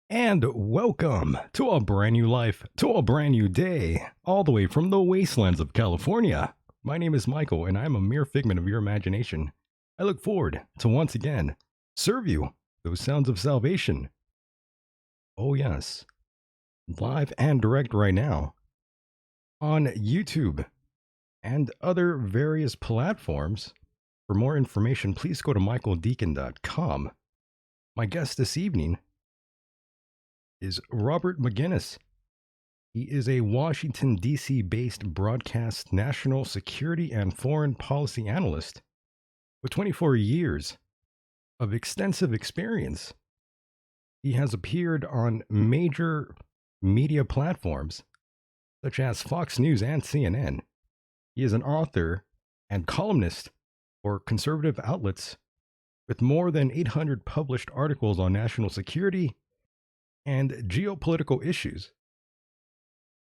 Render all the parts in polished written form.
And welcome to a brand new life, to a brand new day, all the way from the wastelands of California. My name is Michael, and I'm a mere figment of your imagination. I look forward to once again serve you those sounds of salvation. Oh, yes, live and direct right now on YouTube and other various platforms. For more information, please go to michaeldeacon.com. My guest this evening is Robert Maginnis. He is a Washington, D.C. based broadcast national security and foreign policy analyst with 24 years of extensive experience. He has appeared on major media platforms such as Fox News and CNN. He is an author and columnist for conservative outlets with more than 800 published articles on national security and geopolitical issues.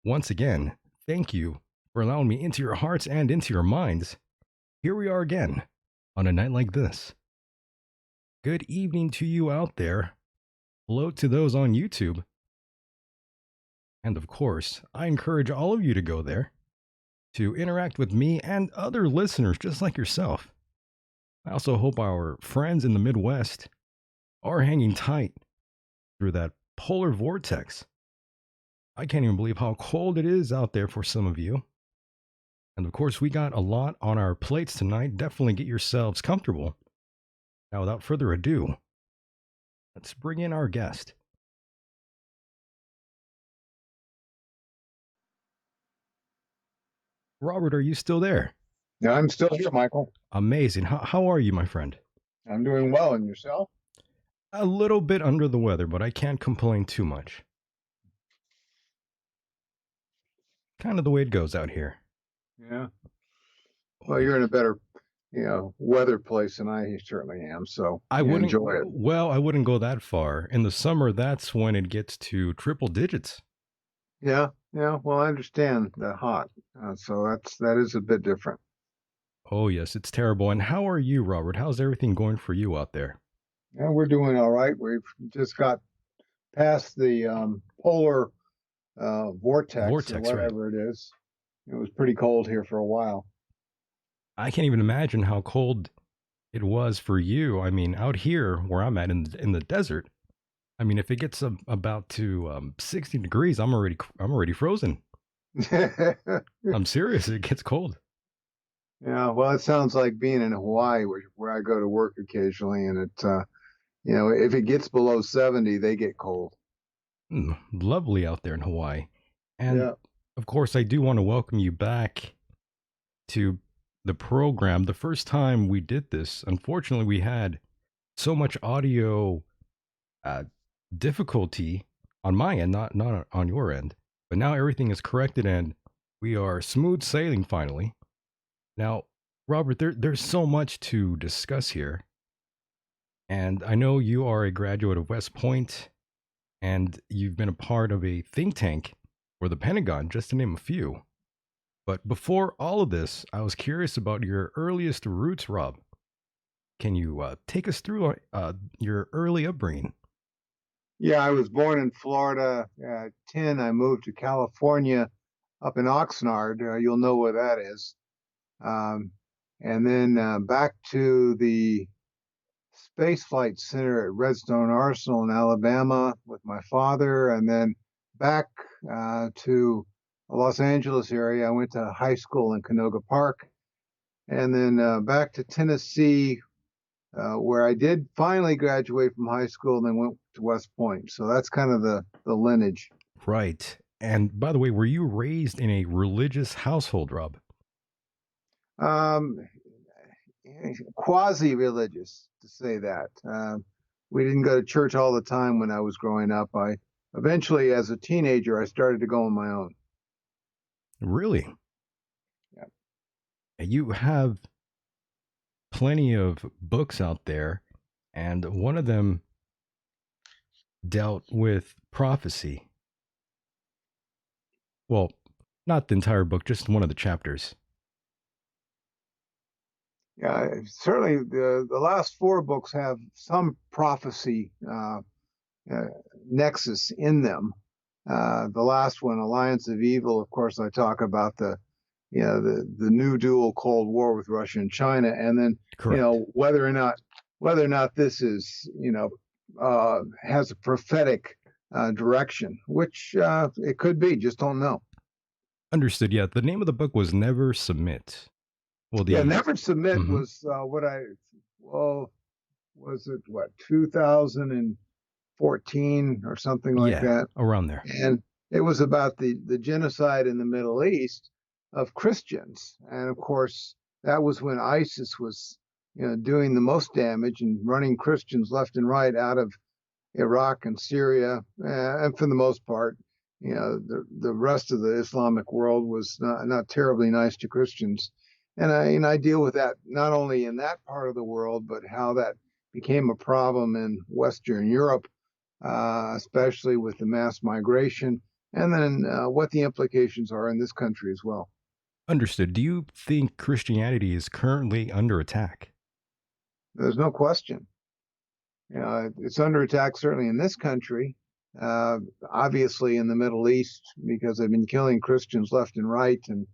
Once again, thank you for allowing me into your hearts and into your minds. Here we are again on a night like this. Good evening to you out there. Hello to those on YouTube. And of course, I encourage all of you to go there to interact with me and other listeners just like yourself. I also hope our friends in the Midwest are hanging tight through that polar vortex. I can't even believe how cold it is out there for some of you. And of course, we got a lot on our plates tonight. Definitely get yourselves comfortable. Now, without further ado, let's bring in our guest. Robert, are you still there? Yeah, I'm still here, Michael. Amazing. How are you, my friend? I'm doing well, and yourself? A little bit under the weather, but I can't complain too much. Kind of the way it goes out here. Yeah. Well, you're in a better, weather place than I certainly am, so I wouldn't enjoy it. Well, I wouldn't go that far. In the summer, that's when it gets to triple digits. Yeah. Well, I understand the hot, so that is a bit different. Oh, yes, it's terrible. And how are you, Robert? How's everything going for you out there? Yeah, we're doing all right. We've just got past the polar vortex or Vortex, right? whatever it is. It was pretty cold here for a while. I can't even imagine how cold it was for you. I mean, out here where I'm at in the desert, I mean, if it gets about to 60 degrees, I'm already frozen. I'm serious. It gets cold. Yeah, well, it sounds like being in Hawaii, where I go to work occasionally, and if it gets below 70, they get cold. Lovely out there in Hawaii. And Yeah. of course, I do want to welcome you back to the program. The first time we did this, unfortunately, we had so much audio uh, difficulty on my end, not on your end. But now everything is corrected and we are smooth sailing finally. Now, Robert, there's so much to discuss here. And I know you are a graduate of West Point and you've been a part of a think tank for the Pentagon, just to name a few. But before all of this, I was curious about your earliest roots, Rob. Can you take us through your early upbringing? Yeah, I was born in Florida. At 10, I moved to California up in Oxnard. You'll know where that is. Um, and then back to the Space Flight Center at Redstone Arsenal in Alabama with my father. And then back to the Los Angeles area. I went to high school in Canoga Park. And then back to Tennessee, where I did finally graduate from high school and then went to West Point. So that's kind of the lineage. Right. And by the way, were you raised in a religious household, Rob? Um, Quasi-religious, to say that. We didn't go to church all the time when I was growing up. I eventually, as a teenager, I started to go on my own. Really? Yeah. You have plenty of books out there, and one of them dealt with prophecy. Well, not the entire book, just one of the chapters. Yeah, certainly the last four books have some prophecy uh, nexus in them. The last one, Alliance of Evil, of course, I talk about the new dual Cold War with Russia and China, and then Correct. whether or not this is has a prophetic direction, which it could be, just don't know. Understood. Yeah, the name of the book was Never Submit. Well, Yeah, the Never Submit Mhm. was well, was it what, 2014 or something like Yeah, that? around there. And it was about the genocide in the Middle East of Christians. And of course, that was when ISIS was, doing the most damage and running Christians left and right out of Iraq and Syria, and for the most part, the rest of the Islamic world was not terribly nice to Christians. And I deal with that not only in that part of the world, but how that became a problem in Western Europe, especially with the mass migration, and then what the implications are in this country as well. Understood. Do you think Christianity is currently under attack? There's no question. It's under attack certainly in this country, obviously in the Middle East because they've been killing Christians left and right, and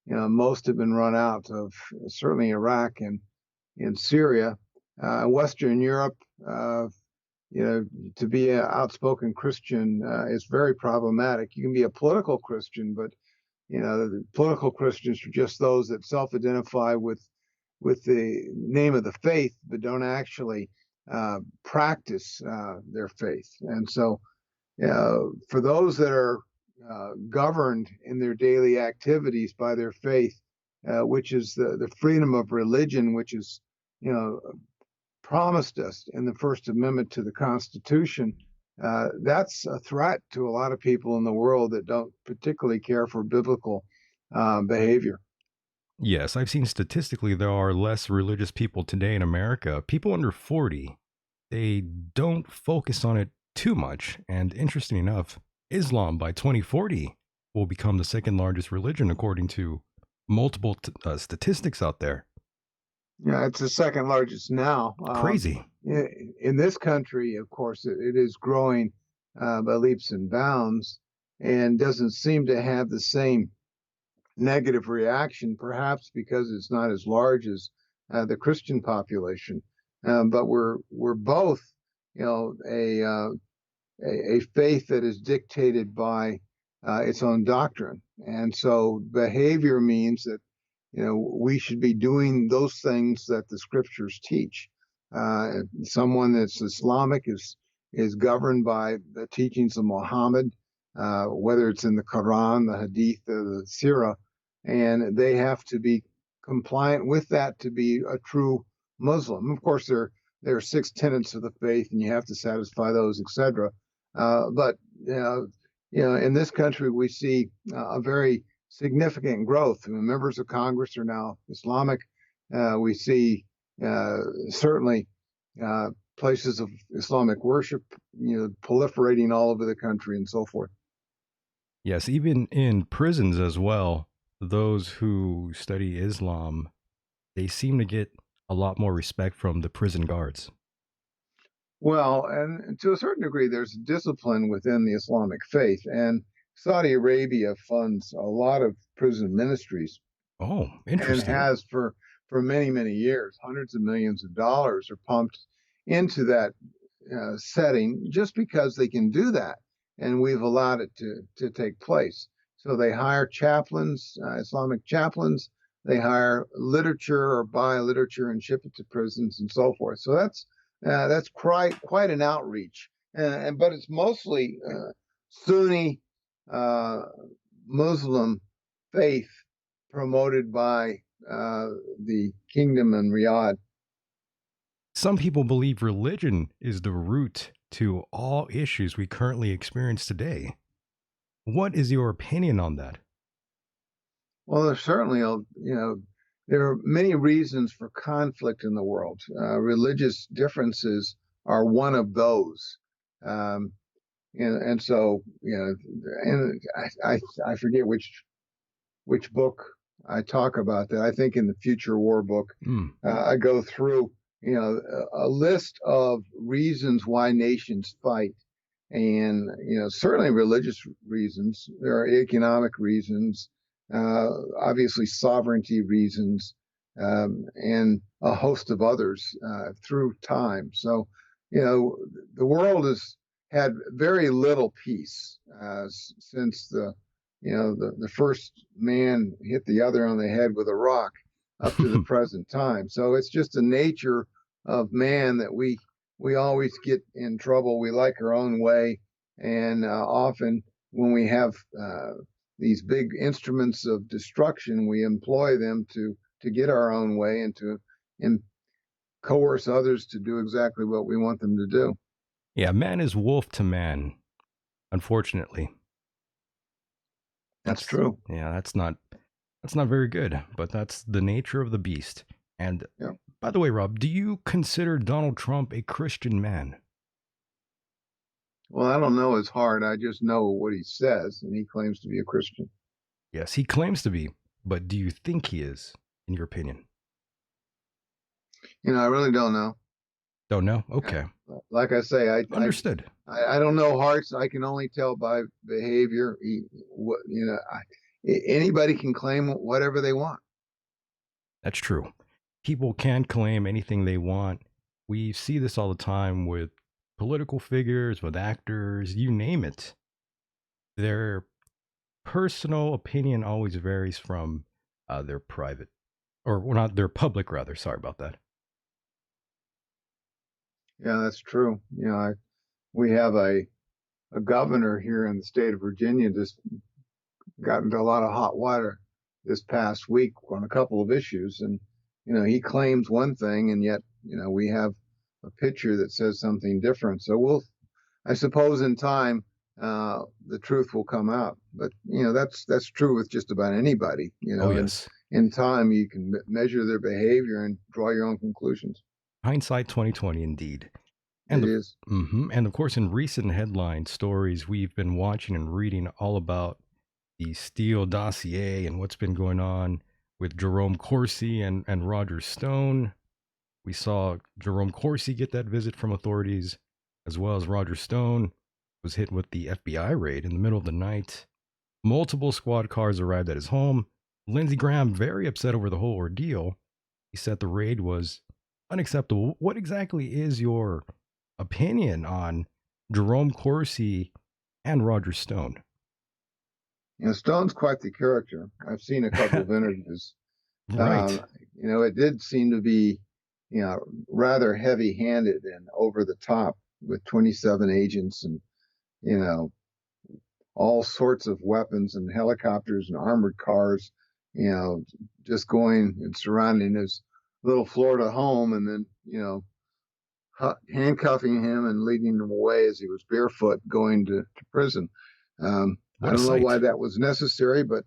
most have been run out of certainly Iraq and in Syria, Western Europe. You know, to be an outspoken Christian is very problematic. You can be a political Christian, but the political Christians are just those that self-identify with the name of the faith, but don't actually practice their faith. And so, for those that are governed in their daily activities by their faith, which is the freedom of religion, which is, you know, promised us in the First Amendment to the Constitution, that's a threat to a lot of people in the world that don't particularly care for biblical behavior. Yes, I've seen statistically there are less religious people today in America. People under 40, they don't focus on it too much. And interesting enough, Islam by 2040 will become the second largest religion according to multiple statistics out there. Yeah, it's the second largest now. Crazy. In this country, of course, it is growing by leaps and bounds and doesn't seem to have the same negative reaction, perhaps because it's not as large as the Christian population. But we're both, a faith that is dictated by its own doctrine, and so behavior means that we should be doing those things that the scriptures teach. Someone that's Islamic is governed by the teachings of Muhammad, whether it's in the Quran, the Hadith, or the Sirah, and they have to be compliant with that to be a true Muslim. Of course, there are six tenets of the faith, and you have to satisfy those, etc. But in this country, we see a very significant growth. Members of Congress are now Islamic. We see certainly places of Islamic worship, proliferating all over the country and so forth. Yes, even in prisons as well, those who study Islam, they seem to get a lot more respect from the prison guards. Well, and to a certain degree, there's discipline within the Islamic faith, and Saudi Arabia funds a lot of prison ministries Oh, and interesting. has for many, many years. Hundreds of millions of dollars are pumped into that setting just because they can do that, and we've allowed it to take place. So they hire chaplains, Islamic chaplains. They hire literature or buy literature and ship it to prisons and so forth. So that's quite an outreach, and but it's mostly Sunni uh, Muslim faith promoted by the kingdom in Riyadh. Some people believe religion is the root to all issues we currently experience today. What is your opinion on that? Well, there's certainly there are many reasons for conflict in the world. Religious differences are one of those. Um, and so and I forget which book I talk about that. I think in the Future War book, Hmm. I go through a list of reasons why nations fight, and certainly religious reasons. There are economic reasons, obviously sovereignty reasons, and a host of others through time. So, the world has had very little peace since the first man hit the other on the head with a rock up to the present time. So it's just the nature of man that we always get in trouble. We like our own way, and often when we have these big instruments of destruction, we employ them to get our own way and to coerce others to do exactly what we want them to do. Yeah, man is wolf to man, unfortunately. That's true. Yeah, that's not very good, but that's the nature of the beast. And Yeah. by the way, Rob, do you consider Donald Trump a Christian man? Well, I don't know his heart. I just know what he says, and he claims to be a Christian. Yes, he claims to be, but do you think he is, in your opinion? I really don't know. Don't know? Okay. Like I say, Understood. I don't know hearts. I can only tell by behavior. Anybody can claim whatever they want. That's true. People can claim anything they want. We see this all the time with political figures, with actors, you name it. Their personal opinion always varies from their private, or well, not their public, rather. Sorry about that. Yeah, that's true. We have a governor here in the state of Virginia just got into a lot of hot water this past week on a couple of issues, and he claims one thing, and yet we have a picture that says something different. So I suppose, in time, the truth will come out. But that's true with just about anybody. Oh, yes. In time, you can measure their behavior and draw your own conclusions. Hindsight 2020, indeed. It is. And of course, in recent headline stories, we've been watching and reading all about the Steele dossier and what's been going on with Jerome Corsi and Roger Stone. We saw Jerome Corsi get that visit from authorities, as well as Roger Stone was hit with the FBI raid in the middle of the night. Multiple squad cars arrived at his home. Lindsey Graham very upset over the whole ordeal. He said the raid was unacceptable. What exactly is your opinion on Jerome Corsi and Roger Stone? Stone's quite the character. I've seen a couple of interviews. Right. It did seem to be, rather heavy-handed and over the top with 27 agents and, all sorts of weapons and helicopters and armored cars, just going and surrounding his little Florida home, and then, handcuffing him and leading him away as he was barefoot going to prison. I don't know why that was necessary, but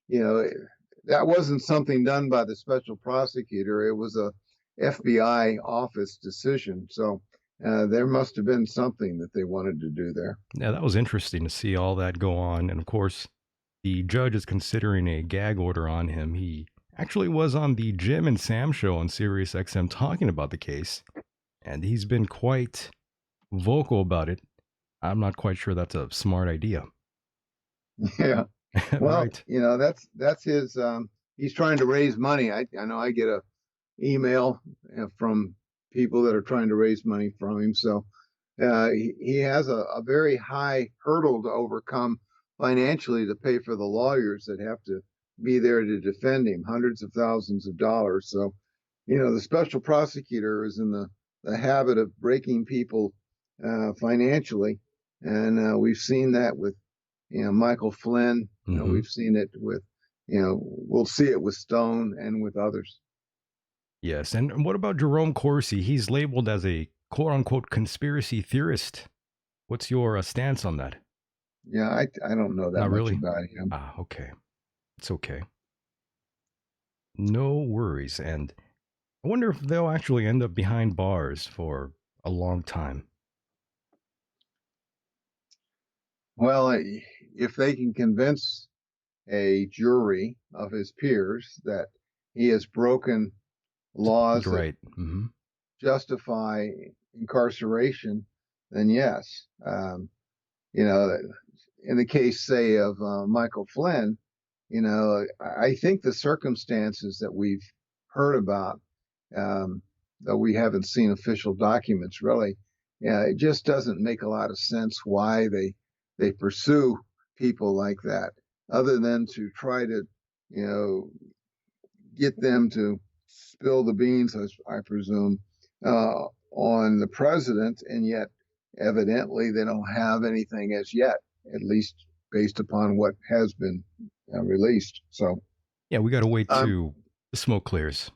that wasn't something done by the special prosecutor. It was a FBI office decision. So there must have been something that they wanted to do there. Yeah, that was interesting to see all that go on. And of course, the judge is considering a gag order on him. He actually was on the Jim and Sam show on Sirius XM talking about the case, and he's been quite vocal about it. I'm not quite sure that's a smart idea. Yeah. Well, right. that's his. He's trying to raise money. I know I get a email from people that are trying to raise money from him. So he has a very high hurdle to overcome financially to pay for the lawyers that have to be there to defend him, hundreds of thousands of dollars. So, the special prosecutor is in the habit of breaking people financially, and we've seen that with Michael Flynn. We've seen it with, we'll see it with Stone and with others. Yes. And what about Jerome Corsi? He's labeled as a quote unquote conspiracy theorist. What's your stance on that? Yeah, I don't know that Not much really? about him. Ah, okay. It's okay. No worries. And I wonder if they'll actually end up behind bars for a long time. Well, if they can convince a jury of his peers that he has broken laws Right. that justify incarceration, then yes. you know, in the case, say, of Michael Flynn, I think the circumstances that we've heard about, um, though we haven't seen official documents really, yeah, it just doesn't make a lot of sense why they pursue people like that, other than to try to, you know, get them to spill the beans, I presume, on the president, and yet evidently they don't have anything as yet, at least based upon what has been released. So, Yeah, we got to wait um, to the smoke clears.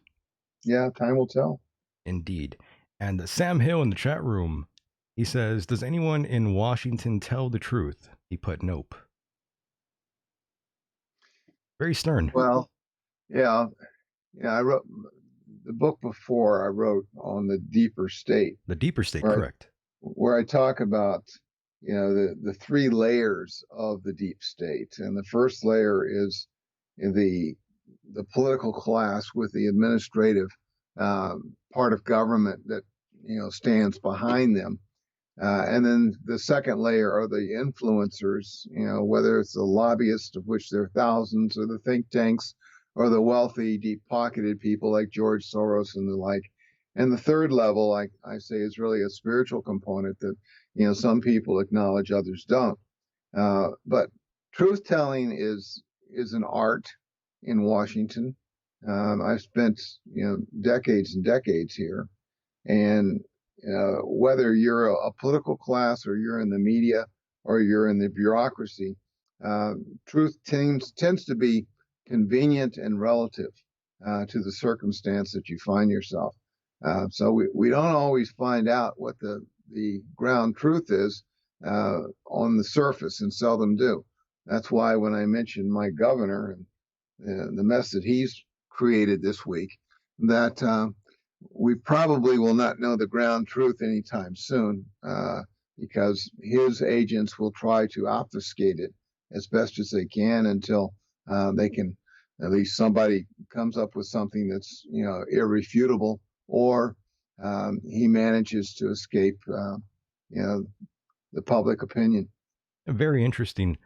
yeah, time will tell. Indeed. And Sam Hill in the chat room, he says, "Does anyone in Washington tell the truth?" He put nope. Very stern. Well, yeah, yeah. I wrote the book before I wrote on the deeper state, The deeper state, where correct. where I talk about the three layers of the deep state, and the first layer is the the political class with the administrative part of government that stands behind them, and then the second layer are the influencers, whether it's the lobbyists, of which there are thousands, or the think tanks, or the wealthy, deep pocketed people like George Soros and the like. And the third level, I say, is really a spiritual component that, some people acknowledge, others don't. But truth telling is an art in Washington. I've spent, decades and decades here, and whether you're a political class or you're in the media or you're in the bureaucracy, uh, truth tends to be convenient and relative to the circumstance that you find yourself. So we don't always find out what the ground truth is on the surface, and seldom do. That's why when I mentioned my governor and the mess that he's created this week, that we probably will not know the ground truth anytime soon, because his agents will try to obfuscate it as best as they can until they can, at least somebody comes up with something that's irrefutable, or he manages to escape you know the public opinion. Very interesting.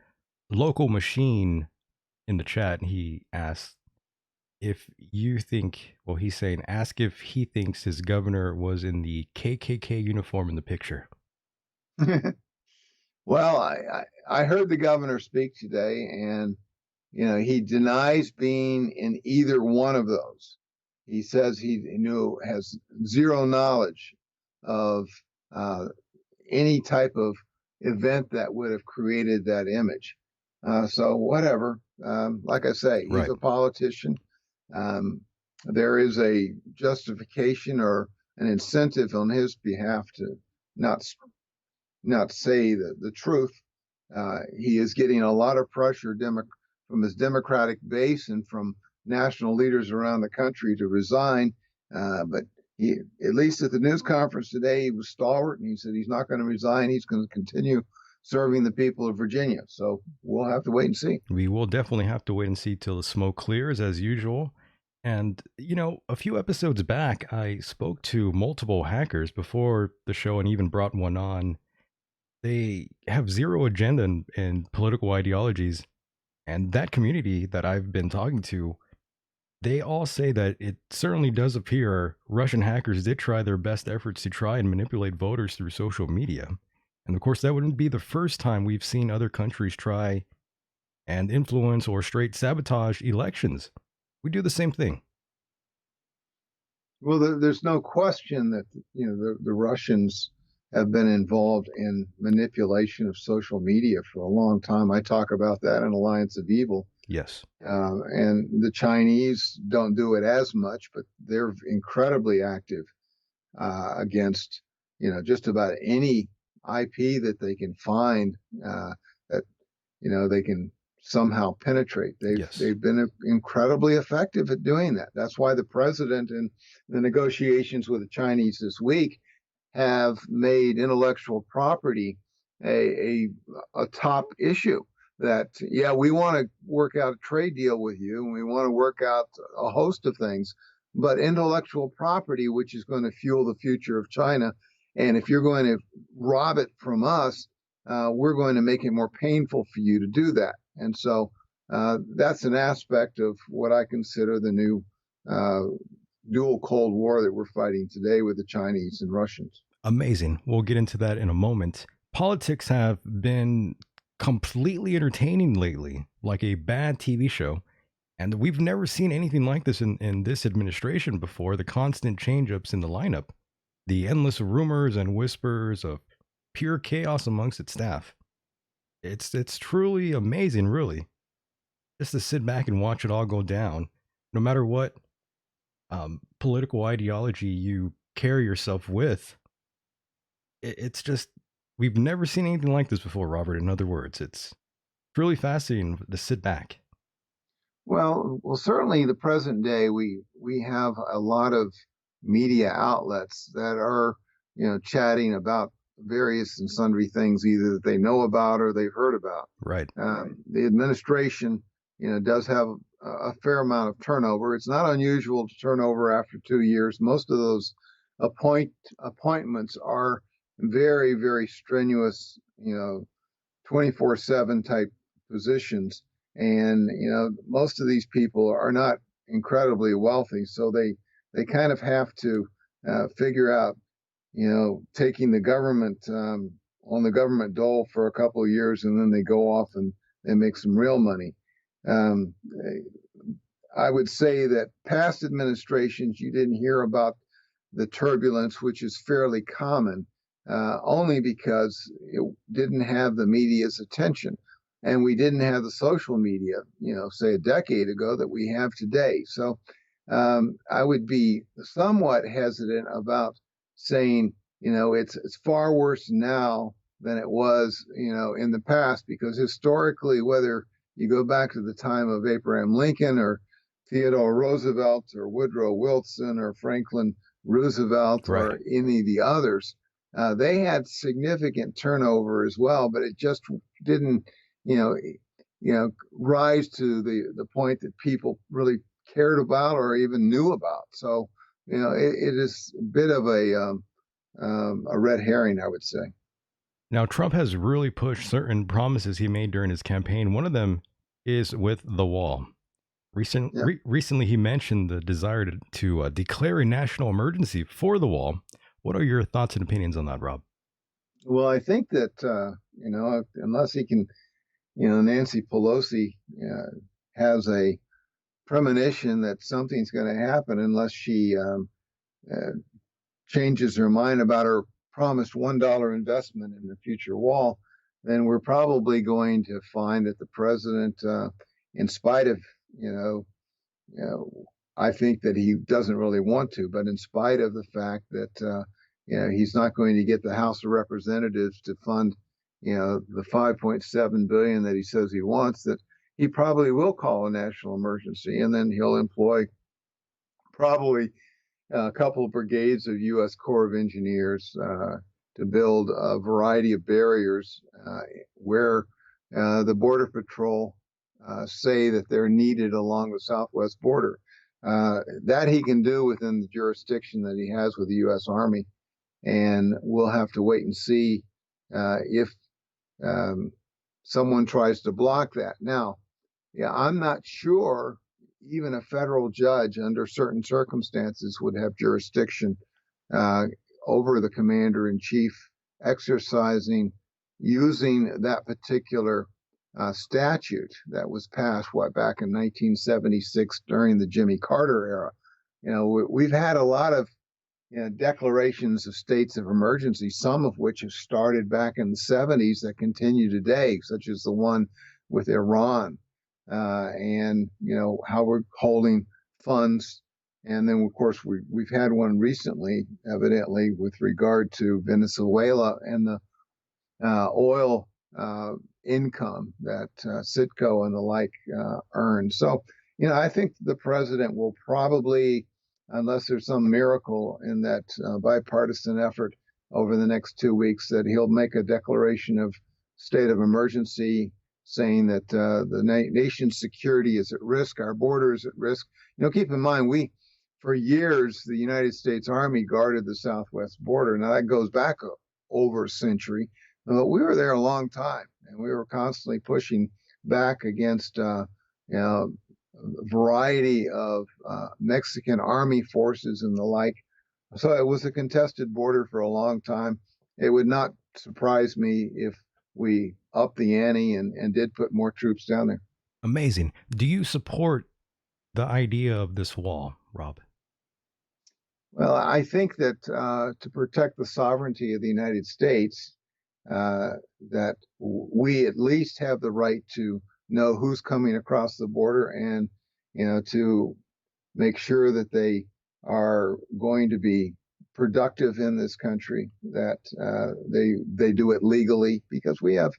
Local machine in the chat, he asked if you think, well, he's saying, ask if he thinks his governor was in the KKK uniform in the picture. Well, I heard the governor speak today, and he denies being in either one of those. He says he has zero knowledge of any type of event that would have created that image. So whatever. Like I say, he's Right. a politician. Um, there is a justification or an incentive on his behalf to not not say the truth. He is getting a lot of pressure from his Democratic base and from national leaders around the country to resign. But he, at least at the news conference today, he was stalwart, and he said he's not going to resign. He's going to continue serving the people of Virginia. So we'll have to wait and see. We will definitely have to wait and see till the smoke clears, as usual. And, a few episodes back, I spoke to multiple hackers before the show and even brought one on. They have zero agenda in political ideologies. And that community that I've been talking to, they all say that it certainly does appear Russian hackers did try their best efforts to try and manipulate voters through social media. And of course, that wouldn't be the first time we've seen other countries try and influence or straight sabotage elections. We do the same thing. Well, there's no question that the Russians have been involved in manipulation of social media for a long time. I talk about that in Alliance of Evil. Yes. And the Chinese don't do it as much, but they're incredibly active against just about any IP that they can find, that they can somehow penetrate. Yes. They've been incredibly effective at doing that. That's why the president in the negotiations with the Chinese this week have made intellectual property a top issue. That, yeah, we want to work out a trade deal with you, and we want to work out a host of things, but intellectual property, which is going to fuel the future of China, and if you're going to rob it from us, we're going to make it more painful for you to do that. And so that's an aspect of what I consider the new uh, dual Cold War that we're fighting today with the Chinese and Russians. Amazing. We'll get into that in a moment. Politics have been completely entertaining lately, like a bad TV show. And we've never seen anything like this in this administration before. The constant change ups in the lineup, the endless rumors and whispers of pure chaos amongst its staff. It's truly amazing, really, just to sit back and watch it all go down, no matter what political ideology you carry yourself with. It's just we've never seen anything like this before, Robert. In other words, it's truly fascinating to sit back. Well, certainly the present day, we have a lot of media outlets that are, chatting about various and sundry things, either that they know about or they've heard about. Right. The administration, does have a fair amount of turnover. It's not unusual to turn over after 2 years. Most of those appointments are very, very strenuous, 24/7 type positions. And, most of these people are not incredibly wealthy. So they kind of have to figure out, taking the government on the government dole for a couple of years, and then they go off and they make some real money. Um, I would say that past administrations, you didn't hear about the turbulence, which is fairly common, only because it didn't have the media's attention. And we didn't have the social media, say a decade ago that we have today. So I would be somewhat hesitant about saying, it's far worse now than it was, in the past, because historically, whether you go back to the time of Abraham Lincoln or Theodore Roosevelt or Woodrow Wilson or Franklin Roosevelt Right. or any of the others, they had significant turnover as well, but it just didn't, you know, rise to the point that people really cared about or even knew about. So, it is a bit of a red herring, I would say. Now, Trump has really pushed certain promises he made during his campaign. One of them is with the wall. Yeah. Recently, he mentioned the desire to declare a national emergency for the wall. What are your thoughts and opinions on that, Rob? Well, I think that unless he can, Nancy Pelosi has a premonition that something's going to happen, unless she uh, changes her mind about her promised $1 investment in the future wall, then we're probably going to find that the president, in spite of, you know, I think that he doesn't really want to, but in spite of the fact that, he's not going to get the House of Representatives to fund, the 5.7 billion that he says he wants, that he probably will call a national emergency, and then he'll employ probably a couple of brigades of U.S. Corps of Engineers to build a variety of barriers where the Border Patrol say that they're needed along the southwest border. That he can do within the jurisdiction that he has with the U.S. Army, and we'll have to wait and see if someone tries to block that. Now, yeah, I'm not sure even a federal judge under certain circumstances would have jurisdiction uh, over the commander in chief exercising using that particular statute that was passed back in 1976 during the Jimmy Carter era. We've had a lot of declarations of states of emergency, some of which have started back in the 70s that continue today, such as the one with Iran, and how we're holding funds. And then, of course, we've had one recently, evidently, with regard to Venezuela and the oil income that Citgo and the like earn. So, I think the president will probably, unless there's some miracle in that bipartisan effort over the next 2 weeks, that he'll make a declaration of state of emergency, saying that the nation's security is at risk, our border is at risk. Keep in mind, for years, the United States Army guarded the southwest border. Now, that goes back over a century. We were there a long time, and we were constantly pushing back against you know, a variety of Mexican army forces and the like. So it was a contested border for a long time. It would not surprise me if we upped the ante and did put more troops down there. Amazing. Do you support the idea of this wall, Rob? Well, I think that to protect the sovereignty of the United States, that we at least have the right to know who's coming across the border, and to make sure that they are going to be productive in this country, that they do it legally, because we have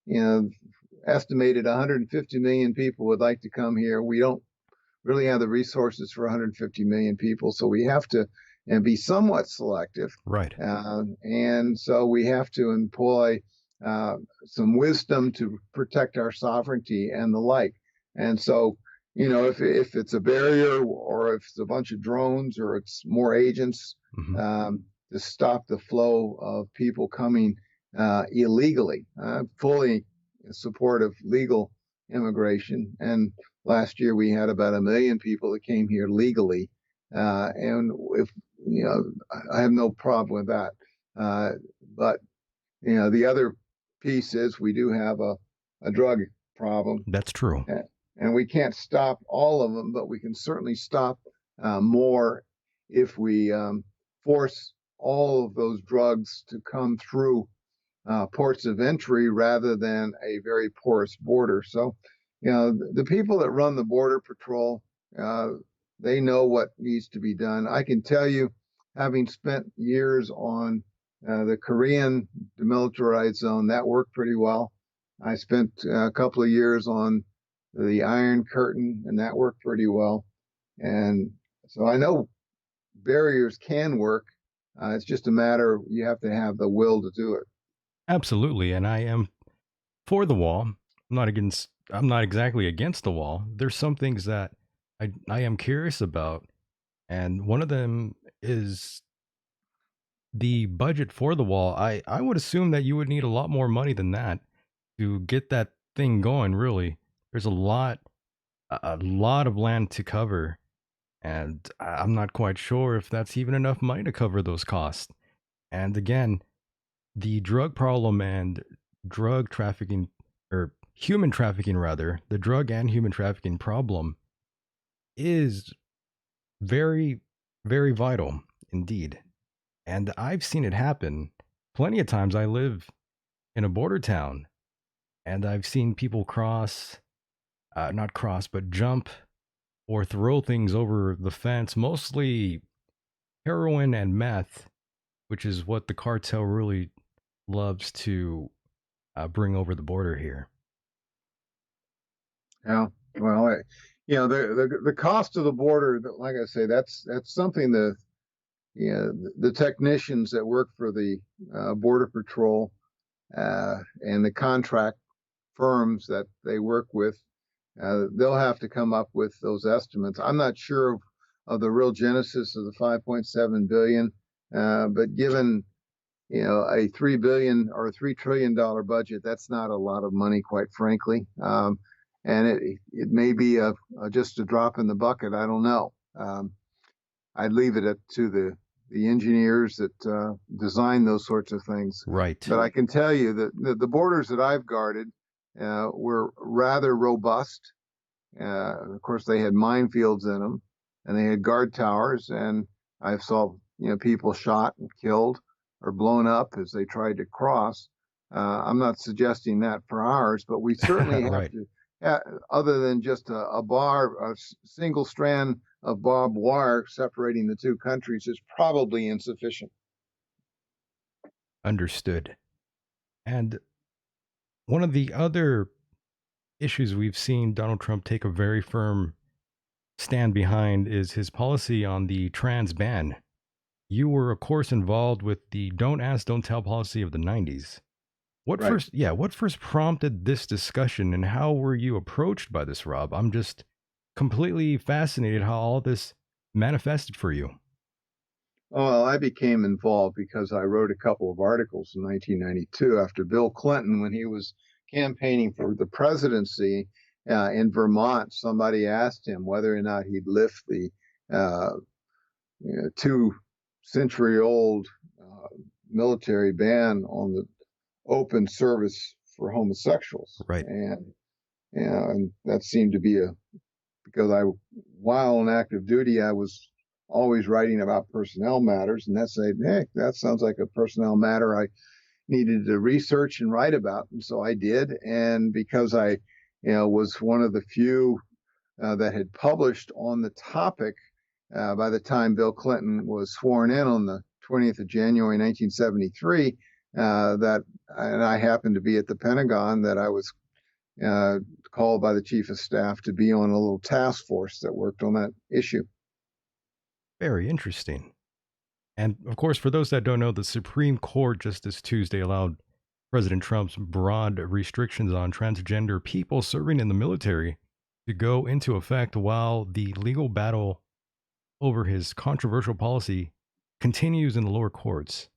you know estimated 150 million people would like to come here. We don't really have the resources for 150 million people, so we have to and be somewhat selective, Right. and so we have to employ uh, some wisdom to protect our sovereignty and the like. And so, if it's a barrier, or if it's a bunch of drones, or it's more agents Hmm. to stop the flow of people coming illegally, fully in support of legal immigration. And last year we had about 1 million people that came here legally, and if I have no problem with that. But the other piece is we do have a drug problem, That's true. and we can't stop all of them, but we can certainly stop more if we force all of those drugs to come through ports of entry rather than a very porous border. So, the people that run the Border Patrol, uh, they know what needs to be done. I can tell you, having spent years on the Korean demilitarized zone, that worked pretty well. I spent a couple of years on the Iron Curtain, and that worked pretty well. And so I know barriers can work. It's just a matter, you have to have the will to do it. Absolutely. And I am for the wall. I'm not exactly against the wall. There's some things that I am curious about. And one of them is the budget for the wall. I would assume that you would need a lot more money than that to get that thing going, really. There's a lot of land to cover. And I'm not quite sure if that's even enough money to cover those costs. And again, the drug problem and drug trafficking, or human trafficking rather, the drug and human trafficking problem is very, very vital indeed. And I've seen it happen plenty of times. I live in a border town, and I've seen people not cross, but jump or throw things over the fence, mostly heroin and meth, which is what the cartel really loves to bring over the border here. Yeah. Well, the cost of the border, like I say, that's something that the technicians that work for the Border Patrol and the contract firms that they work with, they'll have to come up with those estimates. I'm not sure of the real genesis of the 5.7 billion, but given a 3 billion or $3 trillion budget, that's not a lot of money, quite frankly. And it may be just a drop in the bucket. I don't know. I'd leave it to the engineers that design those sorts of things. Right. But I can tell you that the borders that I've guarded were rather robust. Of course, they had minefields in them, and they had guard towers, and I saw people shot and killed or blown up as they tried to cross. I'm not suggesting that for ours, but we certainly have Right. to. Other than just a single strand of barbed wire separating the two countries is probably insufficient. Understood. And one of the other issues we've seen Donald Trump take a very firm stand behind is his policy on the trans ban. You were, of course, involved with the don't ask, don't tell policy of the 90s. Right. What first prompted this discussion and how were you approached by this, Rob? I'm just completely fascinated how all this manifested for you. Well, I became involved because I wrote a couple of articles in 1992 after Bill Clinton, when he was campaigning for the presidency in Vermont. Somebody asked him whether or not he'd lift the uh, 2-century-old military ban on the open service for homosexuals, Right. and that seemed to be because while on active duty, I was always writing about personnel matters, and that said, hey, that sounds like a personnel matter I needed to research and write about, and so I did. And because I, was one of the few that had published on the topic by the time Bill Clinton was sworn in on the 20th of January 1973, and I happened to be at the Pentagon, that I was uh, called by the chief of staff to be on a little task force that worked on that issue. Very interesting. And of course, for those that don't know, the Supreme Court just this Tuesday allowed President Trump's broad restrictions on transgender people serving in the military to go into effect while the legal battle over his controversial policy continues in the lower courts.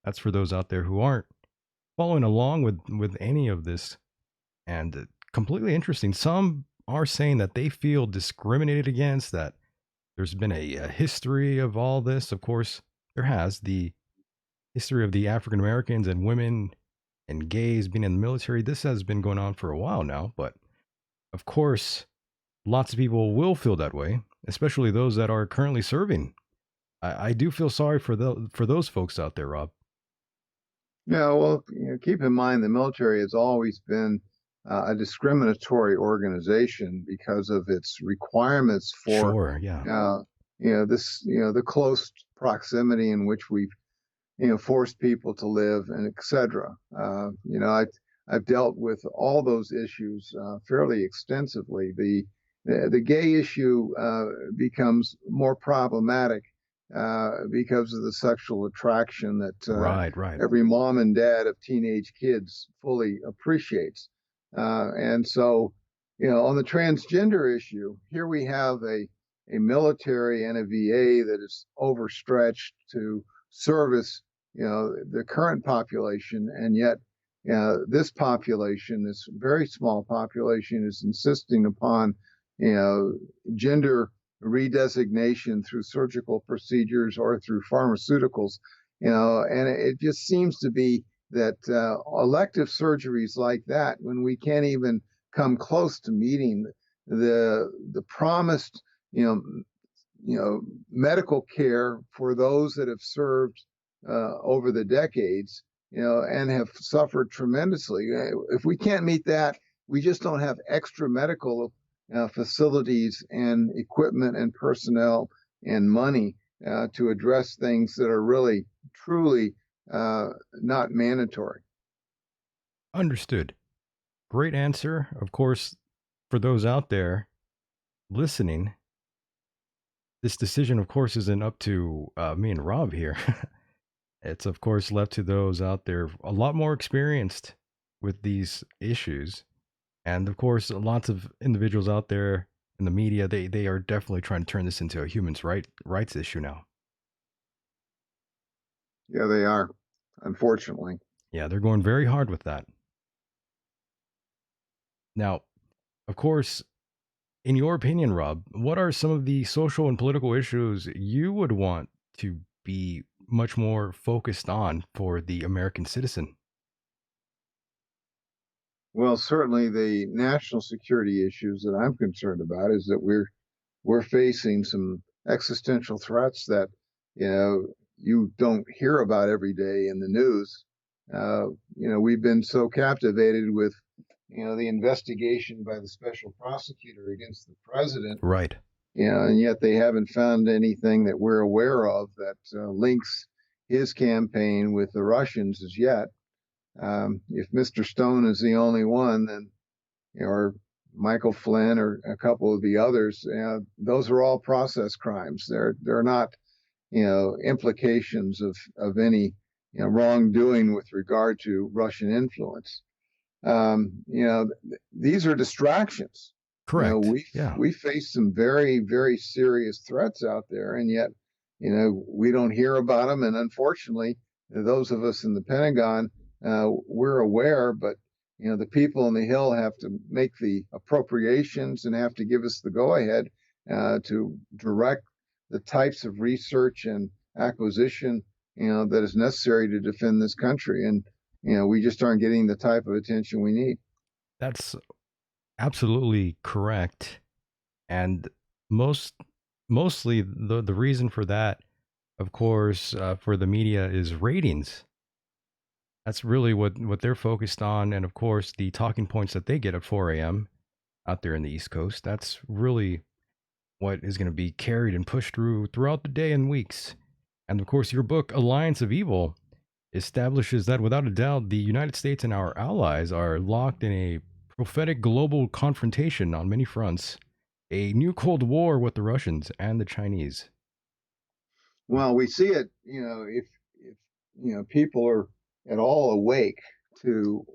That's for those out there who aren't following along with any of this. And completely interesting. Some are saying that they feel discriminated against, that there's been a history of all this. Of course, there has the history of the African Americans and women and gays being in the military. This has been going on for a while now, but of course, lots of people will feel that way, especially those that are currently serving. I do feel sorry for those folks out there, Rob. Yeah, well, keep in mind the military has always been a discriminatory organization because of its requirements for, Sure, yeah. the close proximity in which we've, forced people to live, and etc. I've dealt with all those issues fairly extensively. The gay issue becomes more problematic because of the sexual attraction that Right, right. every mom and dad of teenage kids fully appreciates. And so, on the transgender issue, here we have a military and a VA that is overstretched to service, the current population, and yet this population, this very small population, is insisting upon, gender redesignation through surgical procedures or through pharmaceuticals, and it just seems to be that elective surgeries like that, when we can't even come close to meeting the promised, you know, medical care for those that have served over the decades, and have suffered tremendously. If we can't meet that, we just don't have extra medical facilities and equipment and personnel and money to address things that are really, truly not mandatory. Understood. Great answer. Of course, for those out there listening, this decision, of course, isn't up to me and Rob here. It's, of course, left to those out there a lot more experienced with these issues. And, of course, lots of individuals out there in the media, they are definitely trying to turn this into a rights issue now. Yeah, they are, unfortunately. Yeah, they're going very hard with that. Now, of course, in your opinion, Rob, what are some of the social and political issues you would want to be much more focused on for the American citizen? Well, certainly the national security issues that I'm concerned about is that we're facing some existential threats that, you don't hear about every day in the news. We've been so captivated with, the investigation by the special prosecutor against the president, Right. and yet they haven't found anything that we're aware of that links his campaign with the Russians as yet. If Mr. Stone is the only one, then, or Michael Flynn or a couple of the others, those are all process crimes. They're not, implications of any, wrongdoing with regard to Russian influence. These are distractions. Correct. We Yeah. we face some very, very serious threats out there, and yet, we don't hear about them. And unfortunately, those of us in the Pentagon, we're aware, but the people on the Hill have to make the appropriations and have to give us the go-ahead to direct the types of research and acquisition, that is necessary to defend this country. And, we just aren't getting the type of attention we need. That's absolutely correct. And most mostly the reason for that, of course, for the media is ratings. That's really what they're focused on, and of course, the talking points that they get at 4 a.m. out there in the East Coast. That's really what is going to be carried and pushed throughout the day and weeks. And of course, your book, Alliance of Evil, establishes that without a doubt, the United States and our allies are locked in a prophetic global confrontation on many fronts, a new Cold War with the Russians and the Chinese. Well, we see it, if people are at all awake to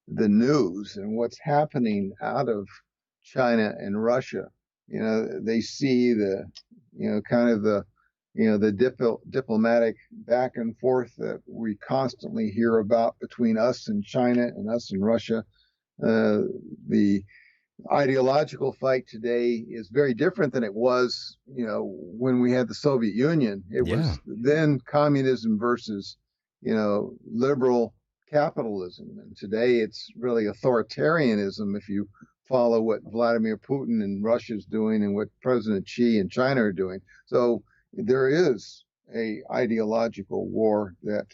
the news and what's happening out of China and Russia. They see the, kind of the diplomatic back and forth that we constantly hear about between us and China and us and Russia. The ideological fight today is very different than it was, when we had the Soviet Union. It was then communism versus, liberal capitalism. And today it's really authoritarianism if you follow what Vladimir Putin and Russia is doing and what President Xi and China are doing. So there is a ideological war that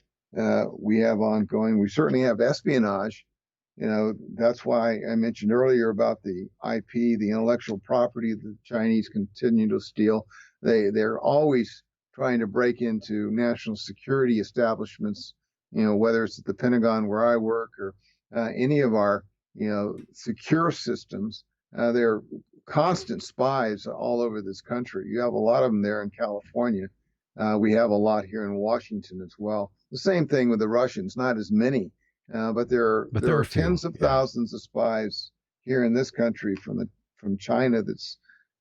we have ongoing. We certainly have espionage. That's why I mentioned earlier about the IP, the intellectual property the Chinese continue to steal. They're always trying to break into national security establishments, whether it's at the Pentagon where I work or any of our, secure systems. They're constant spies all over this country. You have a lot of them there in California. We have a lot here in Washington as well. The same thing with the Russians, not as many. But there are tens of thousands of spies here in this country from China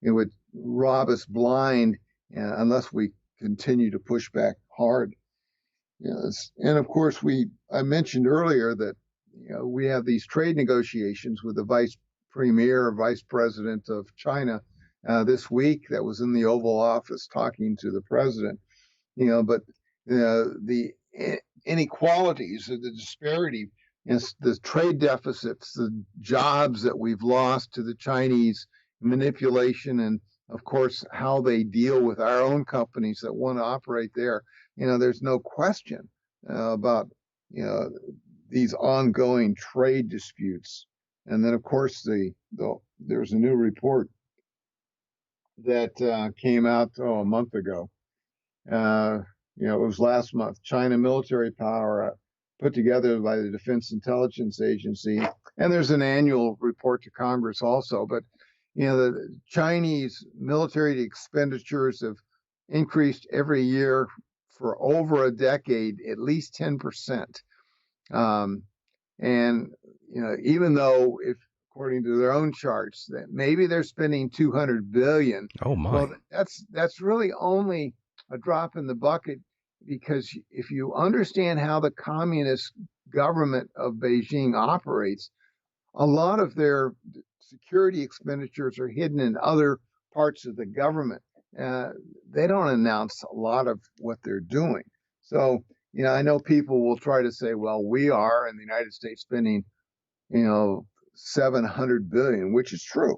it would rob us blind unless we continue to push back hard. And of course, I mentioned earlier that we have these trade negotiations with the vice president of China this week that was in the Oval Office talking to the president. But the inequalities, the disparity, the trade deficits, the jobs that we've lost to the Chinese, manipulation, and of course how they deal with our own companies that want to operate there. There's no question about these ongoing trade disputes. And then of course there's a new report that came out a month ago. It was last month. China military power put together by the Defense Intelligence Agency, and there's an annual report to Congress also. But the Chinese military expenditures have increased every year for over a decade, at least 10%. And even though, if according to their own charts, that maybe they're spending 200 billion. Oh my! Well, that's really only a drop in the bucket, because if you understand how the communist government of Beijing operates, a lot of their security expenditures are hidden in other parts of the government. They don't announce a lot of what they're doing. So, I know people will try to say, well, we are in the United States spending, 700 billion, which is true,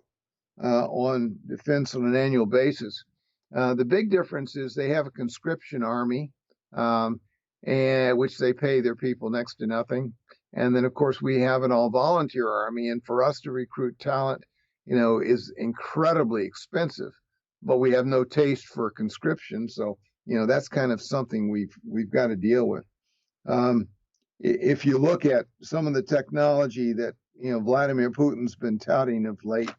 on defense on an annual basis. The big difference is they have a conscription army, and which they pay their people next to nothing. And then, of course, we have an all-volunteer army. And for us to recruit talent, is incredibly expensive. But we have no taste for conscription, so that's kind of something we've got to deal with. If you look at some of the technology that Vladimir Putin's been touting of late,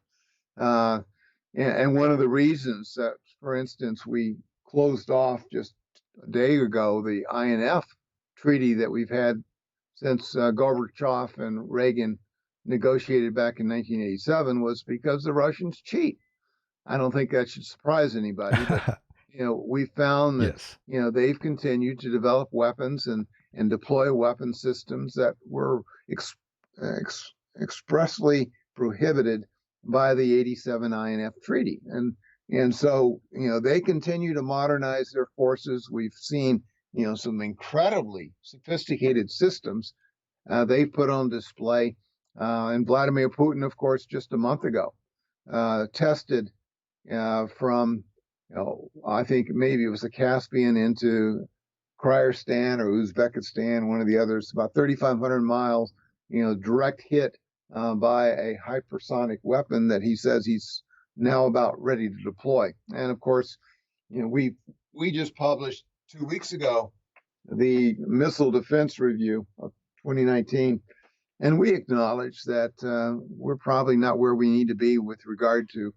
and one of the reasons that, for instance, we closed off just a day ago the INF treaty that we've had since Gorbachev and Reagan negotiated back in 1987 was because the Russians cheat. I don't think that should surprise anybody, but we found that, Yes. they've continued to develop weapons and deploy weapon systems that were expressly prohibited by the 87 INF treaty. And so, they continue to modernize their forces. We've seen, some incredibly sophisticated systems they've put on display. And Vladimir Putin, of course, just a month ago, tested from, I think maybe it was the Caspian into Kyrgyzstan or Uzbekistan, one of the others, about 3,500 miles, direct hit by a hypersonic weapon that he says he's now about ready to deploy. And of course, we just published 2 weeks ago the Missile Defense Review of 2019, and we acknowledge that we're probably not where we need to be with regard to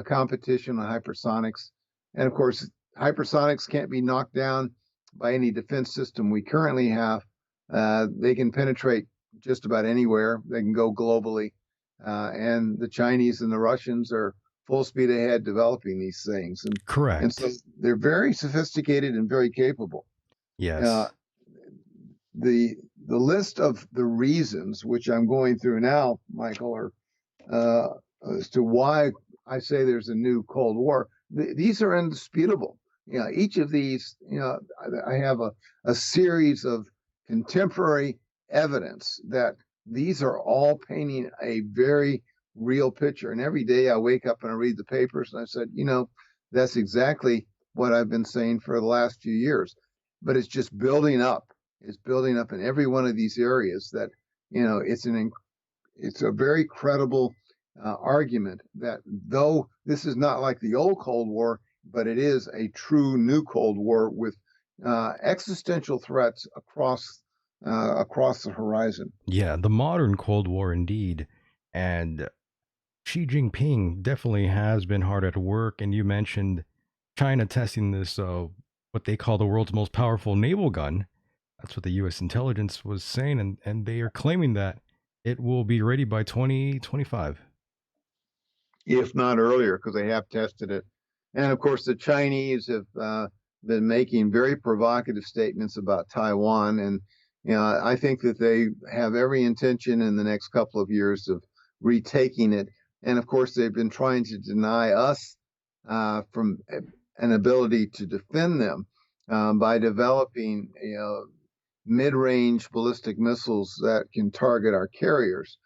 competition on hypersonics. And of course, hypersonics can't be knocked down by any defense system we currently have. They can penetrate just about anywhere. They can go globally. And the Chinese and the Russians are full speed ahead developing these things. And so Correct. they're very sophisticated and very capable. Uh, Yes. the list of the reasons, which I'm going through now, Michael, are uh, as to why I say there's a new Cold War. These are indisputable. Each of these, I have a series of contemporary evidence that these are all painting a very real picture. And every day I wake up and I read the papers and I said, that's exactly what I've been saying for the last few years. But it's just building up. It's building up in every one of these areas that, it's a very credible argument that though this is not like the old Cold War, but it is a true new Cold War with existential threats across the horizon. Yeah, the modern Cold War indeed. And Xi Jinping definitely has been hard at work. And you mentioned China testing this, what they call the world's most powerful naval gun. That's what the U.S. intelligence was saying. And they are claiming that it will be ready by 2025. If not earlier, because they have tested it. And of course, the Chinese have been making very provocative statements about Taiwan. And I think that they have every intention in the next couple of years of retaking it. And of course, they've been trying to deny us from an ability to defend them by developing, mid-range ballistic missiles that can target our carriers.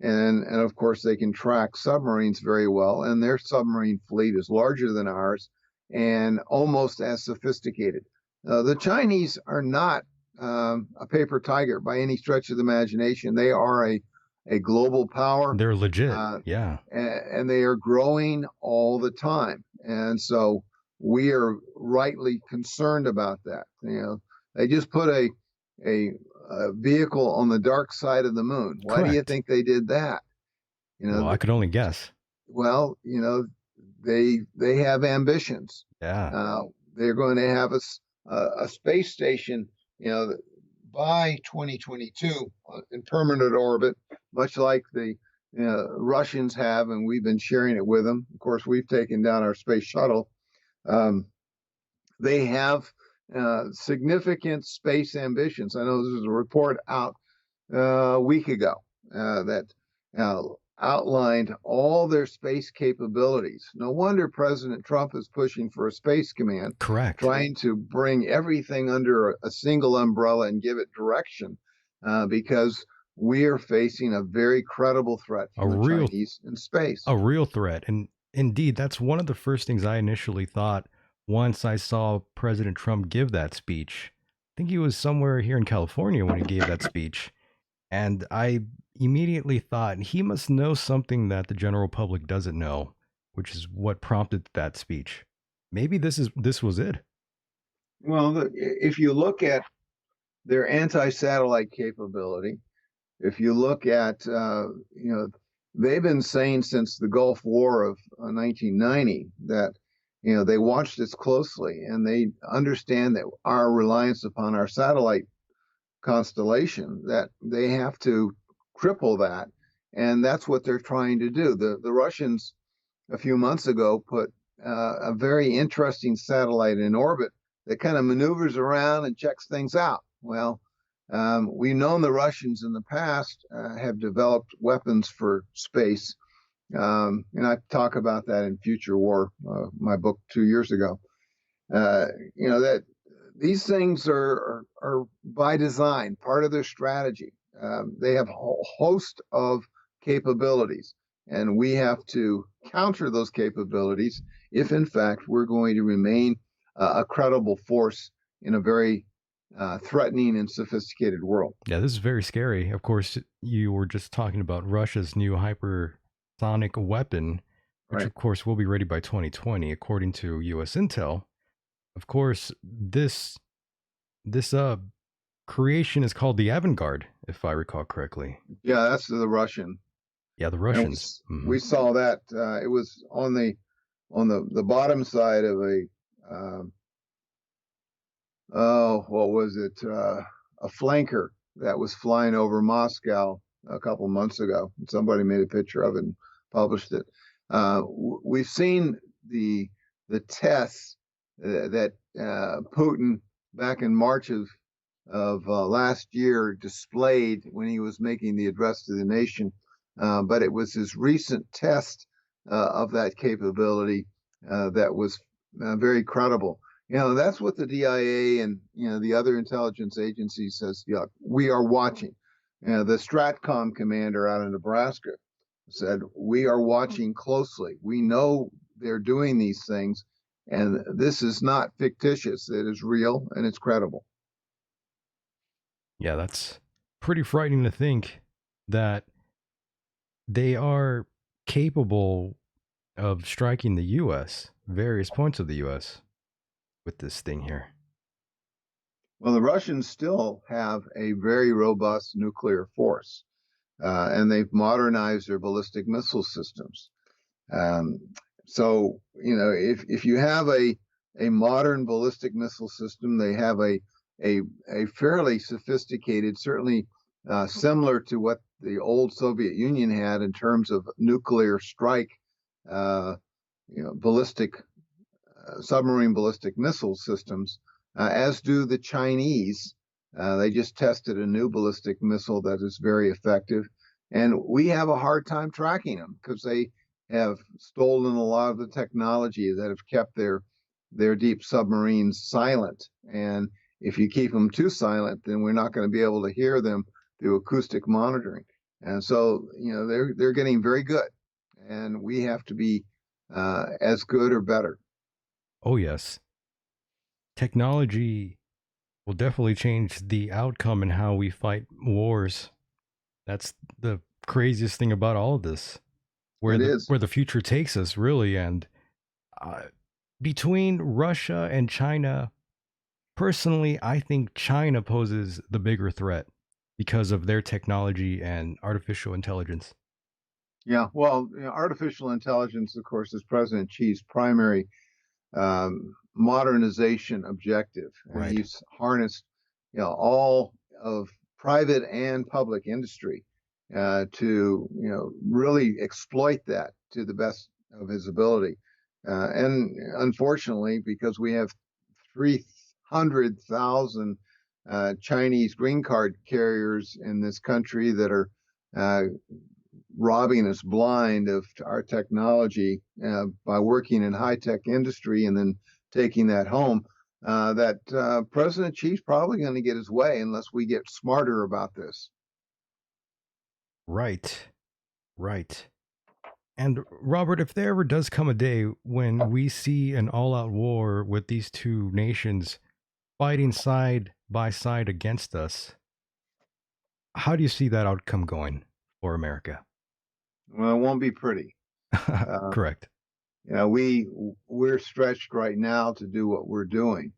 And of course, they can track submarines very well. And their submarine fleet is larger than ours and almost as sophisticated. The Chinese are not a paper tiger by any stretch of the imagination. They are a global power, They're legit. uh, Yeah. and they are growing all the time. And so we are rightly concerned about that. They just put a vehicle on the dark side of the moon. Why do you Correct. think they did that? Well, I could only guess. Well, they have ambitions. Yeah. Uh, they're going to have a space station, by 2022 in permanent orbit, much like the Russians have, and we've been sharing it with them. Of course, we've taken down our space shuttle. Um, they have significant space ambitions. I know there's a report out a week ago that outlined all their space capabilities. No wonder President Trump is pushing for a space command, Correct. trying to bring everything under a single umbrella and give it direction, because we are facing a very credible threat A from the real Chinese in space. a real threat. And indeed, that's one of the first things I initially thought once I saw President Trump give that speech. I think he was somewhere here in California when he gave that speech. And I immediately thought he must know something that the general public doesn't know, which is what prompted that speech. Maybe this was it. Well, if you look at their anti-satellite capability, if you look at, they've been saying since the Gulf War of 1990 that, they watch this closely and they understand that our reliance upon our satellite constellation, that they have to cripple that. And that's what they're trying to do. The Russians a few months ago put a very interesting satellite in orbit that kind of maneuvers around and checks things out. Well, we've known the Russians in the past have developed weapons for space, and I talk about that in Future War, my book 2 years ago. That these things are by design, part of their strategy. They have a whole host of capabilities, and we have to counter those capabilities if, in fact, we're going to remain a credible force in a very threatening and sophisticated world. Yeah, this is very scary. Of course, you were just talking about Russia's new hypersonic weapon, which Right. of course will be ready by 2020, according to U.S. Intel. Of course, this creation is called the Avangard, if I recall correctly. Yeah, that's the Russian, Yeah, the and Russians. we saw that it was on the bottom side of a oh, what was it? A flanker that was flying over Moscow a couple months ago. Somebody made a picture of it and published it. We've seen the tests that Putin back in March of last year displayed when he was making the address to the nation. But it was his recent test of that capability that was very credible. That's what the DIA and the other intelligence agencies says. Yeah, we are watching. The Stratcom commander out of Nebraska said we are watching closely. We know they're doing these things, and this is not fictitious. It is real and it's credible. Yeah, that's pretty frightening to think that they are capable of striking the U.S., various points of the U.S., with this thing here. Well, the Russians still have a very robust nuclear force, and they've modernized their ballistic missile systems. Um, so, if you have a modern ballistic missile system, they have a fairly sophisticated, certainly similar to what the old Soviet Union had in terms of nuclear strike, uh, ballistic submarine ballistic missile systems, as do the Chinese. They just tested a new ballistic missile that is very effective. And we have a hard time tracking them because they have stolen a lot of the technology that have kept their deep submarines silent. And if you keep them too silent, then we're not going to be able to hear them through acoustic monitoring. And so, they're getting very good, and we have to be as good or better. Oh, yes. Technology will definitely change the outcome and how we fight wars. That's the craziest thing about all of this. It is. Where the future takes us, really. And uh, between Russia and China, personally, I think China poses the bigger threat because of their technology and artificial intelligence. Yeah, well, artificial intelligence, of course, is President Xi's primary modernization objective, and Right. he's harnessed, all of private and public industry to, really exploit that to the best of his ability. And unfortunately, because we have 300,000 Chinese green card carriers in this country that are robbing us blind of our technology by working in high-tech industry and then taking that home, that President Xi's probably going to get his way unless we get smarter about this. Right. Right. And Robert, if there ever does come a day when we see an all out war with these two nations fighting side by side against us, how do you see that outcome going for America? Well, it won't be pretty. Uh, Correct. we're stretched right now to do what we're doing.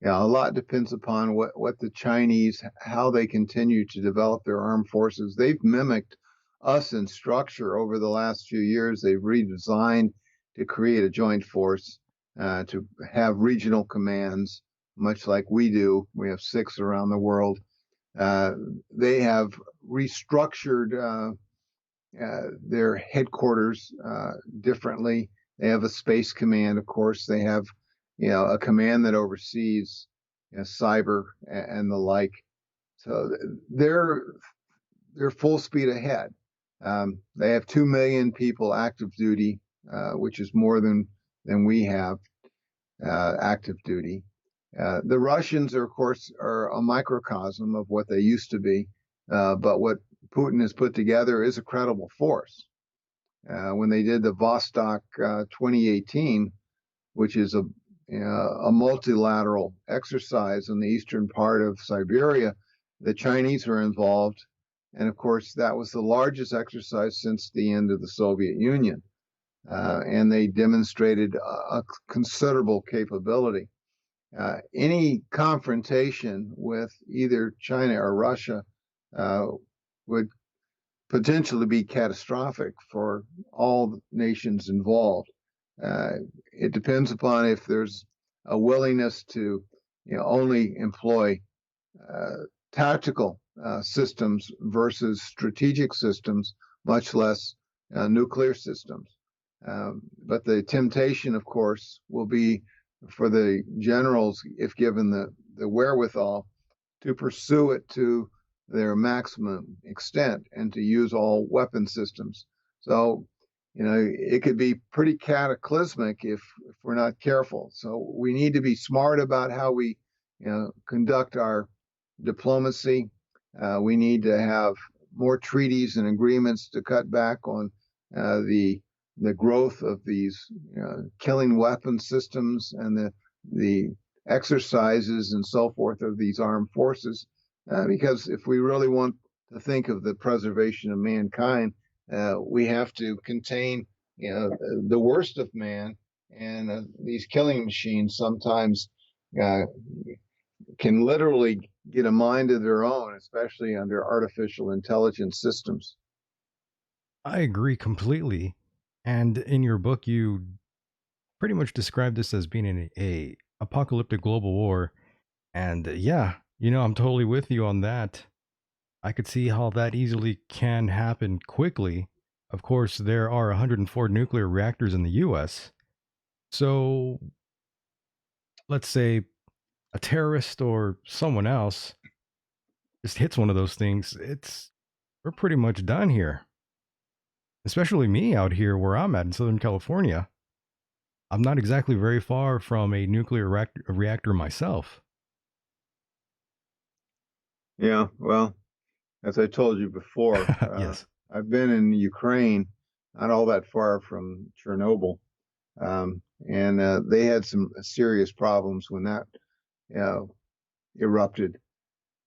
A lot depends upon what the Chinese, how they continue to develop their armed forces. They've mimicked us in structure over the last few years. They've redesigned to create a joint force, to have regional commands, much like we do. We have 6 around the world. They have restructured their headquarters differently. They have a space command, of course. They have, a command that oversees, cyber and the like. So they're full speed ahead. They have 2 million people active duty, which is more than we have active duty. The Russians, of course, are a microcosm of what they used to be, but what Putin has put together is a credible force. When they did the Vostok 2018, which is a multilateral exercise in the eastern part of Siberia, the Chinese were involved. And of course, that was the largest exercise since the end of the Soviet Union. And they demonstrated a considerable capability. Any confrontation with either China or Russia would potentially be catastrophic for all nations involved. It depends upon if there's a willingness to only employ tactical systems versus strategic systems, much less nuclear systems. But the temptation, of course, will be for the generals, if given the wherewithal, to pursue it to their maximum extent and to use all weapon systems. So, it could be pretty cataclysmic if we're not careful. So we need to be smart about how we conduct our diplomacy. We need to have more treaties and agreements to cut back on the growth of these killing weapon systems and the exercises and so forth of these armed forces. Because if we really want to think of the preservation of mankind, we have to contain the worst of man, and these killing machines sometimes can literally get a mind of their own, especially under artificial intelligence systems. I agree completely. And in your book, you pretty much described this as being a apocalyptic global war. And yeah, I'm totally with you on that. I could see how that easily can happen quickly. Of course, there are 104 nuclear reactors in the US. So let's say a terrorist or someone else just hits one of those things, we're pretty much done here. Especially me out here where I'm at in Southern California. I'm not exactly very far from a nuclear reactor myself. Yeah, well, as I told you before, Yes. I've been in Ukraine, not all that far from Chernobyl, and they had some serious problems when that uh, erupted.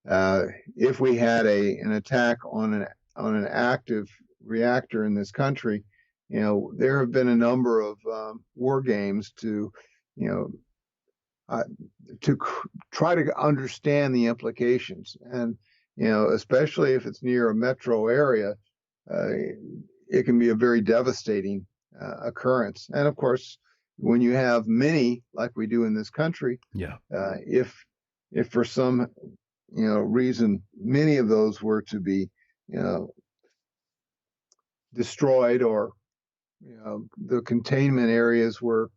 If we had an attack on an active reactor in this country, there have been a number of war games to, you know, try to understand the implications, and especially if it's near a metro area, uh, it can be a very devastating occurrence. And of course, when you have many, like we do in this country, Yeah. If for some reason many of those were to be you know destroyed, or the containment areas were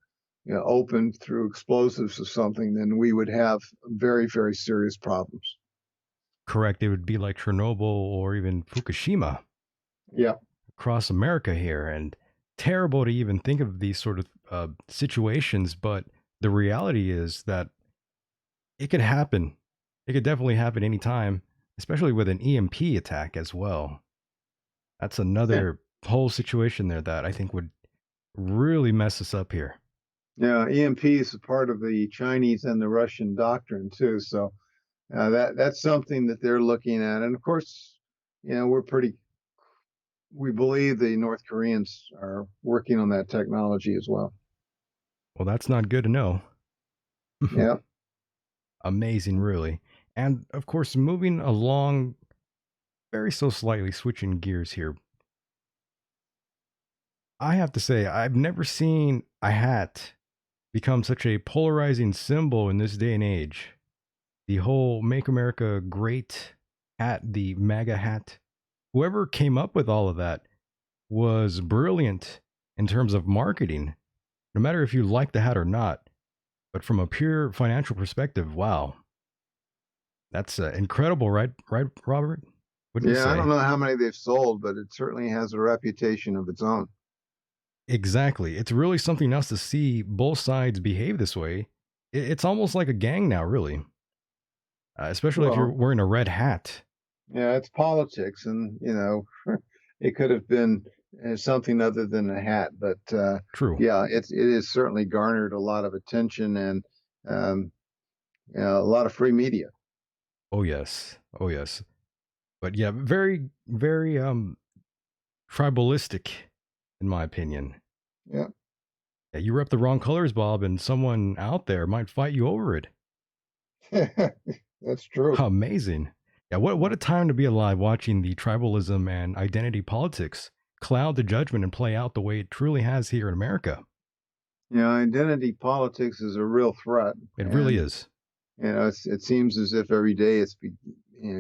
opened through explosives or something, then we would have very, very serious problems. Correct. It would be like Chernobyl or even Fukushima Yeah. across America here. And terrible to even think of these sort of situations. But the reality is that it could happen. It could definitely happen anytime, especially with an EMP attack as well. That's Yeah. another whole situation there that I think would really mess us up here. Yeah, EMP is a part of the Chinese and the Russian doctrine too. So that's something that they're looking at, and of course, we believe the North Koreans are working on that technology as well. Well, that's not good to know. Yeah. Amazing, really. And of course, moving along very so slightly, switching gears here. I have to say, I've never seen a hat become such a polarizing symbol in this day and age. The whole Make America Great hat, the MAGA hat, whoever came up with all of that was brilliant in terms of marketing. no matter if you like the hat or not. But from a pure financial perspective, wow, that's incredible, right? Right, Robert? Wouldn't you Yeah, I don't say? know how many they've sold, but it certainly has a reputation of its own. Exactly. It's really something else to see both sides behave this way. It's almost like a gang now, really, especially if you're Well, wearing a red hat. yeah, it's politics, and it could have been something other than a hat, but True. yeah, it has certainly garnered a lot of attention and um, a lot of free media. Oh yes. Oh yes. But yeah, very, very tribalistic, in my opinion. Yeah, Yeah, you rep the wrong colors, Bob, and someone out there might fight you over it. that's true. Amazing. Yeah, what a time to be alive watching the tribalism and identity politics cloud the judgment and play out the way it truly has here in America. Yeah, identity politics is a real threat, It really and is. it seems as if every day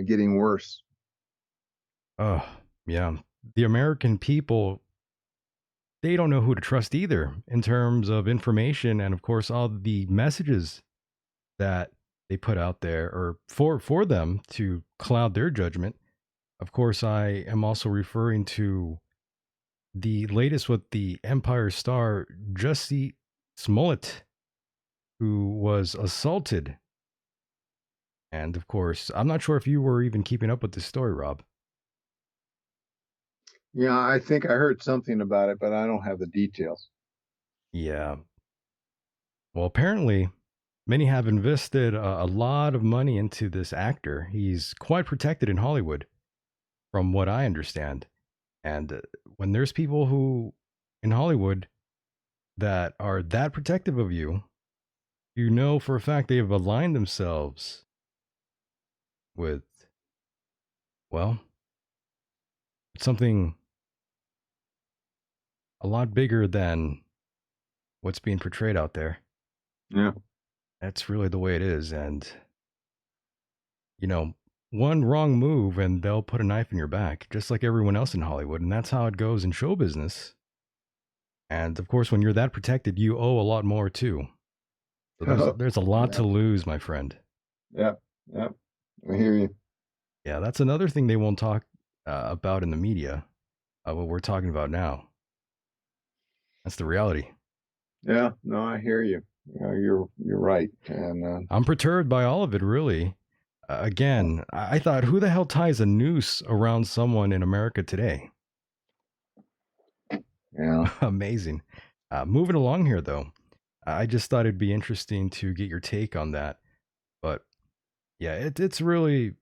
getting worse. Oh, yeah. The American people, they don't know who to trust either in terms of information and of course all the messages that they put out there or for them to cloud their judgment. Of course, I am also referring to the latest with the Empire star Jussie Smollett, who was assaulted. And of course, I'm not sure if you were even keeping up with this story, Rob. Yeah, I think I heard something about it, but I don't have the details. Yeah. Well, apparently, many have invested a lot of money into this actor. He's quite protected in Hollywood, from what I understand. And when there's people who in Hollywood that are that protective of you, you know for a fact they have aligned themselves with, well, something a lot bigger than what's being portrayed out there. Yeah. That's really the way it is. And, you know, one wrong move and they'll put a knife in your back, just like everyone else in Hollywood. And that's how it goes in show business. And of course, when you're that protected, you owe a lot more too. So there's a lot Yeah, to lose, my friend. yeah, yeah. I hear you. Yeah, that's another thing they won't talk about in the media. What we're talking about now. That's the reality. Yeah, no, I hear you. You're right. And I'm perturbed by all of it, really. Again, I thought, who the hell ties a noose around someone in America today? yeah, Amazing. Moving along here, though, I just thought it'd be interesting to get your take on that. But yeah, it's really,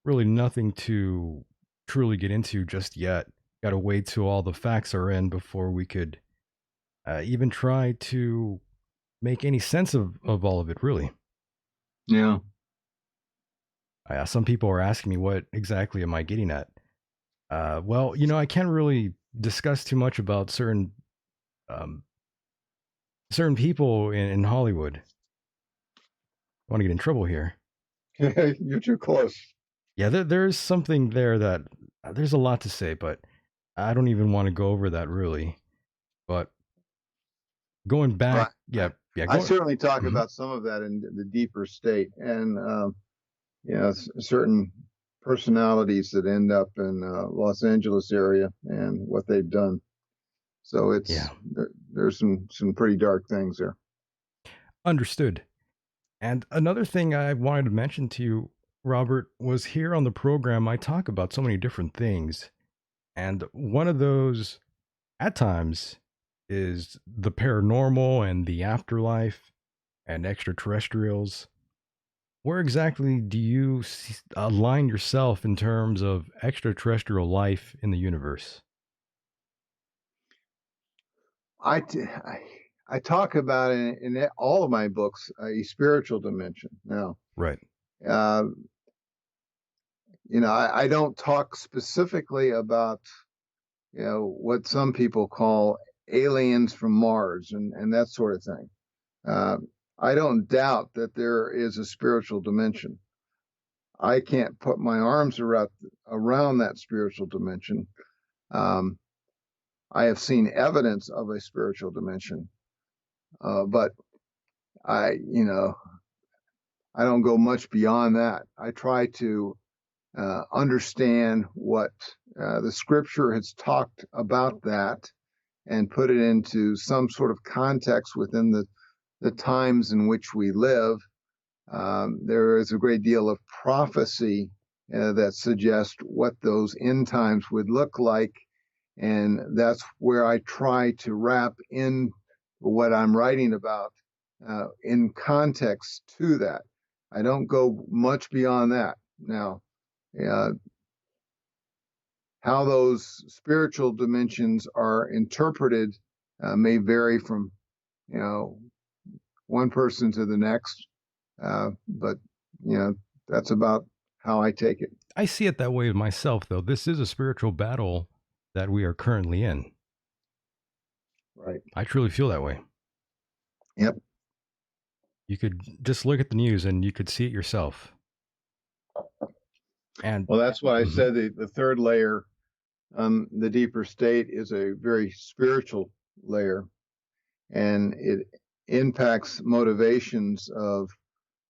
really nothing to truly get into just yet. Got to wait till all the facts are in before we could even try to make any sense of all of it, really. yeah. Some people are asking me, what exactly am I getting at? Well, I can't really discuss too much about um, certain people in Hollywood. I want to get in trouble here. You're too close. Yeah, there's something there that there's a lot to say, but I don't even want to go over that really. But going Well, back, I, yeah, yeah, I going. certainly talk Mhm. about some of that in the deeper state, and certain personalities that end up in Los Angeles area and what they've done. So Yeah, there's some pretty dark things there. understood. And another thing I wanted to mention to you, Robert, was here on the program. I talk about so many different things, and one of those at times is the paranormal and the afterlife and extraterrestrials. Where exactly do you align yourself in terms of extraterrestrial life in the universe? I talk about in all of my books a spiritual dimension. Now, Right. uh, I don't talk specifically about what some people call aliens from Mars and that sort of thing. Uh, I don't doubt that there is a spiritual dimension. I can't put my arms around that spiritual dimension. Um, I have seen evidence of a spiritual dimension, but I, you know, I don't go much beyond that. I try to understand what the scripture has talked about that and put it into some sort of context within the times in which we live. There is a great deal of prophecy that suggests what those end times would look like. And that's where I try to wrap in what I'm writing about in context to that. I don't go much beyond that. Now, uh, how those spiritual dimensions are interpreted may vary from, you know, one person to the next, but that's about how I take it. I see it that way myself, though. This is a spiritual battle that we are currently in. Right. I truly feel that way. Yep. You could just look at the news and you could see it yourself. And well, that's why I said the third layer, the deeper state, is a very spiritual layer, and it impacts motivations of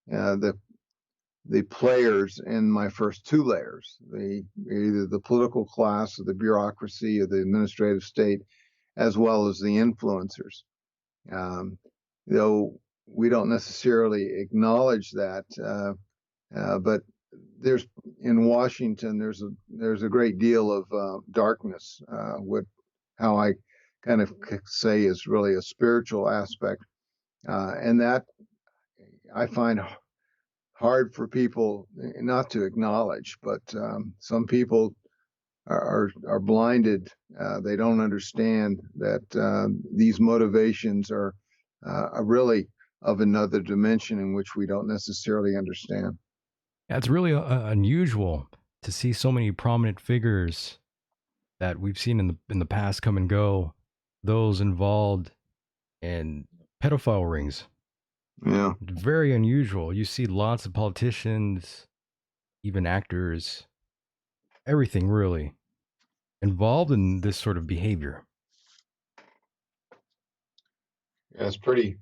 the players in my first two layers, either the political class or the bureaucracy or the administrative state, as well as the influencers. Though we don't necessarily acknowledge that, but there's in Washington there's a great deal of darkness. What how I kind of say is really a spiritual aspect, and that I find hard for people not to acknowledge. But some people are blinded. They don't understand that these motivations are really of another dimension in which we don't necessarily understand. yeah, it's really unusual to see so many prominent figures that we've seen in the past come and go. Those involved in pedophile rings. Yeah. Very unusual. You see lots of politicians, even actors, everything really involved in this sort of behavior. Yeah, it's pretty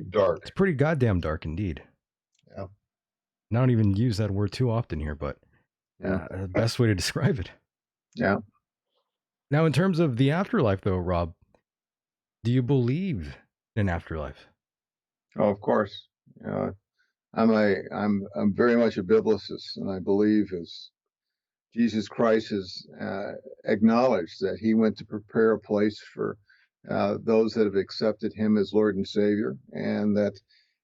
dark. It's pretty goddamn dark indeed. Yeah. And I don't even use that word too often here, but the best way to describe it. Yeah. Now, in terms of the afterlife, though, Rob, do you believe in afterlife? Oh, of course. I'm very much a biblicist, and I believe as Jesus Christ has acknowledged that he went to prepare a place for those that have accepted him as Lord and Savior, and that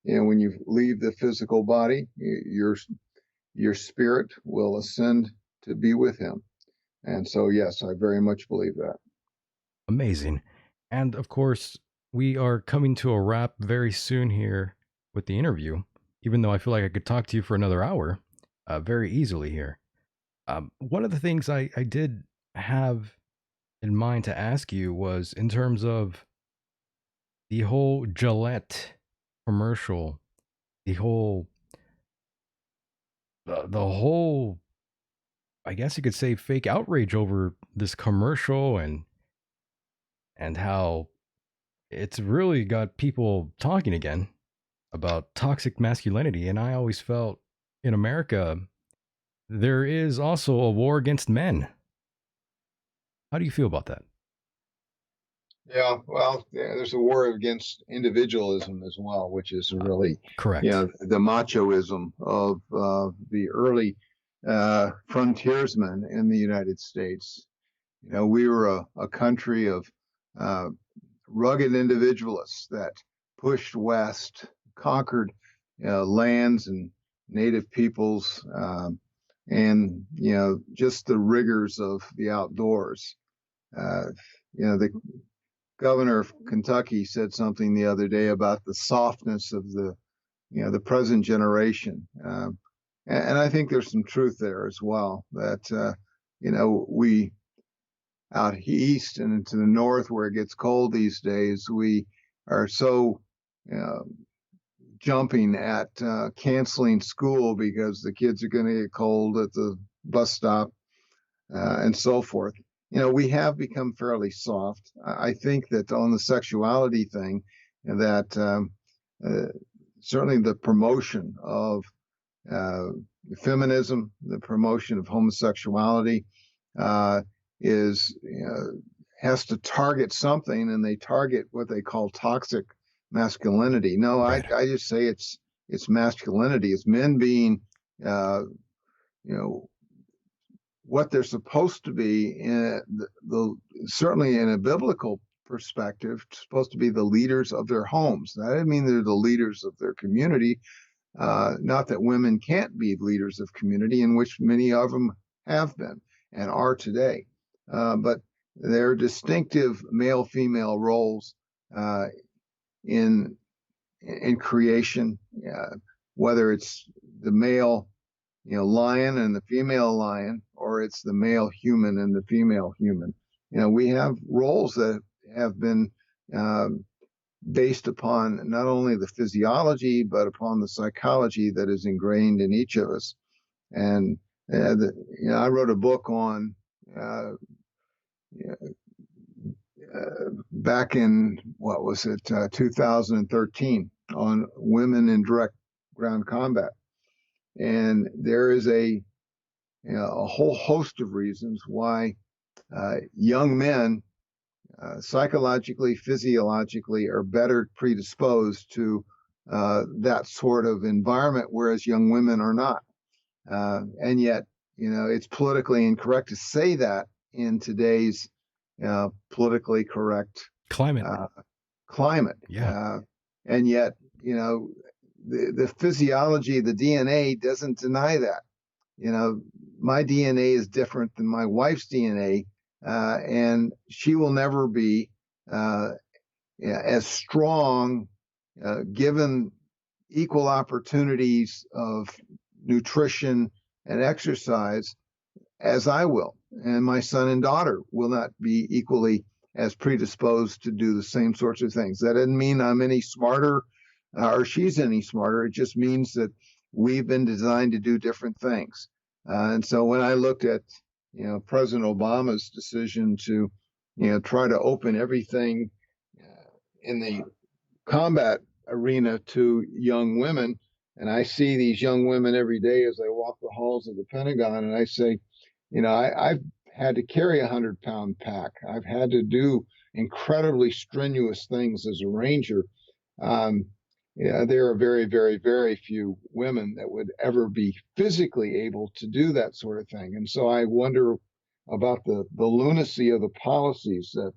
when you leave the physical body, your spirit will ascend to be with him. And so, yes, I very much believe that. Amazing. And of course, we are coming to a wrap very soon here with the interview, even though I feel like I could talk to you for another hour very easily here. One of the things I did have in mind to ask you was in terms of the whole Gillette commercial, the whole, the whole, I guess you could say, fake outrage over this commercial and how it's really got people talking again about toxic masculinity. And I always felt in America there is also a war against men. How do you feel about that? Yeah, well, there's a war against individualism as well, which is really, Correct. the machoism of the early frontiersmen in the United States. We were a country of rugged individualists that pushed west, conquered lands and native peoples, and just the rigors of the outdoors. The governor of Kentucky said something the other day about the softness of the present generation, and I think there's some truth there as well. That we out east and into the north where it gets cold these days, we are so jumping at canceling school because the kids are going to get cold at the bus stop and so forth. We have become fairly soft. I think that on the sexuality thing, that uh, certainly the promotion of uh, feminism, the promotion of homosexuality, uh, is has to target something, and they target what they call toxic masculinity. No, Right. I just say it's masculinity. It's men being, uh, you know, what they're supposed to be in the certainly in a biblical perspective, supposed to be the leaders of their homes. That doesn't mean they're the leaders of their community. Not that women can't be leaders of community, in which many of them have been and are today. But they're distinctive male-female roles uh, in creation, whether it's the male lion and the female lion, or it's the male human and the female human. We have roles that have been based upon not only the physiology, but upon the psychology that is ingrained in each of us. And I wrote a book on back in, what was it, 2013, on women in direct ground combat. And there is a whole host of reasons why young men psychologically, physiologically, are better predisposed to that sort of environment, whereas young women are not. And yet, it's politically incorrect to say that in today's politically correct Climate. Climate. Yeah. And yet, the physiology, the DNA doesn't deny that. My DNA is different than my wife's DNA, and she will never be as strong, given equal opportunities of nutrition and exercise, as I will. And my son and daughter will not be equally as predisposed to do the same sorts of things. That doesn't mean I'm any smarter or she's any smarter. It just means that we've been designed to do different things. And so when I looked at, President Obama's decision to, try to open everything in the combat arena to young women, and I see these young women every day as I walk the halls of the Pentagon, and I say, I've had to carry a 100-pound pack. I've had to do incredibly strenuous things as a Ranger. There are very, very, very few women that would ever be physically able to do that sort of thing. And so I wonder about the lunacy of the policies that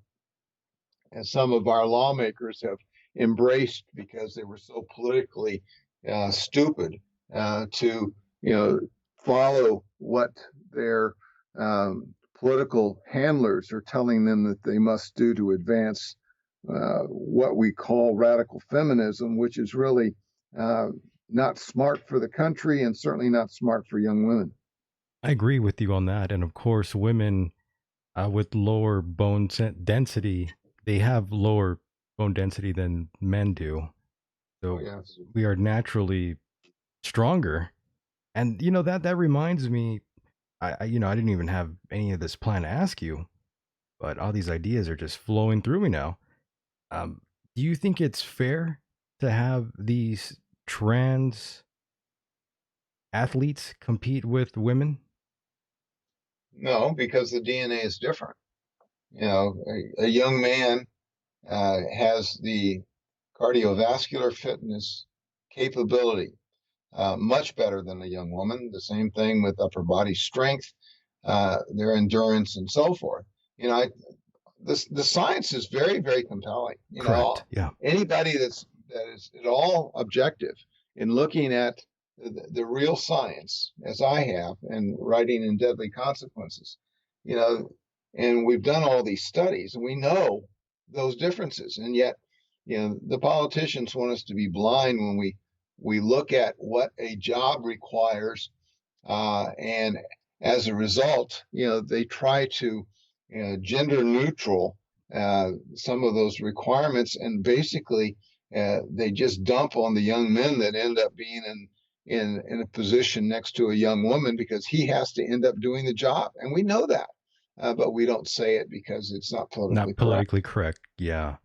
some of our lawmakers have embraced because they were so politically stupid to, follow what their political handlers are telling them that they must do to advance what we call radical feminism, which is really not smart for the country and certainly not smart for young women. I agree with you on that. And of course, women with lower density, they have lower bone density than men do. So Yes. we are naturally stronger. And that reminds me, I didn't even have any of this plan to ask you, but all these ideas are just flowing through me now. Um, do you think it's fair to have these trans athletes compete with women? No, because the DNA is different. A young man has the cardiovascular fitness capability much better than a young woman. The same thing with upper body strength, their endurance, and so forth. The science is very, very compelling. Correct. Yeah. Anybody that is at all objective in looking at the real science, as I have, and writing in Deadly Consequences, and we've done all these studies, and we know those differences, and yet, the politicians want us to be blind when we look at what a job requires, and as a result, they try to gender neutral some of those requirements, and basically they just dump on the young men that end up being in a position next to a young woman because he has to end up doing the job, and we know that, but we don't say it because it's not politically Not politically correct. Yeah.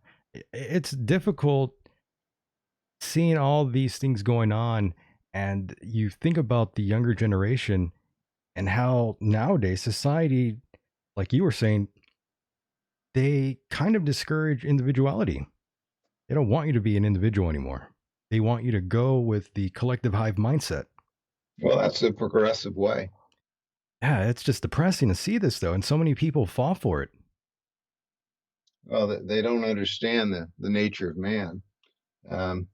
It's difficult seeing all these things going on, and you think about the younger generation and how nowadays society, like you were saying, they kind of discourage individuality. They don't want you to be an individual anymore. They want you to go with the collective hive mindset. Well, that's the progressive way. Yeah, it's just depressing to see this though, and so many people fall for it. Well, they don't understand the nature of man.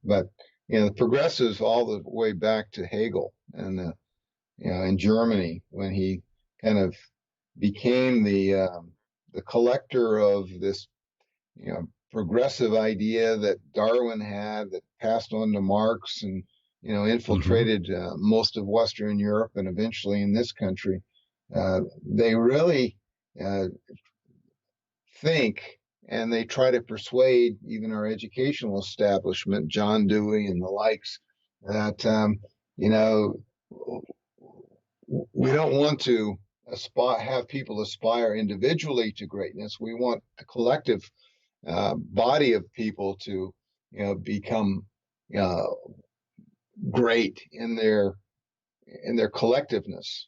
But the progressives all the way back to Hegel and in Germany when he kind of became the collector of this progressive idea that Darwin had that passed on to Marx and Hmm. infiltrated most of Western Europe and eventually in this country. They really uh, think and they try to persuade even our educational establishment, John Dewey and the likes, that you know we don't want to have people aspire individually to greatness. We want the collective body of people to become uh, great in their collectiveness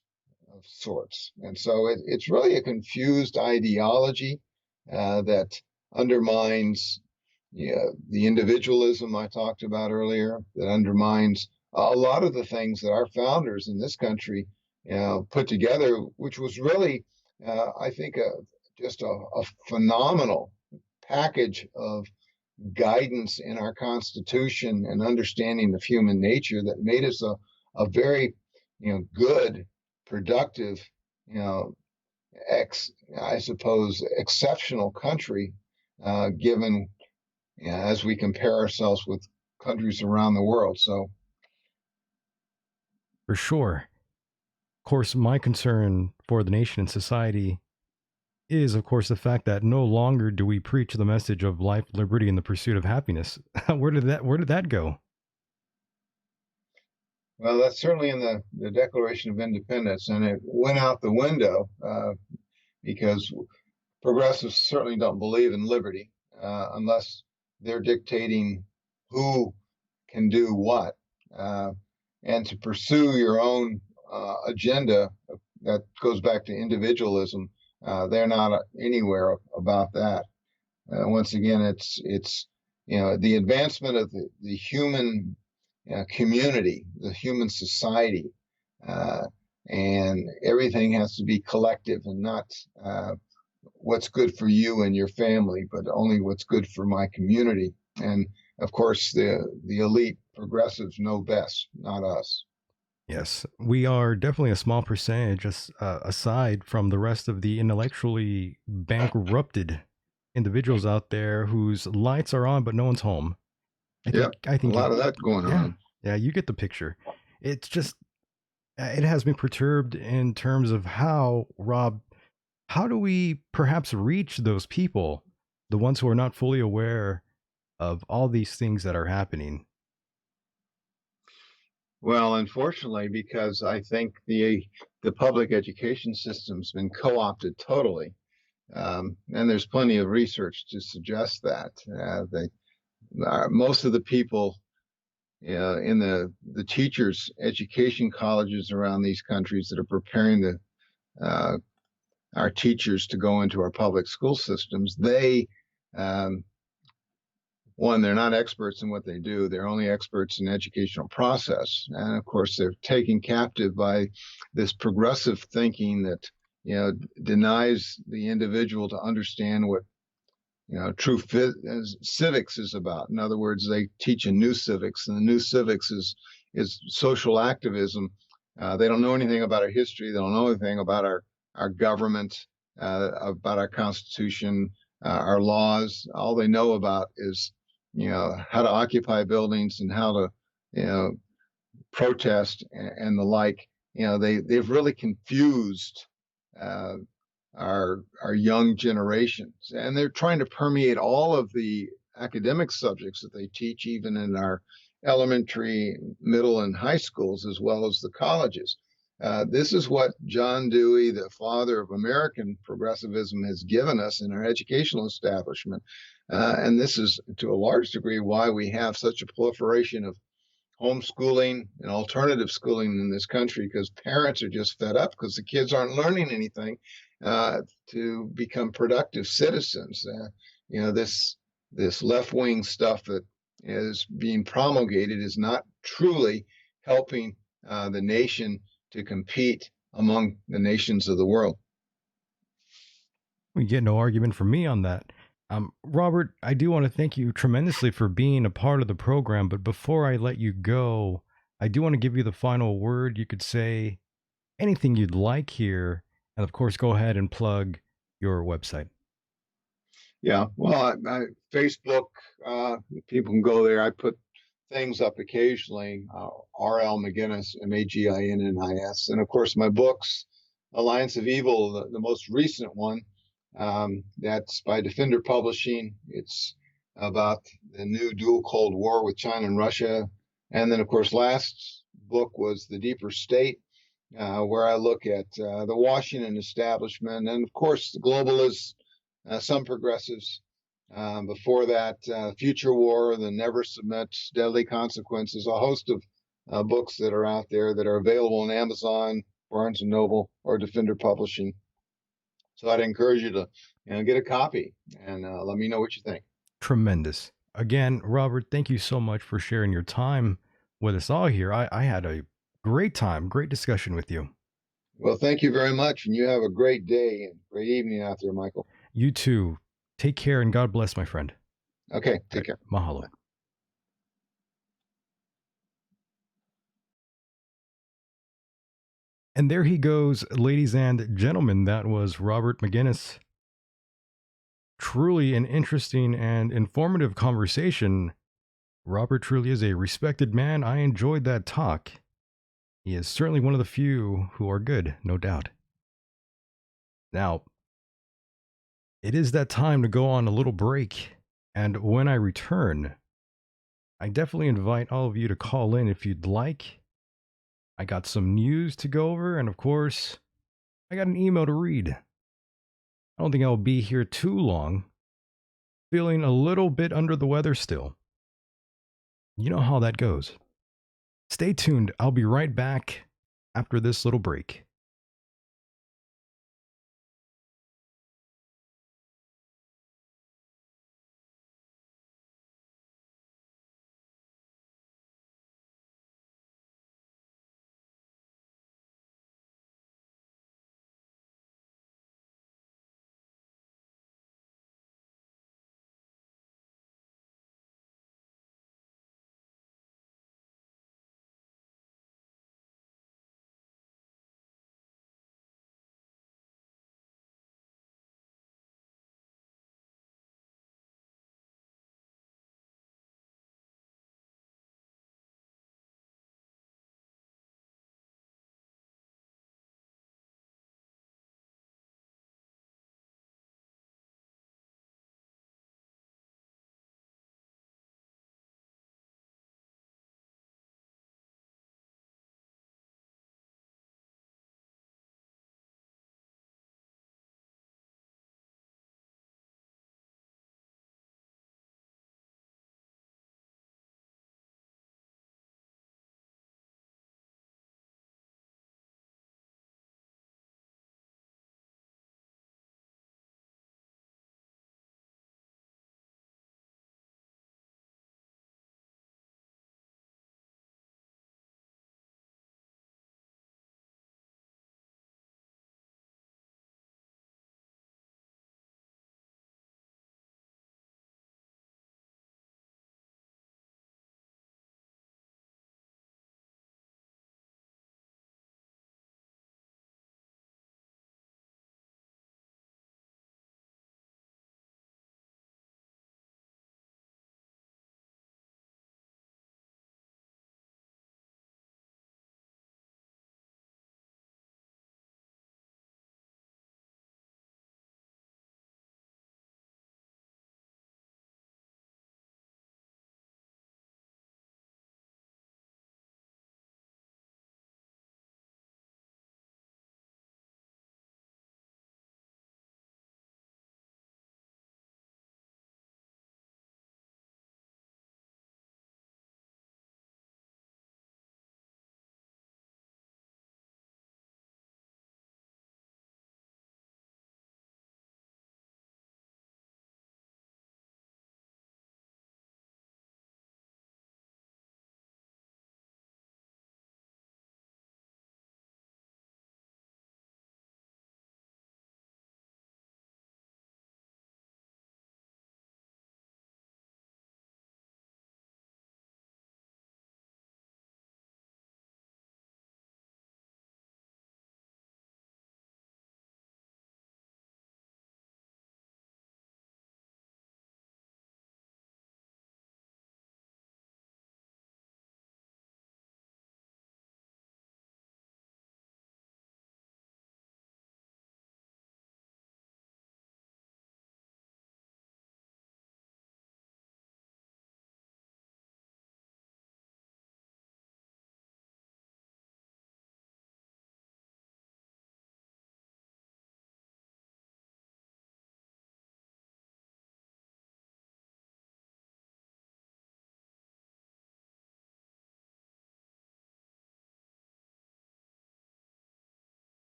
of sorts. And so it's really a confused ideology that undermines the individualism I talked about earlier, that undermines a lot of the things that our founders in this country put together, which was really, I think, just a phenomenal package of guidance in our Constitution and understanding of human nature that made us a very, good, productive, you know, I suppose, exceptional country, given as we compare ourselves with countries around the world. So, For sure. Of course, my concern for the nation and society is, of course, the fact that no longer do we preach the message of life, liberty, and the pursuit of happiness. Where did that go? well, that's certainly in the Declaration of Independence, and it went out the window because progressives certainly don't believe in liberty unless they're dictating who can do what, uh, and to pursue your own agenda that goes back to individualism. They're not anywhere about that. Once again, it's the advancement of the human community, the human society, uh, and everything has to be collective and not what's good for you and your family, but only what's good for my community. And of course, the elite progressives know best, not us. Yes, we are definitely a small percentage aside from the rest of the intellectually bankrupted individuals out there whose lights are on but no one's home. I think Yep, I a think lot you of that going yeah. on. Yeah, you get the picture. It's just it has me perturbed in terms of how, Rob, how do we perhaps reach those people, the ones who are not fully aware of all these things that are happening? Well, unfortunately, because I think the public education system's been co-opted totally, and there's plenty of research to suggest that most of the people in the teachers' education colleges around these countries that are preparing uh, our teachers to go into our public school systems, um, one, they're not experts in what they do. They're only experts in educational process. And of course, they're taken captive by this progressive thinking that, denies the individual to understand what, true civics is about. In other words, they teach a new civics, and the new civics is social activism. They don't know anything about our history. They don't know anything about our government, about our constitution, our laws. All they know about is how to occupy buildings and how to protest and the like. They've really confused uh, our young generations, and they're trying to permeate all of the academic subjects that they teach, even in our elementary, middle, and high schools, as well as the colleges. This is what John Dewey, the father of American progressivism, has given us in our educational establishment. And this is, to a large degree, why we have such a proliferation of homeschooling and alternative schooling in this country, because parents are just fed up because the kids aren't learning anything to become productive citizens. This left wing stuff that is being promulgated is not truly helping the nation to compete among the nations of the world. We get no argument from me on that. Robert, I do want to thank you tremendously for being a part of the program, but before I let you go, I do want to give you the final word. You could say anything you'd like here, and of course, go ahead and plug your website. Yeah, well, Facebook, people can go there. I put things up occasionally. R.L. Maginnis, Maginnis, and of course my books, Alliance of Evil, the most recent one. That's by Defender Publishing. It's about the new dual Cold War with China and Russia. And then, of course, last book was The Deeper State, where I look at the Washington establishment and, of course, the globalists, some progressives. Before that, Future War, The Never Submit, Deadly Consequences, a host of books that are out there that are available on Amazon, Barnes & Noble, or Defender Publishing. So I'd encourage you to get a copy and let me know what you think. Tremendous. Again, Robert, thank you so much for sharing your time with us all here. I had a great time, great discussion with you. Well, thank you very much. And you have a great day and great evening out there, Michael. You too. Take care and God bless, my friend. Okay, take care. Mahalo. Bye. And there he goes, ladies and gentlemen. That was Robert Maginnis. Truly an interesting and informative conversation. Robert truly is a respected man. I enjoyed that talk. He is certainly one of the few who are good, no doubt. Now, it is that time to go on a little break. And when I return, I definitely invite all of you to call in if you'd like. I got some news to go over, and of course, I got an email to read. I don't think I'll be here too long. Feeling a little bit under the weather still. You know how that goes. Stay tuned. I'll be right back after this little break.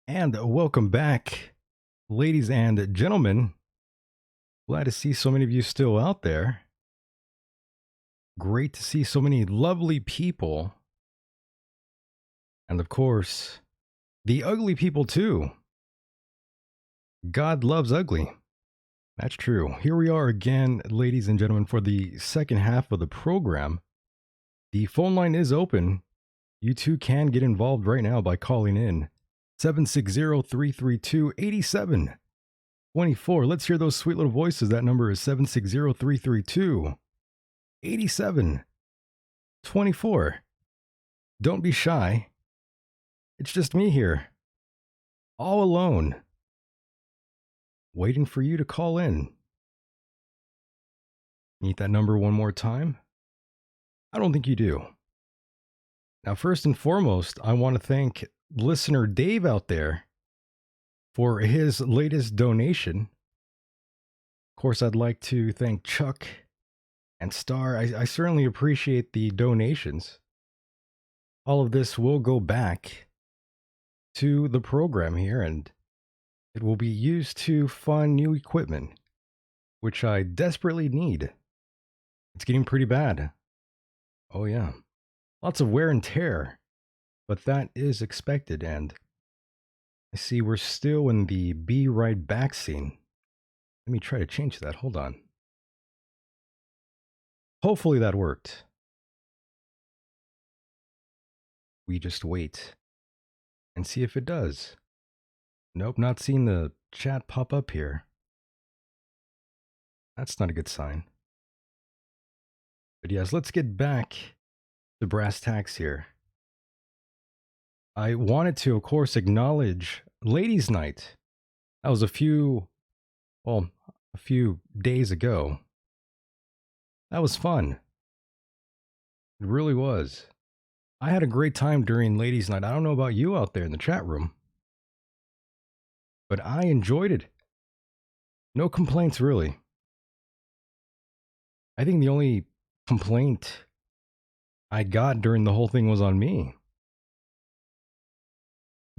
And welcome back, ladies and gentlemen. Glad to see so many of you still out there. Great to see so many lovely people. And of course, the ugly people too. God loves ugly. That's true. Here we are again, ladies and gentlemen, for the second half of the program. The phone line is open. You too can get involved right now by calling in 760-332-8724. Let's hear those sweet little voices. That number is 760-332-8724. Don't be shy. It's just me here, all alone, waiting for you to call in. Need that number one more time? I don't think you do. Now, first and foremost, I want to thank listener Dave out there for his latest donation. Of course, I'd like to thank Chuck and Star. I certainly appreciate the donations. All of this will go back to the program here, and it will be used to fund new equipment, which I desperately need. It's getting pretty bad. Oh, yeah. Lots of wear and tear, but that is expected, and I see we're still in the Be Right Back scene. Let me try to change that. Hold on. Hopefully that worked. We just wait and see if it does. Nope, not seeing the chat pop up here. That's not a good sign. But yes, let's get back to brass tacks here. I wanted to, of course, acknowledge Ladies' Night. That was a few days ago. That was fun. It really was. I had a great time during Ladies' Night. I don't know about you out there in the chat room, but I enjoyed it. No complaints, really. I think the only complaint I got during the whole thing was on me.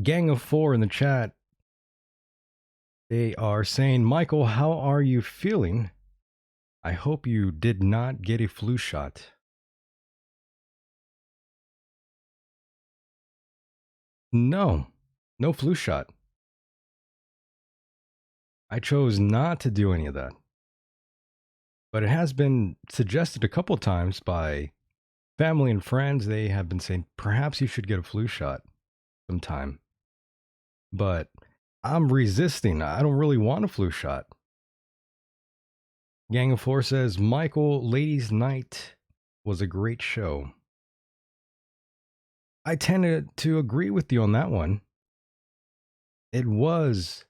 Gang of Four in the chat, they are saying, Michael, how are you feeling? I hope you did not get a flu shot. No flu shot. I chose not to do any of that. But it has been suggested a couple times by family and friends. They have been saying, perhaps you should get a flu shot sometime. But I'm resisting. I don't really want a flu shot. Gang of Four says, Michael, Ladies' Night was a great show. I tended to agree with you on that one. It was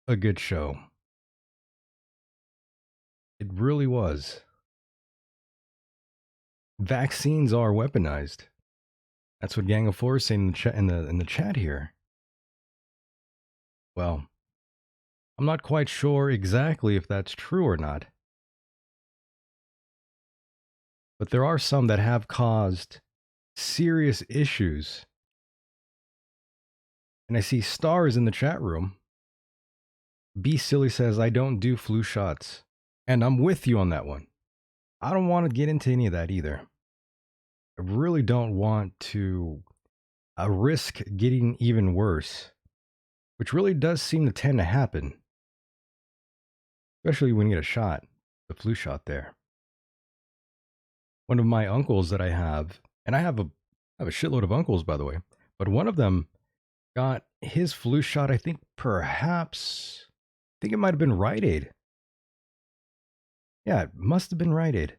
a good show. It really was. Vaccines are weaponized. That's what Gang of Four is saying in the chat here. Well, I'm not quite sure exactly if that's true or not. But there are some that have caused serious issues. And I see Stars in the chat room. Be Silly says, I don't do flu shots. And I'm with you on that one. I don't want to get into any of that either. I really don't want to risk getting even worse, which really does seem to tend to happen. Especially when you get a shot, the flu shot there. One of my uncles that I have, and I have a shitload of uncles, by the way, but one of them got his flu shot, I think it might have been Rite Aid. Yeah, it must have been Rite Aid.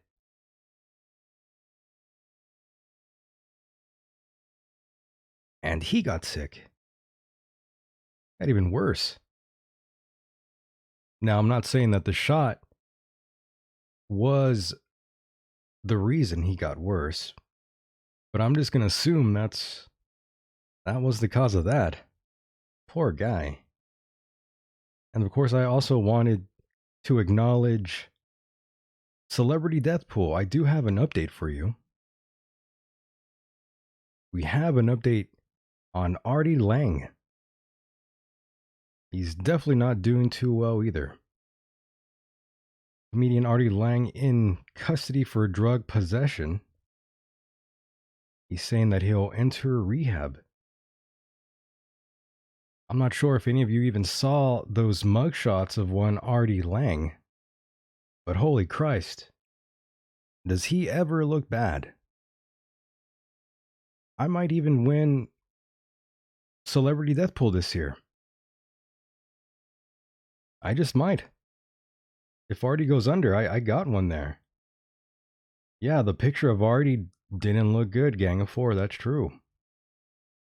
And he got sick. Got even worse. Now, I'm not saying that the shot was the reason he got worse, but I'm just going to assume that was the cause of that. Poor guy. And of course, I also wanted to acknowledge Celebrity Death Pool. I do have an update for you. We have an update on Artie Lang. He's definitely not doing too well either. Comedian Artie Lang in custody for drug possession. He's saying that he'll enter rehab. I'm not sure if any of you even saw those mugshots of one Artie Lang, but holy Christ, does he ever look bad? I might even win Celebrity Death Pool this year. I just might. If Artie goes under, I got one there. Yeah, the picture of Artie didn't look good, Gang of Four, that's true.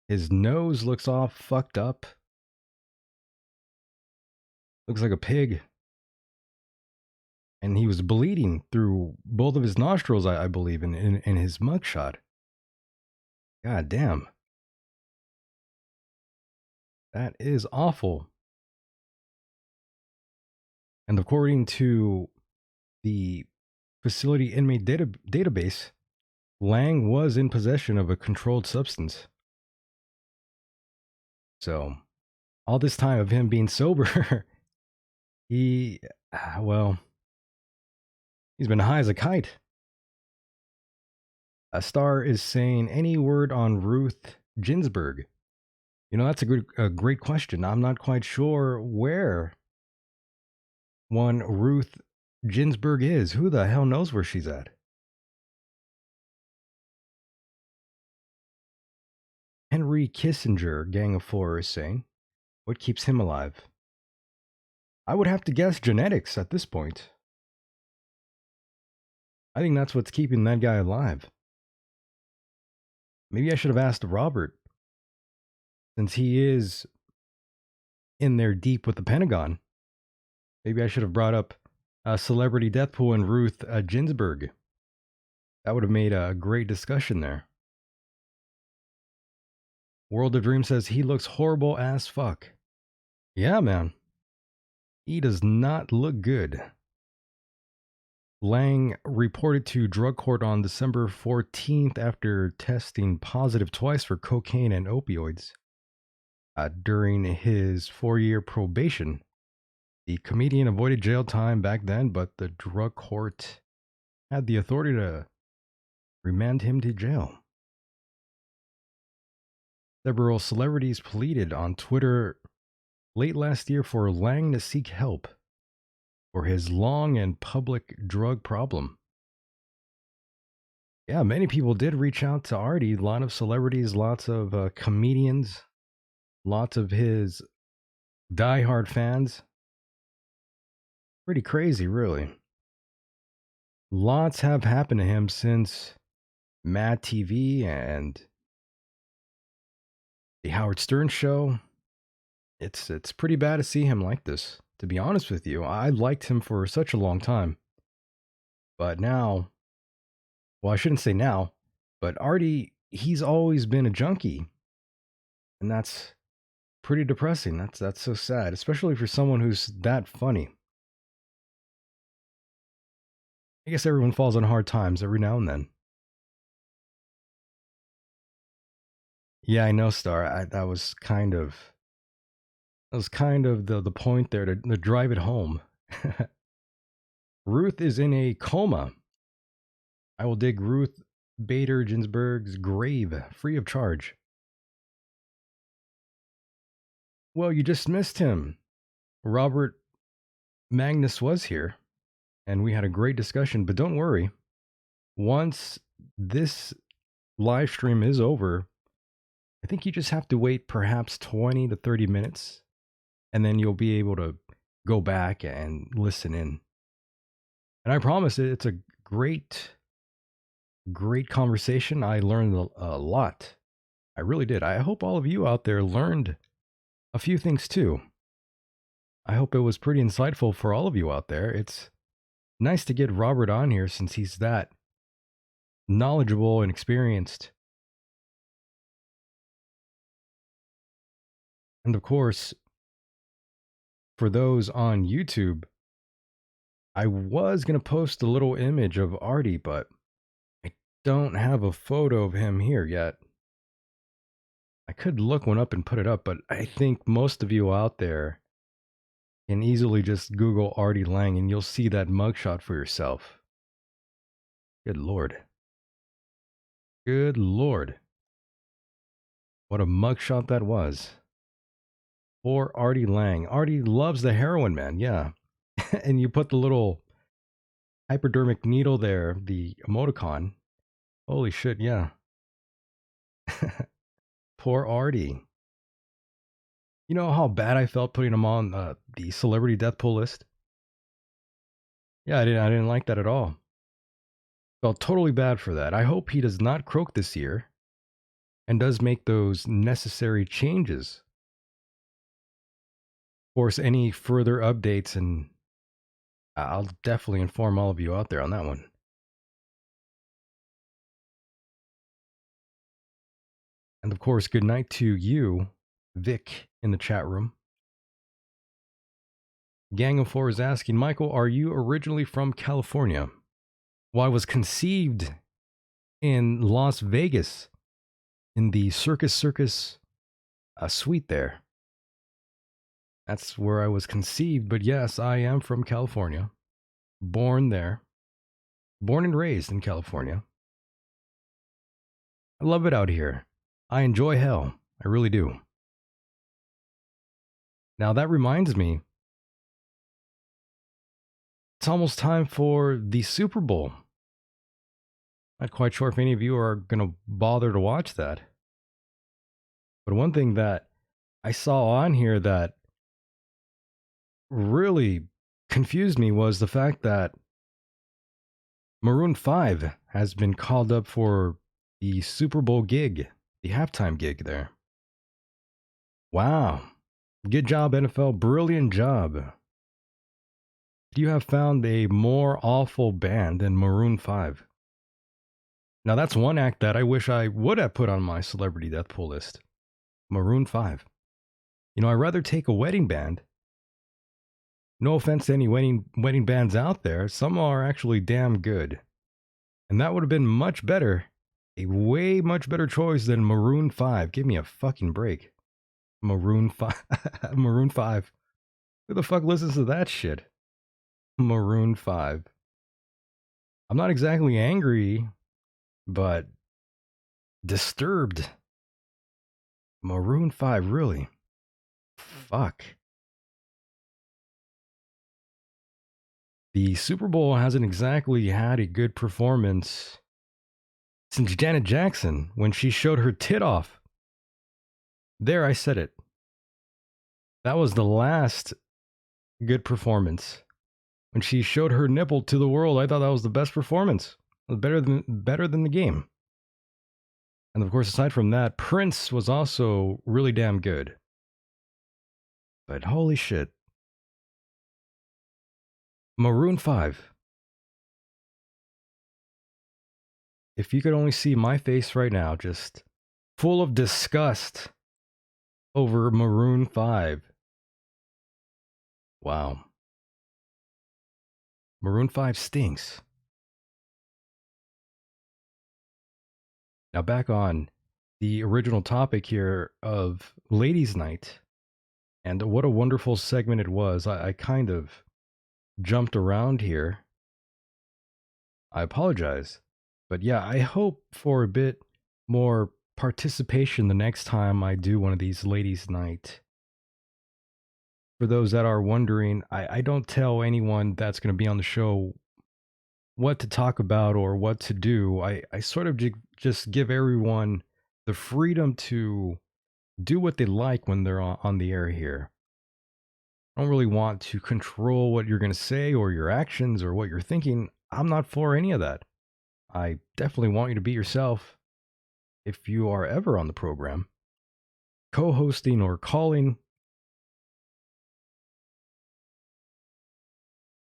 His nose looks all fucked up. Looks like a pig. And he was bleeding through both of his nostrils, I believe, in his mugshot. God damn. That is awful. And according to the facility inmate database, Lang was in possession of a controlled substance. So, all this time of him being sober, he, well, he's been high as a kite. A Star is saying, any word on Ruth Ginsburg? You know, that's a great question. I'm not quite sure where one Ruth Ginsburg is. Who the hell knows where she's at? Henry Kissinger, Gang of Four, is saying, what keeps him alive? I would have to guess genetics at this point. I think that's what's keeping that guy alive. Maybe I should have asked Robert, since he is in there deep with the Pentagon. Maybe I should have brought up Celebrity Death Pool and Ruth Ginsburg. That would have made a great discussion there. World of Dreams says he looks horrible as fuck. Yeah, man. He does not look good. Lang reported to drug court on December 14th after testing positive twice for cocaine and opioids. During his 4-year probation, the comedian avoided jail time back then, but the drug court had the authority to remand him to jail. Several celebrities pleaded on Twitter late last year for Lang to seek help for his long and public drug problem. Yeah, many people did reach out to Artie. A lot of celebrities, lots of comedians, lots of his diehard fans. Pretty crazy, really. Lots have happened to him since Mad TV and the Howard Stern show. It's pretty bad to see him like this, to be honest with you. I liked him for such a long time. But now, well, I shouldn't say now, but Artie, he's always been a junkie. And that's pretty depressing. That's so sad, especially for someone who's that funny. I guess everyone falls on hard times every now and then. Yeah, I know, Star. That was kind of the point there to drive it home. Ruth is in a coma. I will dig Ruth Bader Ginsburg's grave free of charge. Well, you just missed him. Robert Magnus was here, and we had a great discussion. But don't worry. Once this live stream is over, I think you just have to wait perhaps 20 to 30 minutes, and then you'll be able to go back and listen in. And I promise it's a great conversation. I learned a lot. I really did. I hope all of you out there learned a few things too. I hope it was pretty insightful for all of you out there. It's nice to get Robert on here since he's that knowledgeable and experienced. And of course, for those on YouTube, I was going to post a little image of Artie, but I don't have a photo of him here yet. I could look one up and put it up, but I think most of you out there can easily just Google Artie Lang and you'll see that mugshot for yourself. Good Lord. Good Lord. What a mugshot that was. Poor Artie Lang. Artie loves the heroin, man. Yeah. And you put the little hypodermic needle there, the emoticon. Holy shit, yeah. Poor Artie. You know how bad I felt putting him on the celebrity death pool list? Yeah, I didn't like that at all. Felt totally bad for that. I hope he does not croak this year and does make those necessary changes. Of course, any further updates, and I'll definitely inform all of you out there on that one. And of course, good night to you, Vic, in the chat room. Gang of Four is asking, Michael, are you originally from California? Well, I was conceived in Las Vegas in the Circus suite there. That's where I was conceived. But yes, I am from California. Born there. Born and raised in California. I love it out here. I enjoy hell. I really do. Now that reminds me, it's almost time for the Super Bowl. Not quite sure if any of you are going to bother to watch that. But one thing that I saw on here that really confused me was the fact that Maroon 5 has been called up for the Super Bowl gig, the halftime gig there. Wow. Good job, NFL. Brilliant job. You have found a more awful band than Maroon 5. Now, that's one act that I wish I would have put on my celebrity death pool list. Maroon 5. You know, I'd rather take a wedding band. No offense to any wedding bands out there. Some are actually damn good. And that would have been much better. A way much better choice than Maroon 5. Give me a fucking break. Maroon 5. Maroon 5. Who the fuck listens to that shit? Maroon 5. I'm not exactly angry, but disturbed. Maroon 5, really? Fuck. The Super Bowl hasn't exactly had a good performance since Janet Jackson when she showed her tit off. There, I said it. That was the last good performance. When she showed her nipple to the world, I thought that was the best performance. It was better than the game. And of course, aside from that, Prince was also really damn good. But holy shit. Maroon 5. If you could only see my face right now, just full of disgust over Maroon 5. Wow. Maroon 5 stinks. Now back on the original topic here of Ladies' Night. And what a wonderful segment it was. I kind of jumped around here. I apologize. But yeah, I hope for a bit more participation the next time I do one of these Ladies' Night. For those that are wondering, I don't tell anyone that's going to be on the show what to talk about or what to do. I sort of just give everyone the freedom to do what they like when they're on the air here. I don't really want to control what you're going to say or your actions or what you're thinking. I'm not for any of that. I definitely want you to be yourself if you are ever on the program, co-hosting or calling.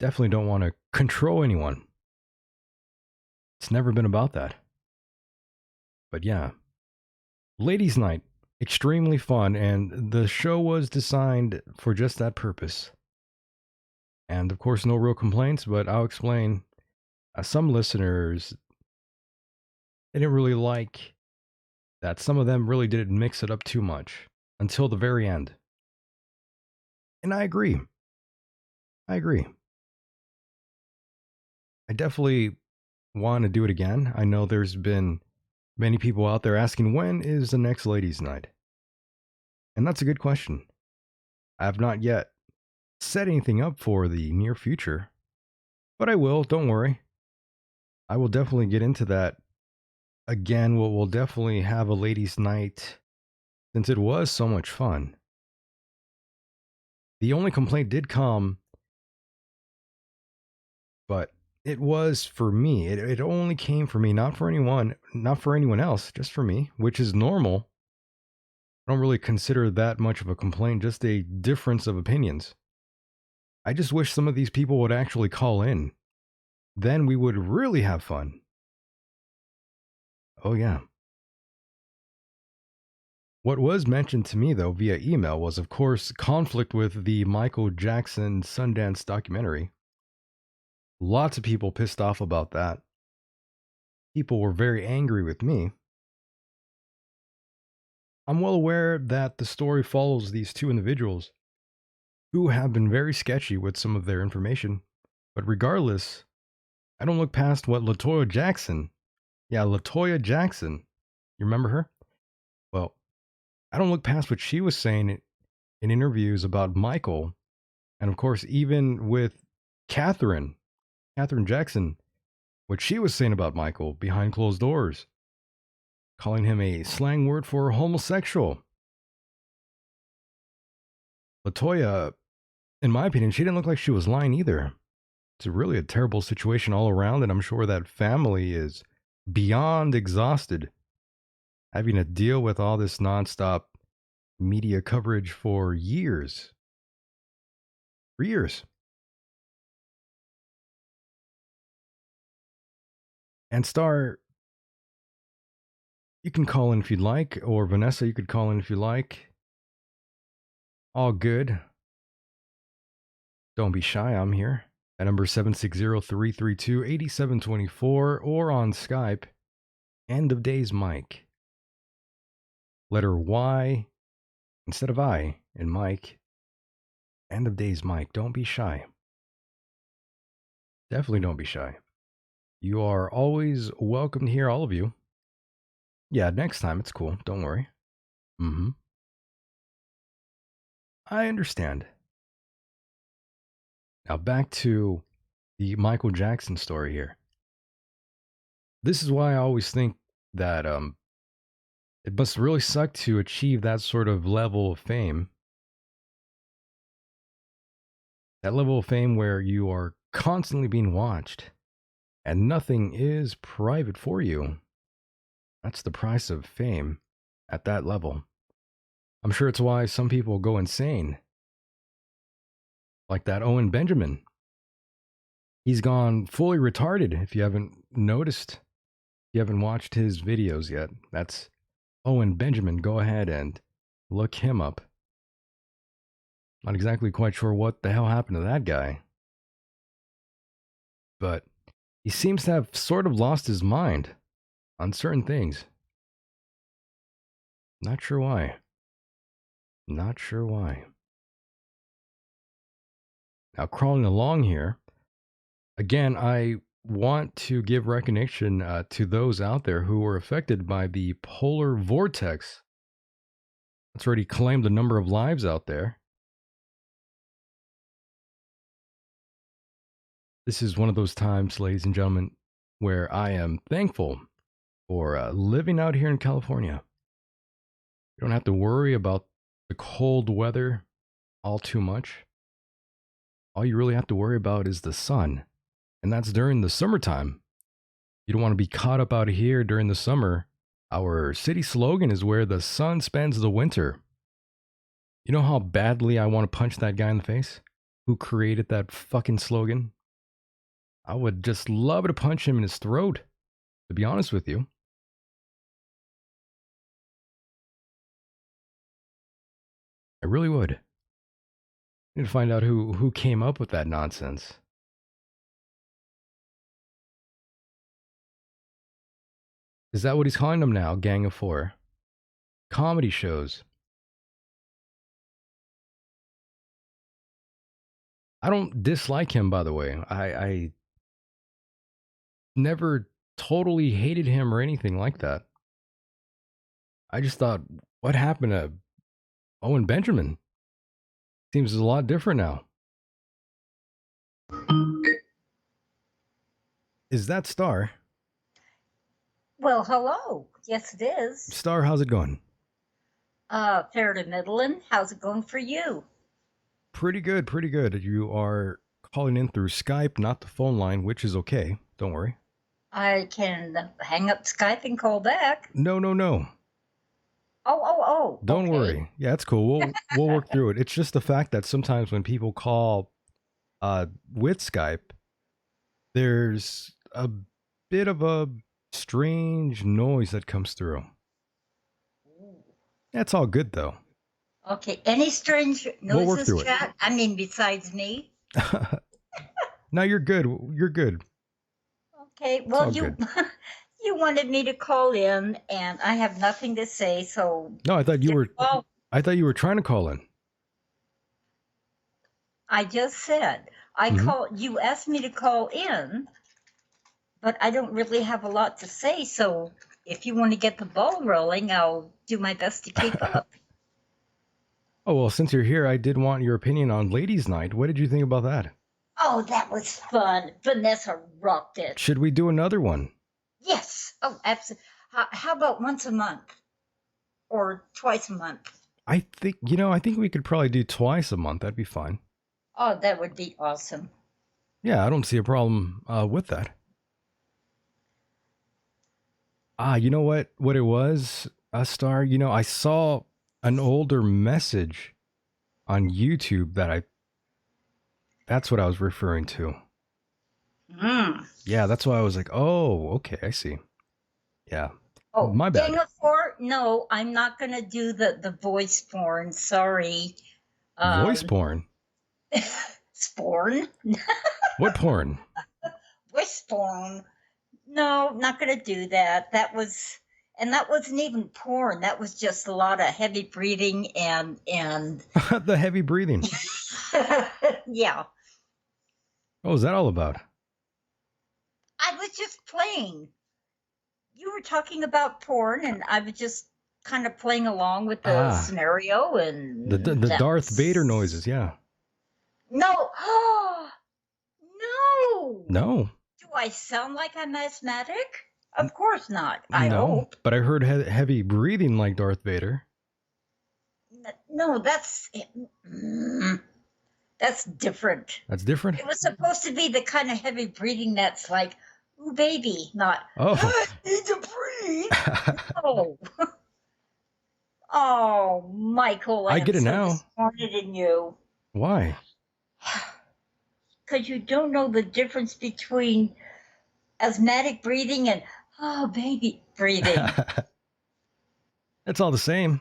Definitely don't want to control anyone. It's never been about that. But yeah, Ladies' Night, extremely fun, and the show was designed for just that purpose. And of course, no real complaints, but I'll explain. Some listeners, they didn't really like that. Some of them really did mix it up too much until the very end. And I agree. I agree. I definitely want to do it again. I know there's been many people out there asking when is the next ladies' night? And that's a good question. I have not yet set anything up for the near future, but I will, don't worry. I will definitely get into that again. We'll definitely have a ladies' night since it was so much fun. The only complaint did come, but it was for me. It only came for me, not for anyone else, just for me, which is normal. I don't really consider that much of a complaint, just a difference of opinions. I just wish some of these people would actually call in. Then we would really have fun. Oh, yeah. What was mentioned to me, though, via email was, of course, conflict with the Michael Jackson Sundance documentary. Lots of people pissed off about that. People were very angry with me. I'm well aware that the story follows these two individuals who have been very sketchy with some of their information. But regardless, I don't look past what LaToya Jackson, LaToya Jackson, you remember her? Well, I don't look past what she was saying in interviews about Michael. And of course, even with Catherine Jackson, what she was saying about Michael behind closed doors, calling him a slang word for homosexual. LaToya, in my opinion, she didn't look like she was lying either. It's really a terrible situation all around, and I'm sure that family is beyond exhausted having to deal with all this nonstop media coverage for years. For years. And Star, you can call in if you'd like, or Vanessa, you could call in if you like. All good. Don't be shy, I'm here. That number is 760-332-8724 or on Skype. End of days Mike. Letter Y instead of I in Mike. End of days Mike. Don't be shy. Definitely don't be shy. You are always welcome here, all of you. Yeah, next time it's cool. Don't worry. I understand. Now back to the Michael Jackson story here. This is why I always think that it must really suck to achieve that sort of level of fame. That level of fame where you are constantly being watched and nothing is private for you. That's the price of fame at that level. I'm sure it's why some people go insane. Like that Owen Benjamin. He's gone fully retarded if you haven't noticed. If you haven't watched his videos yet. That's Owen Benjamin. Go ahead and look him up. Not exactly quite sure what the hell happened to that guy. But he seems to have sort of lost his mind on certain things. Not sure why. Not sure why. Now, crawling along here, again, I want to give recognition to those out there who were affected by the polar vortex. That's already claimed a number of lives out there. This is one of those times, ladies and gentlemen, where I am thankful for living out here in California. You don't have to worry about the cold weather all too much. All you really have to worry about is the sun, and that's during the summertime. You don't want to be caught up out here during the summer. Our city slogan is where the sun spends the winter. You know how badly I want to punch that guy in the face who created that fucking slogan? I would just love to punch him in his throat, to be honest with you. I really would. I need to find out who came up with that nonsense. Is that what he's calling them now? Gang of Four. Comedy shows. I don't dislike him, by the way. I never totally hated him or anything like that. I just thought, what happened to Owen Benjamin? Seems a lot different now. Is that Star? Well, hello. Yes, it is. Star, how's it going? Fair to middling. How's it going for you? Pretty good, pretty good. You are calling in through Skype, not the phone line, which is okay. Don't worry. I can hang up Skype and call back. No, no, no. Oh. Don't okay. worry. Yeah, it's cool. We'll work through it. It's just the fact that sometimes when people call with Skype, there's a bit of a strange noise that comes through. That's all good though. Okay. Any strange We'll work noises, through it. chat? I mean, besides me. No, you're good. You're good. Okay. all Well, good. you wanted me to call in, and I have nothing to say. So No, I thought you were. well, I thought you were trying to call in. I just said you asked me to call in, but I don't really have a lot to say. So if you want to get the ball rolling, I'll do my best to keep up. Oh well, since you're here, I did want your opinion on Ladies' Night. What did you think about that? Oh, that was fun. Vanessa rocked it. Should we do another one? Yes. Oh, absolutely. How about once a month or twice a month? I think I think we could probably do twice a month. That'd be fine. Oh, that would be awesome. Yeah, I don't see a problem with that. You know what? What it was, Star. I saw an older message on YouTube that's what I was referring to. Yeah, that's why I was like, oh, okay, I see. Yeah. Oh, my bad. Gang of Four? No, I'm not going to do the voice porn. Sorry. Voice porn? Sporn? What porn? Voice porn. No, not going to do that. That wasn't even porn. That was just a lot of heavy breathing and The heavy breathing. yeah. What was that all about? I was just playing. You were talking about porn, and I was just kind of playing along with the scenario and the Darth Vader noises. Yeah. No. No. Do I sound like I'm asthmatic? Of course not. I hope. But I heard heavy breathing like Darth Vader. No, that's different. That's different? It was supposed to be the kind of heavy breathing that's like, ooh, baby, not, I need to breathe. Oh. Oh, Michael, I get it now. Disappointed in you. Why? Because you don't know the difference between asthmatic breathing and, oh, baby breathing. It's all the same.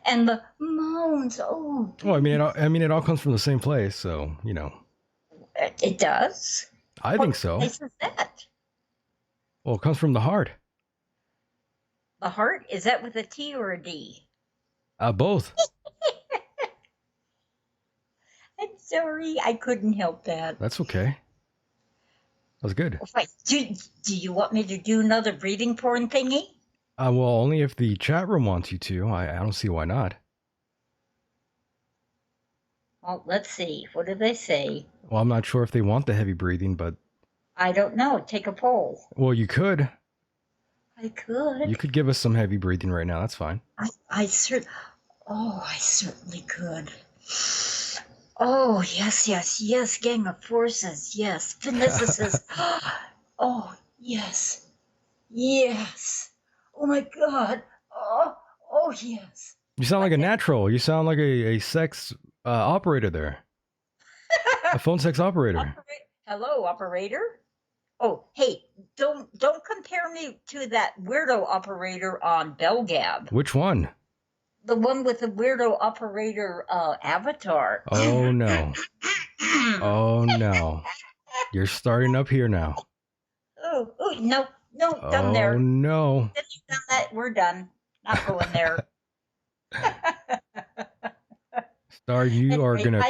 And the moans, oh. Well, I mean, it all comes from the same place, so It does. I think so. What place is that? Well, it comes from the heart. The heart? Is that with a T or a D? Both. I'm sorry, I couldn't help that. That's okay. That was good. Wait, do you want me to do another breathing porn thingy? Well, only if the chat room wants you to. I don't see why not. Well, let's see. What do they say? Well, I'm not sure if they want the heavy breathing, but I don't know. Take a poll. Well, you could. I could. You could give us some heavy breathing right now. That's fine. I certainly could. Oh, yes, Gang of Forces, yes. Vanessa says, oh, yes. Oh, my God. Oh, yes. You sound like a natural. You sound like a sex operator there. A phone sex operator. Hello, operator. Oh, hey, don't compare me to that weirdo operator on BellGab. Which one? The one with the weirdo operator avatar. Oh, no. Oh, no. You're starting up here now. Oh, no, done there. Oh, no. Done that, we're done. Not going there. Star, you are Anyway, gonna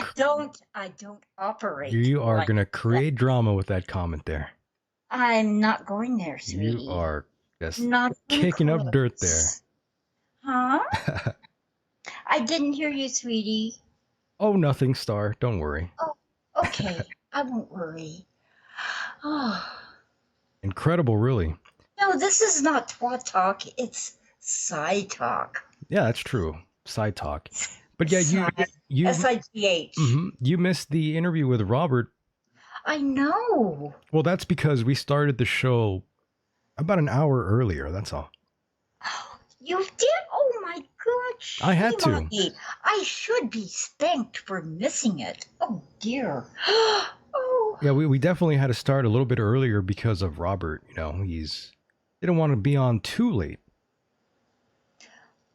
I don't operate you are like gonna that. create drama with that comment there. I'm not going there, You sweetie. are just Not even kicking up dirt there. close. Huh? I didn't hear you, sweetie. Oh, nothing, Star. Don't worry. Oh, okay. I won't worry. Oh, Incredible, really. no, this is not twat talk. It's side talk. Yeah, that's true. Side talk. But yeah, you SITH. you missed the interview with Robert. I know. Well, that's because we started the show about an hour earlier. That's all. Oh, you did? Oh my gosh. I had to. Shame on me. I should be spanked for missing it. Oh dear. Oh. Yeah, we definitely had to start a little bit earlier because of Robert. Didn't want to be on too late.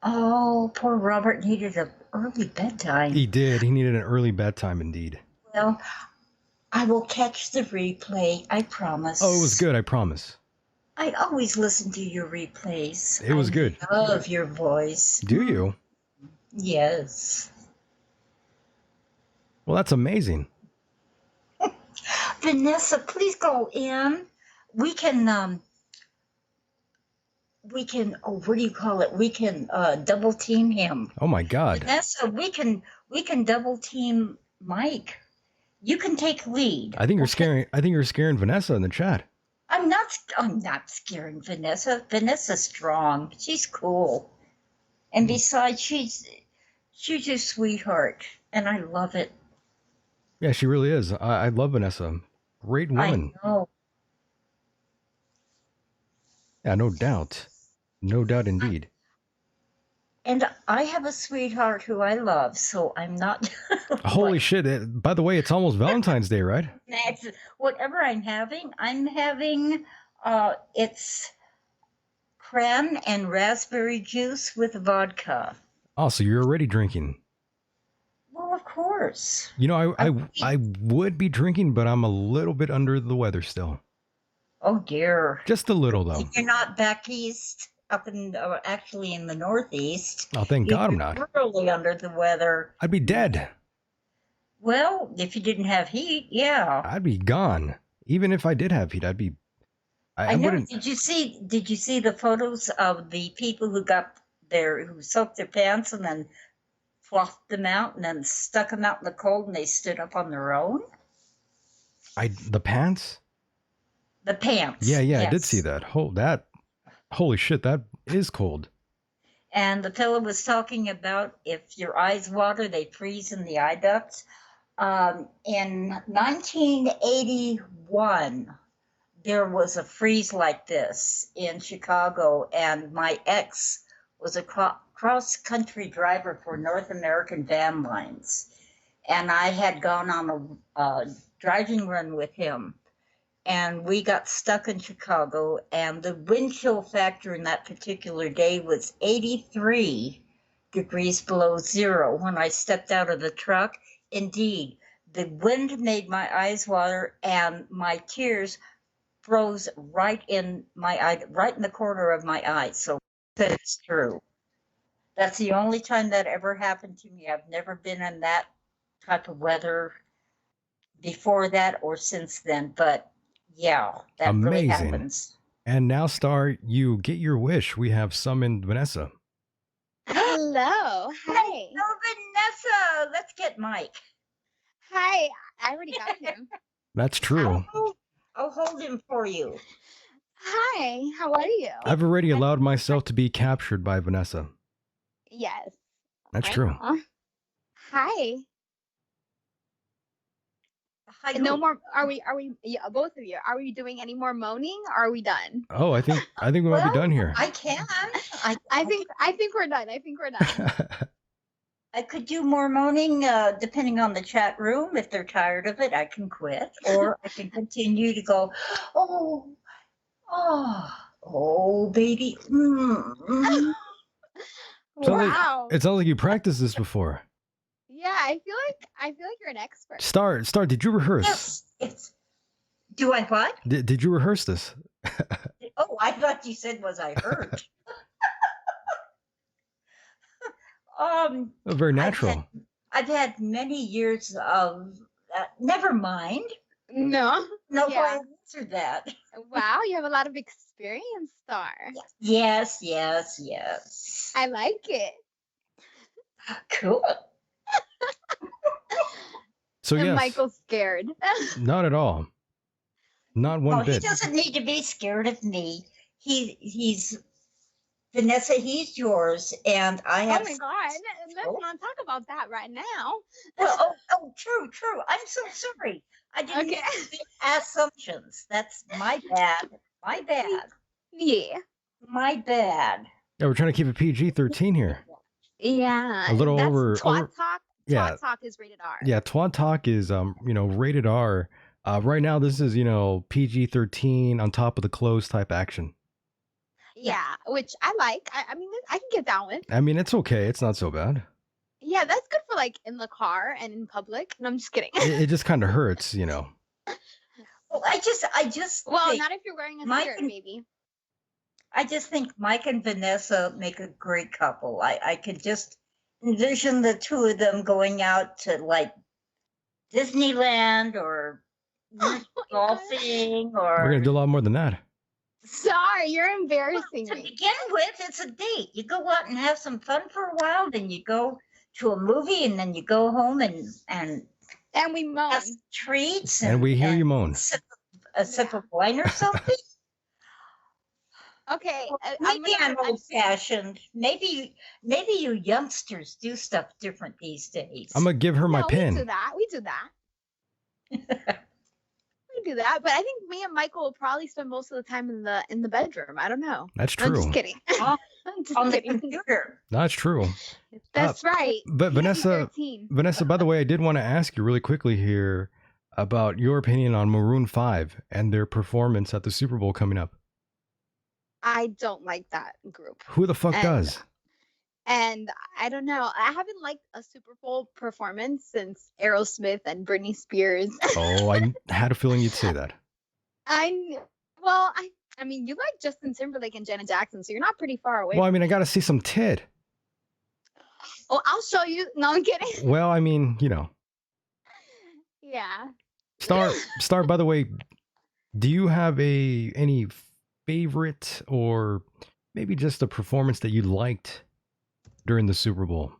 Oh, poor Robert needed an early bedtime. He did. He needed an early bedtime indeed. Well, I will catch the replay, I promise. Oh, it was good, I promise. I always listen to your replays. It was good. I love your voice. Do you? Yes. Well, that's amazing. Vanessa, please go in. We can, oh, what do you call it? We can double team him. Oh my God. Vanessa, we can double team Mike. You can take lead. I think you're scaring Vanessa in the chat. I'm not scaring Vanessa. Vanessa's strong. She's cool. And besides, she's a sweetheart. And I love it. Yeah, she really is. I love Vanessa. Great woman. I know. Yeah, no doubt. No doubt indeed. And I have a sweetheart who I love, so I'm not. Holy shit. By the way, it's almost Valentine's Day, right? Whatever I'm having, it's cran and raspberry juice with vodka. Oh, so you're already drinking. Well, of course. I would be drinking, but I'm a little bit under the weather still. Oh, dear. Just a little, though. You're not back east, actually in the Northeast. Oh, thank God I'm not. Really under the weather. I'd be dead. Well, if you didn't have heat, yeah. I'd be gone. Even if I did have heat, I'd be... I know. wouldn't... Did you see the photos of the people who soaked their pants and then fluffed them out and then stuck them out in the cold and they stood up on their own? The pants? The pants. Yeah, yes. I did see that. Holy shit, that is cold. And the fellow was talking about if your eyes water, they freeze in the eye ducts. In 1981, there was a freeze like this in Chicago, and my ex was a cross-country driver for North American Van Lines. And I had gone on a driving run with him. And we got stuck in Chicago, and the wind chill factor in that particular day was 83 degrees below zero when I stepped out of the truck. Indeed, the wind made my eyes water, and my tears froze right in my eye, right in the corner of my eye. So that's true. That's the only time that ever happened to me. I've never been in that type of weather before that or since then, but yeah, that amazing. Really happens. And now, Star, you get your wish. We have summoned Vanessa. Hello. Hi. Hello, Vanessa. Let's get Mike. Hi. I already got him. That's true. I'll hold him for you. Hi. How are you? I've already allowed myself to be captured by Vanessa. Yes. That's true. Hi. Hi. No more. Are we? Yeah, both of you. Are we doing any more moaning? Or are we done? Oh, I think we might be done here. I can. I think we're done. I think we're done. I could do more moaning, depending on the chat room. If they're tired of it, I can quit, or I can continue to go. Oh, baby. Mm-hmm. Wow. It sounds like you practiced this before. Yeah, I feel like you're an expert. Star, did you rehearse? Yes. Do I what? Did you rehearse this? Oh, I thought you said was I heard. Very natural. I've had many years of. Never mind. No. No, Yeah. I answered that. Wow, you have a lot of experience, Star. Yes. I like it. Cool. So And yes, Michael's scared. not at all. Not one Well, he bit. doesn't need to be scared of me. He's Vanessa. He's yours, and I have. Oh my God. Let's not talk about that right now. Well, true. I'm so sorry. I didn't Okay. make assumptions. That's my bad. Yeah. My bad. Yeah, we're trying to keep it PG-13 here. Yeah. A little That's over- Twat Talk. yeah. Twat Talk is rated R. Yeah, Twat Talk is rated R. Right now this is PG-13 on top of the clothes type action. Yeah, which I like. I mean, I can get down with. I mean, it's okay. It's not so bad. Yeah, that's good for like in the car and in public. No, I'm just kidding. It just kind of hurts, Well, I just Well, think, not if you're wearing a Mike skirt, and- maybe. I just think Mike and Vanessa make a great couple. I could just envision the two of them going out to like Disneyland or golfing or. We're gonna do a lot more than that. Sorry, you're embarrassing To me. begin with, it's a date. You go out and have some fun for a while, then you go to a movie, and then you go home and And we moan. have some treats. And we hear you moan. A sip of wine or something. Okay. Maybe I'm old-fashioned. Maybe you youngsters do stuff different these days. I'm gonna give her my No, pin. We do that. We do that. But I think me and Michael will probably spend most of the time in the bedroom. I don't know. That's I'm true. just kidding. Oh, I'm just on the kidding. computer. That's true. That's right. But Vanessa, PG-13. by the way, I did want to ask you really quickly here about your opinion on Maroon 5 and their performance at the Super Bowl coming up. I don't like that group. Who the fuck And- does? And I don't know. I haven't liked a Super Bowl performance since Aerosmith and Britney Spears. Oh, I had a feeling you'd say that. I mean, you like Justin Timberlake and Janet Jackson, so you're not pretty far away. Well, I mean, I got to see some tit. Oh, I'll show you. No, I'm kidding. Well, I mean, Yeah. Star, by the way, do you have any favorite or maybe just a performance that you liked during the Super Bowl?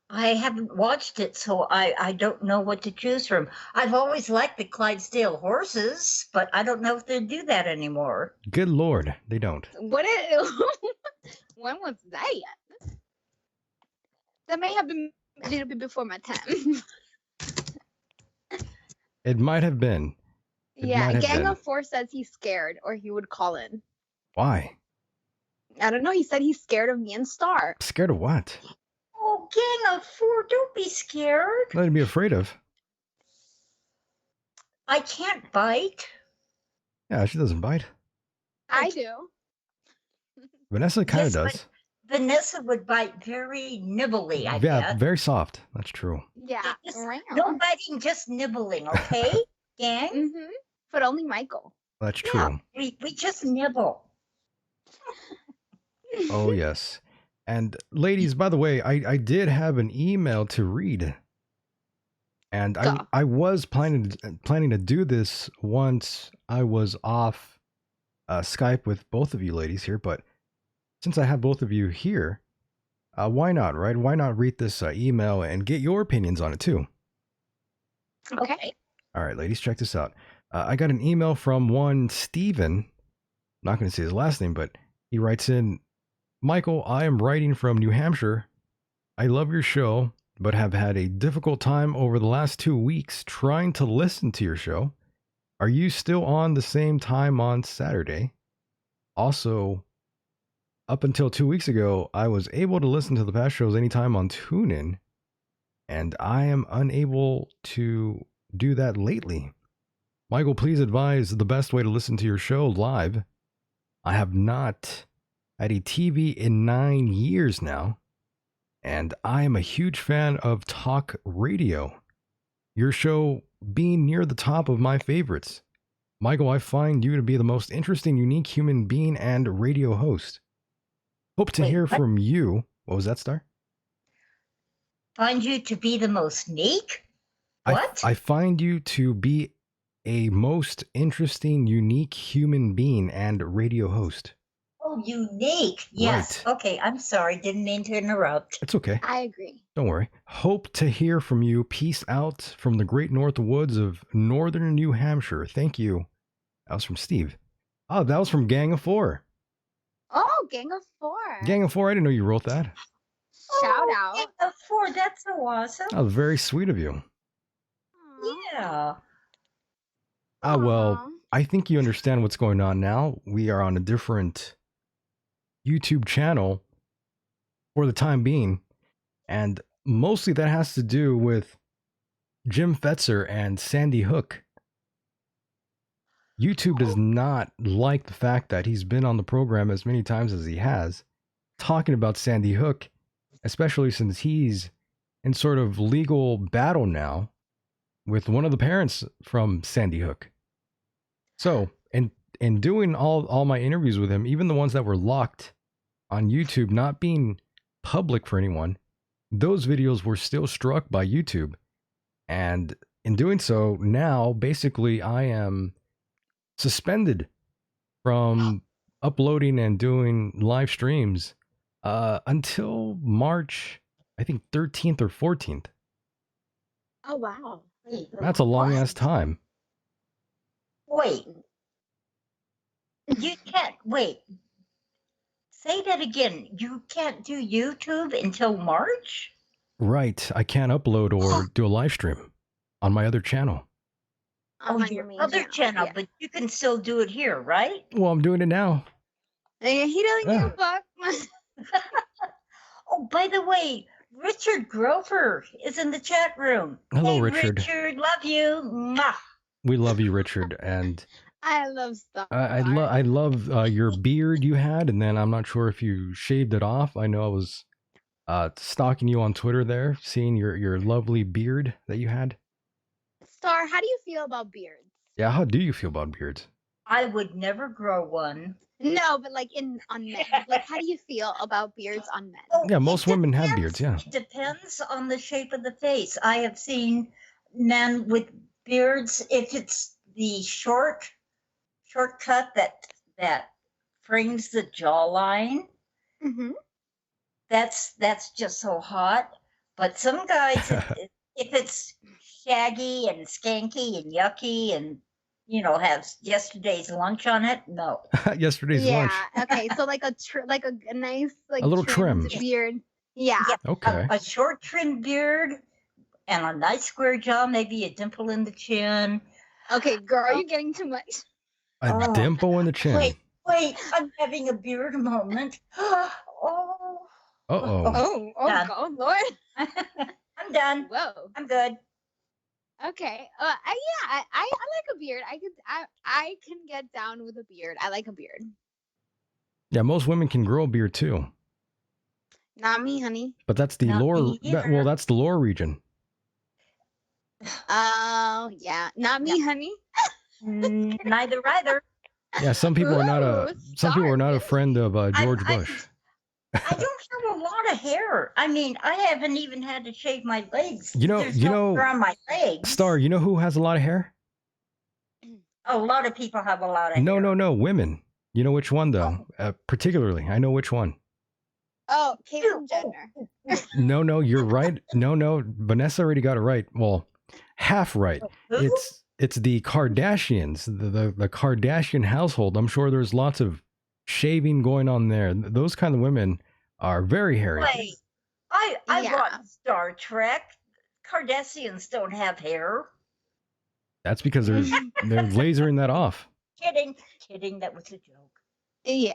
I haven't watched it, so I don't know what to choose from. I've always liked the Clydesdale horses, but I don't know if they do that anymore. Good Lord, they don't. When was that? That may have been a little bit before my time. It might have been. It Yeah, might have Gang been. of Four says he's scared, or he would call in. Why? I don't know. He said he's scared of me and Star. Scared of what? Oh, Gang of Four, don't be scared. Nothing to be afraid of. I can't bite. Yeah, she doesn't bite. I do. Vanessa kind of Yes, but does. Vanessa would bite very nibbly, I Yeah, bet. very soft. That's true. Yeah. Just no biting, just nibbling, okay, gang? Mm-hmm. But only Michael. That's true. Yeah, we just nibble. Oh, yes. And ladies, by the way, I did have an email to read. And Go. I was planning to do this once I was off Skype with both of you ladies here, but since I have both of you here, why not, right? Why not read this email and get your opinions on it too? Okay. All right, ladies, check this out. I got an email from one Steven. I'm not going to say his last name, but he writes in, Michael, I am writing from New Hampshire. I love your show, but have had a difficult time over the last 2 weeks trying to listen to your show. Are you still on the same time on Saturday? Also, up until 2 weeks ago, I was able to listen to the past shows anytime on TuneIn, and I am unable to do that lately. Michael, please advise the best way to listen to your show live. I have not had a TV in 9 years now, and I am a huge fan of talk radio. Your show being near the top of my favorites. Michael, I find you to be the most interesting, unique human being and radio host. Hope to Wait, hear what? from you. What was that, Star? Find you to be the most unique? What? I find you to be a most interesting, unique human being and radio host. Oh, unique. Yes. Right. Okay, I'm sorry. Didn't mean to interrupt. It's okay. I agree. Don't worry. Hope to hear from you. Peace out from the great north woods of northern New Hampshire. Thank you. That was from Steve. Oh, that was from Gang of Four. Oh, Gang of Four. Gang of Four, I didn't know you wrote that. Shout out. Gang of Four. That's so awesome. That was very sweet of you. Yeah. Ah, well, Aw. I think you understand what's going on now. We are on a different YouTube channel for the time being. And mostly that has to do with Jim Fetzer and Sandy Hook. YouTube does not like the fact that he's been on the program as many times as he has, talking about Sandy Hook, especially since he's in sort of legal battle now with one of the parents from Sandy Hook. So, in doing all my interviews with him, even the ones that were locked on YouTube, not being public for anyone, those videos were still struck by YouTube. And in doing so, now basically I am suspended from uploading and doing live streams until March, I think 13th or 14th. Oh, wow. Wait, That's a long ass what? time. Wait. You can't wait. Say that again. You can't do YouTube until March? Right. I can't upload or do a live stream on my other channel. On your main other channel, yeah. but you can still do it here, right? Well, I'm doing it now. He doesn't give a Yeah. fuck. Oh, by the way, Richard Grover is in the chat room. Hello, Hey, Richard. Richard, love you. Mwah. We love you, Richard. And I love stuff. I love your beard you had, and then I'm not sure if you shaved it off. I know I was stalking you on Twitter there, seeing your lovely beard that you had. Star, how do you feel about beards? Yeah, how do you feel about beards? I would never grow one. No, but like on men. Like, how do you feel about beards on men? Oh, Yeah, it most women have depends. beards, yeah. It depends on the shape of the face. I have seen men with beards. If it's the shortcut that frames the jawline, Mm-hmm. that's just so hot. But some guys, if it's shaggy and skanky and yucky and have yesterday's lunch on it, no. Yesterday's lunch. Okay. So like a nice like A little trimmed trim. beard. Yeah. Okay. A short trimmed beard and a nice square jaw, maybe a dimple in the chin. Okay, girl, you're getting too much. A Oh. dimple in the chin. Wait, I'm having a beard moment. Oh. Uh-oh. Done. God, Lord. I'm done. Whoa. I'm good. Okay. I like a beard. I can get down with a beard. I like a beard. Yeah, most women can grow a beard too. Not me, honey. But that's the Not lower me either. that's the lower region. Oh, yeah. Not me, honey. Neither either. Yeah, some people are not a Ooh, friend of George I- Bush. I don't have a lot of hair. I mean, I haven't even had to shave my legs. There's no hair on my legs. Star, you know who has a lot of hair? A lot of people have a lot of hair. No, women. You know which one though? Particularly, I know which one. Oh, Caitlyn Jenner. No, you're right. No, Vanessa already got it right. Well, half right. Who? It's the Kardashians, the Kardashian household. I'm sure there's lots of shaving going on there. Those kind of women are very hairy. Wait, I Yeah. watched Star Trek. Kardashians don't have hair. That's because they're lasering that off. Kidding. That was a joke. Yeah.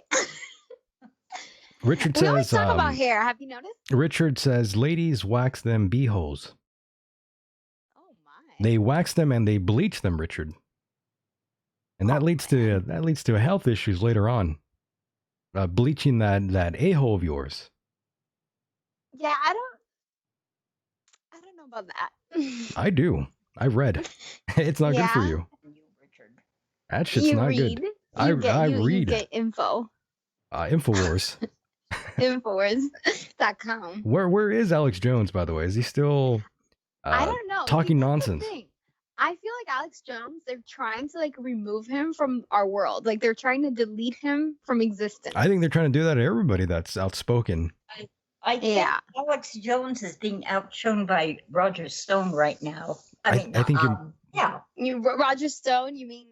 Richard We always says, talk about hair. Have you noticed? Richard says, ladies wax them beeholes. Oh my. They wax them and they bleach them, Richard. And that leads to health issues later on. Bleaching that a-hole of yours. Yeah, I don't know about that. I do. I read. It's not good for Yeah? you. You, Richard. That shit's You not read? good. I You read. get info. Infowars. Infowars.com. Where is Alex Jones, by the way? Is he still I don't know. talking See, that's the nonsense? thing. I feel like Alex Jones, they're trying to like remove him from our world. Like they're trying to delete him from existence. I think they're trying to do that to everybody that's outspoken. I think Yeah. Alex Jones is being outshone by Roger Stone right now. I think yeah. Roger Stone, you mean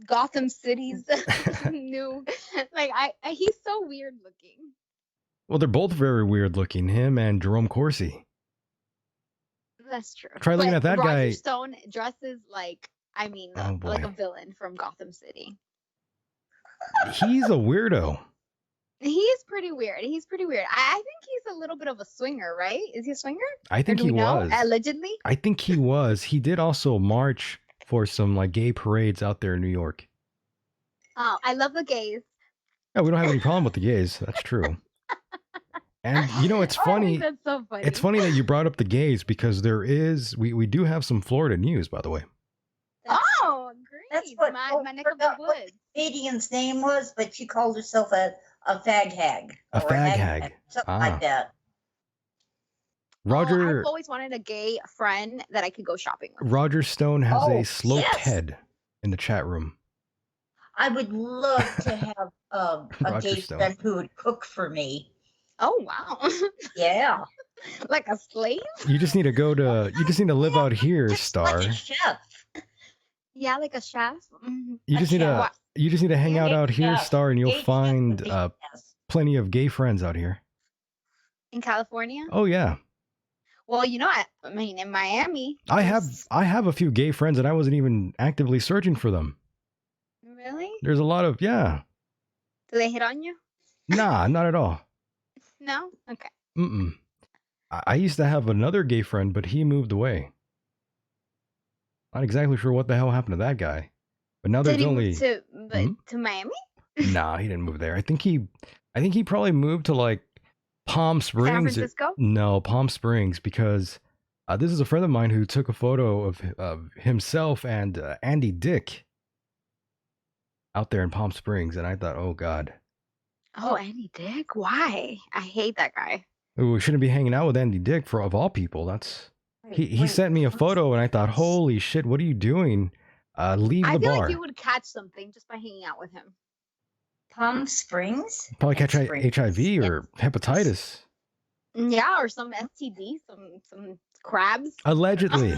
Gotham City's new? Like he's so weird looking. Well, they're both very weird looking, him and Jerome Corsi. That's true. Try looking But at that Roger guy. Stone dresses like, I mean, Oh, boy. like a villain from Gotham City. He's a weirdo. He's pretty weird. I think he's a little bit of a swinger, right? Is he a swinger? I think Or do he we know? was. Allegedly. I think he was. He did also march for some like gay parades out there in New York. Oh, I love the gays. Yeah, we don't have any problem with the gays. That's true. And you know, it's Oh, I funny. think that's so funny. It's funny that you brought up the gays because we do have some Florida news, by the way. Oh, great. That's what my neck of the forgot what woods. the comedian's name was, but she called herself a fag hag. A or fag hag. Something Ah. like that. Roger I've always wanted a gay friend that I could go shopping with. Roger Stone has Oh, a sloped yes. head in the chat room. I would love to have a Roger gay Stone. friend who would cook for me. Oh wow. Yeah. Like a slave? You just need to live out here, Just Star. like a chef. Yeah, like a chef. Mhm. You just need to What? hang out Gay here, chef. Star, and you'll Gay chef find would be the best. plenty of gay friends out here. In California? Oh yeah. Well, you know, I mean, in Miami. I have there's- a few gay friends and I wasn't even actively searching for them. Really? There's a lot of yeah. Do they hit on you? Nah, not at all. No? Okay. Mm-mm. I used to have another gay friend, but he moved away. Not exactly sure what the hell happened to that guy. But now Did there's he only move to, Hmm? to Miami? Nah, he didn't move there. I think he probably moved to like Palm San Springs. Francisco? No, Palm Springs, because this is a friend of mine who took a photo of himself and Andy Dick out there in Palm Springs, and I thought, oh God, Oh, Andy Dick? Why? I hate that guy. ooh, we shouldn't be hanging out with Andy Dick of all people. That's he sent me a photo, and I thought, holy shit, what are you doing? Leave I the feel bar. like you would catch something just by hanging out with him. Palm Springs? Probably catch Springs. HIV or hepatitis. Yeah, or some STD, some crabs. Allegedly,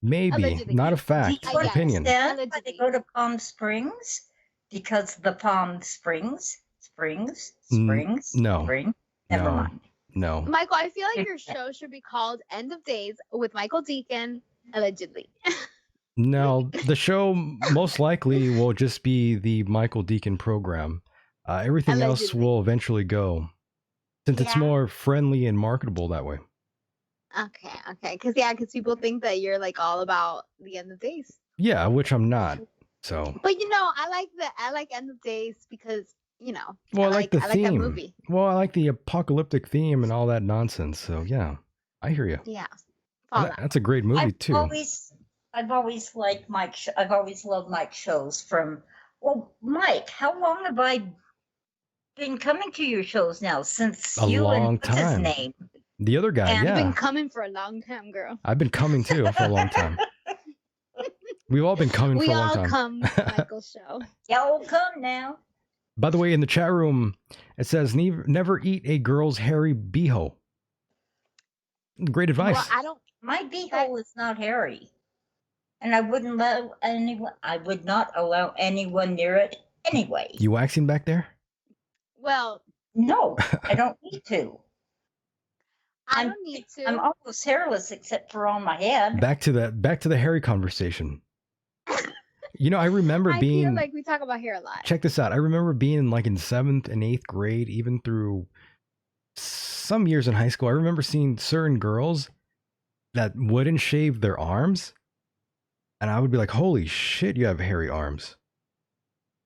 maybe, Allegedly. not a Do fact, you Yeah. opinion. understand why they Allegedly. go to Palm Springs? Because the Palm Springs, no. spring. Never No. mind. No. Michael, I feel like your show should be called End of Days with Michael Deacon, allegedly. No, the show most likely will just be the Michael Deacon program. Everything else Allegedly. will eventually go, since it's Yeah. more friendly and marketable that way. Okay. Because people think that you're like all about the End of Days. Yeah, which I'm not. So, But you know, I like End of Days because, you know, well, I like the I like that theme. movie. Well, I like the apocalyptic theme and all that nonsense. So, yeah, I hear you. Yeah. And Fallout. that's a great movie too. I've always liked Mike. I've always loved Mike shows. Well, Mike, how long have I been coming to your shows now? Since A you long and what's his time. name? The other guy, And I've yeah, been coming for a long time, girl. I've been coming too for a long time. We've all been coming We for a long all time. come to Michael's show. Y'all come now. By the way, in the chat room, it says never eat a girl's hairy beehole. Great advice. Well, I don't. My beehole is not hairy, and I wouldn't allow anyone. I would not allow anyone near it anyway. You waxing back there? Well, No, I don't need to. I I'm- don't need to. I'm almost hairless except for on my head. Back to the hairy conversation. You know, I remember I being feel like we talk about hair a lot. check this out. I remember being like in 7th and 8th grade, even through some years in high school. I remember seeing certain girls that wouldn't shave their arms, and I would be like, "Holy shit, you have hairy arms."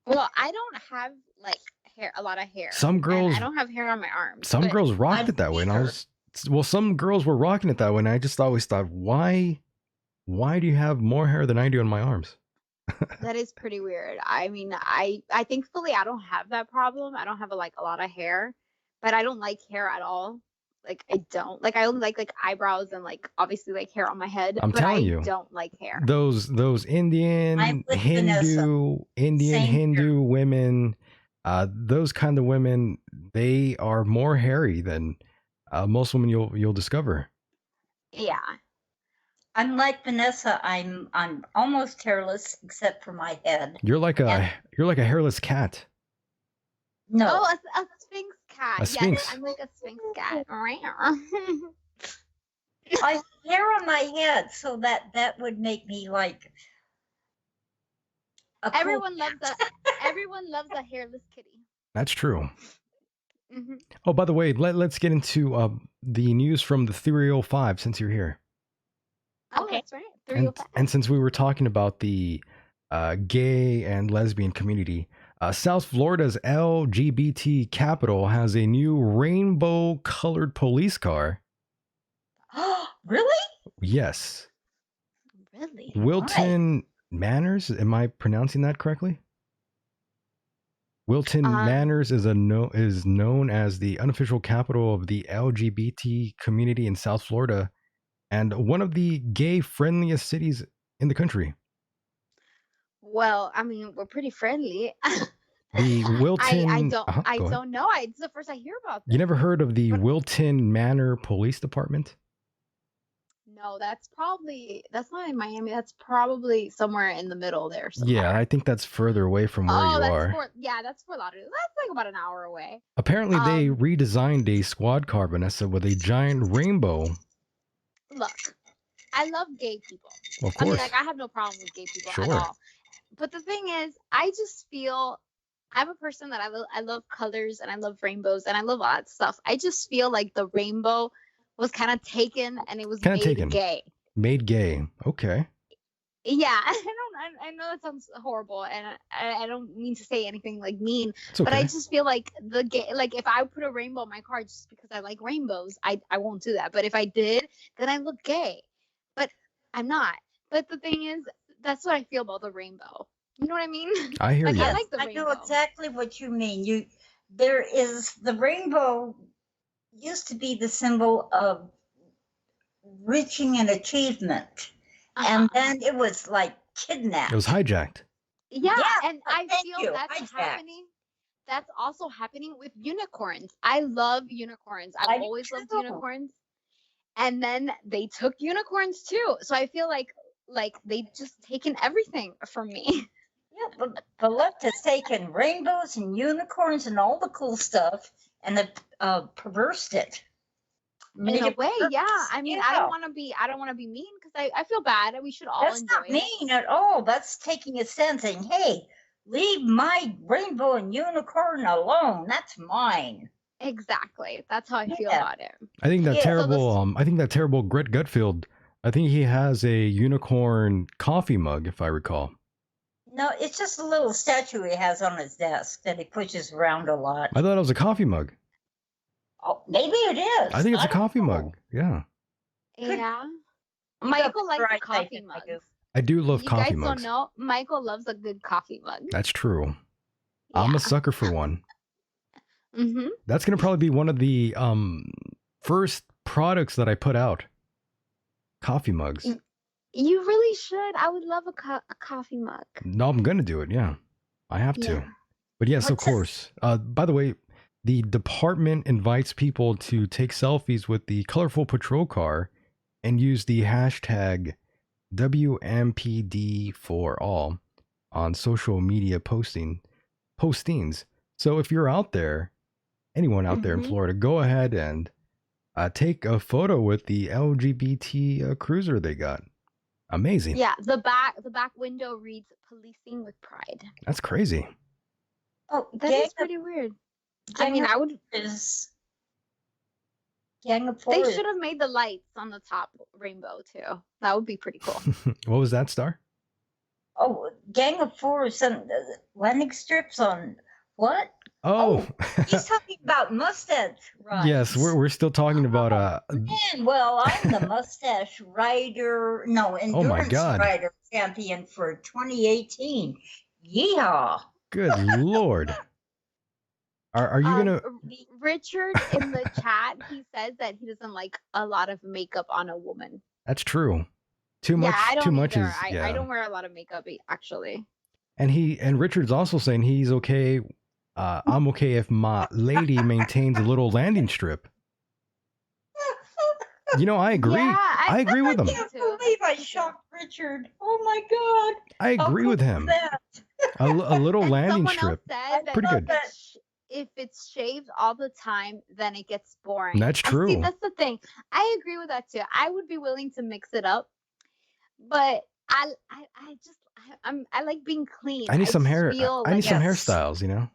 Well, I don't have like hair, a lot of hair. Some and girls, I don't have hair on my arms. some but girls rocked I'm it that way, and I either. was well. Some girls were rocking it that way, and I just always thought, why do you have more hair than I do on my arms? That is pretty weird. I mean, I thankfully I don't have that problem. I don't have a lot of hair, but I don't like hair at all. Like I don't like I only like eyebrows and obviously like hair on my head, I'm but telling I you, don't like hair. those I'm with Vanessa. Indian Same here. Hindu women, those kind of women, they are more hairy than most women you'll discover. Yeah. I'm like Vanessa. I'm almost hairless except for my head. You're like a hairless cat. No, Oh, a sphinx cat. A sphinx. Yes, I'm like a sphinx cat. I have hair on my head, so that would make me like a cool Everyone loves a hairless kitty. That's true. Hmm. Oh, by the way, let's get into the news from the 305 since you're here. Oh, Okay. that's right. 305. And since we were talking about the gay and lesbian community, South Florida's LGBT capital has a new rainbow-colored police car. Really? Yes. Really? Wilton Manors. Am I pronouncing that correctly? Wilton Manors is known as the unofficial capital of the LGBT community in South Florida, and one of the gay-friendliest cities in the country. Well, I mean, we're pretty friendly. The Wilton. I go ahead. don't know. It's the first I hear about this. You never heard of the Wilton Manor Police Department? No, that's not in Miami. That's probably somewhere in the middle there. Somewhere. Yeah, I think that's further away from where you are. That's Fort Lauderdale. That's like about an hour away. Apparently, they redesigned a squad car, Vanessa, with a giant rainbow. Look, I love gay people. Of course. I mean, I have no problem with gay people Sure. at all. But the thing is, I just feel I'm a person that I love colors and I love rainbows and I love all that stuff. I just feel like the rainbow was kind of taken and it was made gay. Made gay. Okay. Yeah, I know that sounds horrible, and I don't mean to say anything mean, It's okay. but I just feel like the gay, if I put a rainbow in my car just because I like rainbows, I won't do that. But if I did, then I look gay. But I'm not. But the thing is, that's what I feel about the rainbow. You know what I mean? I hear you. I like the rainbow. I know exactly what you mean. The rainbow used to be the symbol of reaching an achievement. And then it was like kidnapped. It was hijacked. Yeah, and I feel that's happening. That's also happening with unicorns. I love unicorns. I've always loved unicorns. And then they took unicorns too. So I feel like they've just taken everything from me. Yeah, but the left has taken rainbows and unicorns and all the cool stuff and have perversed it. In a way, yeah. I mean, I don't want to be mean because I feel bad. We should all enjoy it. That's not mean at all. That's taking a stand saying, hey, leave my rainbow and unicorn alone. That's mine. Exactly. That's how I feel about it. I think that terrible Grit Gutfield, I think he has a unicorn coffee mug, if I recall. No, it's just a little statue he has on his desk that he pushes around a lot. I thought it was a coffee mug. Oh, maybe it is. I think it's a coffee mug. Yeah. Yeah. Michael likes coffee mugs. I do love coffee mugs. You guys don't know, Michael loves a good coffee mug. That's true. Yeah. I'm a sucker for one. Mm-hmm. That's going to probably be one of the first products that I put out. Coffee mugs. You really should. I would love a coffee mug. No, I'm going to do it. Yeah. I have to. But yes, of course. By the way, the department invites people to take selfies with the colorful patrol car and use the hashtag WMPD for all on social media postings. So if you're out there, anyone out there in Florida, go ahead and take a photo with the LGBT cruiser they got. Amazing. Yeah, the back window reads "Policing with Pride." That's crazy. Oh, that is pretty weird. I mean, I would. Gang of Four. They should have made the lights on the top rainbow too. That would be pretty cool. What was that, Star? Oh, Gang of Four, some landing strips on what? Oh, he's talking about mustache rides. yes, we're still talking about Man, well, I'm the mustache rider, no, endurance God. rider champion for 2018. Yeehaw! Good Lord. Are you gonna? Richard in the chat, he says that he doesn't like a lot of makeup on a woman. That's true. Too much. Yeah, I don't too much either. is. Yeah. I don't wear a lot of makeup actually. And Richard's also saying he's okay. I'm okay if my lady maintains a little landing strip. You know, I agree. Yeah, I agree with him. I can't believe I shocked Richard. Oh my God. I agree with him. A little And landing someone strip. else said that Pretty good. if it's shaved all the time, then it gets boring. That's true. See, that's the thing. I agree with that too. I would be willing to mix it up, but I like being clean. I need some hair. I need some yes. hairstyles. You know.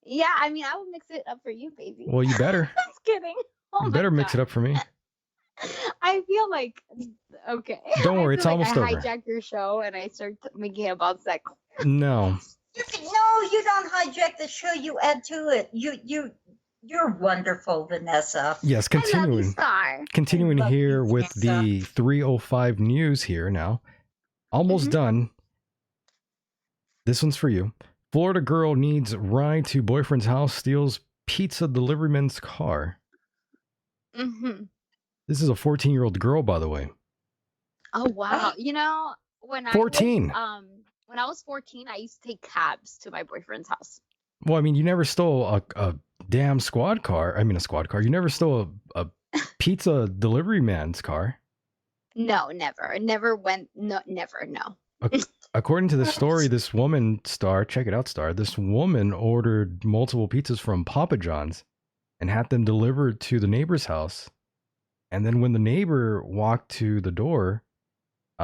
Yeah, I mean, I will mix it up for you, baby. Well, you better. Just kidding. Oh You better mix it up for me. I feel like okay. Don't worry, it's almost over. I hijack your show and I start making it about sex. No. No, you don't hijack the show. You add to it. You're wonderful, Vanessa. Yes, I love you, continuing. Star. Continuing I love here you, with Vanessa. the 3:05 news here now. Almost done. This one's for you. Florida girl needs ride to boyfriend's house, steals pizza delivery man's car. This is a 14-year-old girl, by the way. Oh wow! You know, when 14. When I was 14, I used to take cabs to my boyfriend's house. Well, I mean, you never stole a damn squad car. I mean, a squad car. You never stole a pizza delivery man's car. No, never. Never went. No, never. No. According to the story, this woman, Star, check it out, Star. This woman ordered multiple pizzas from Papa John's and had them delivered to the neighbor's house. And then when the neighbor walked to the door,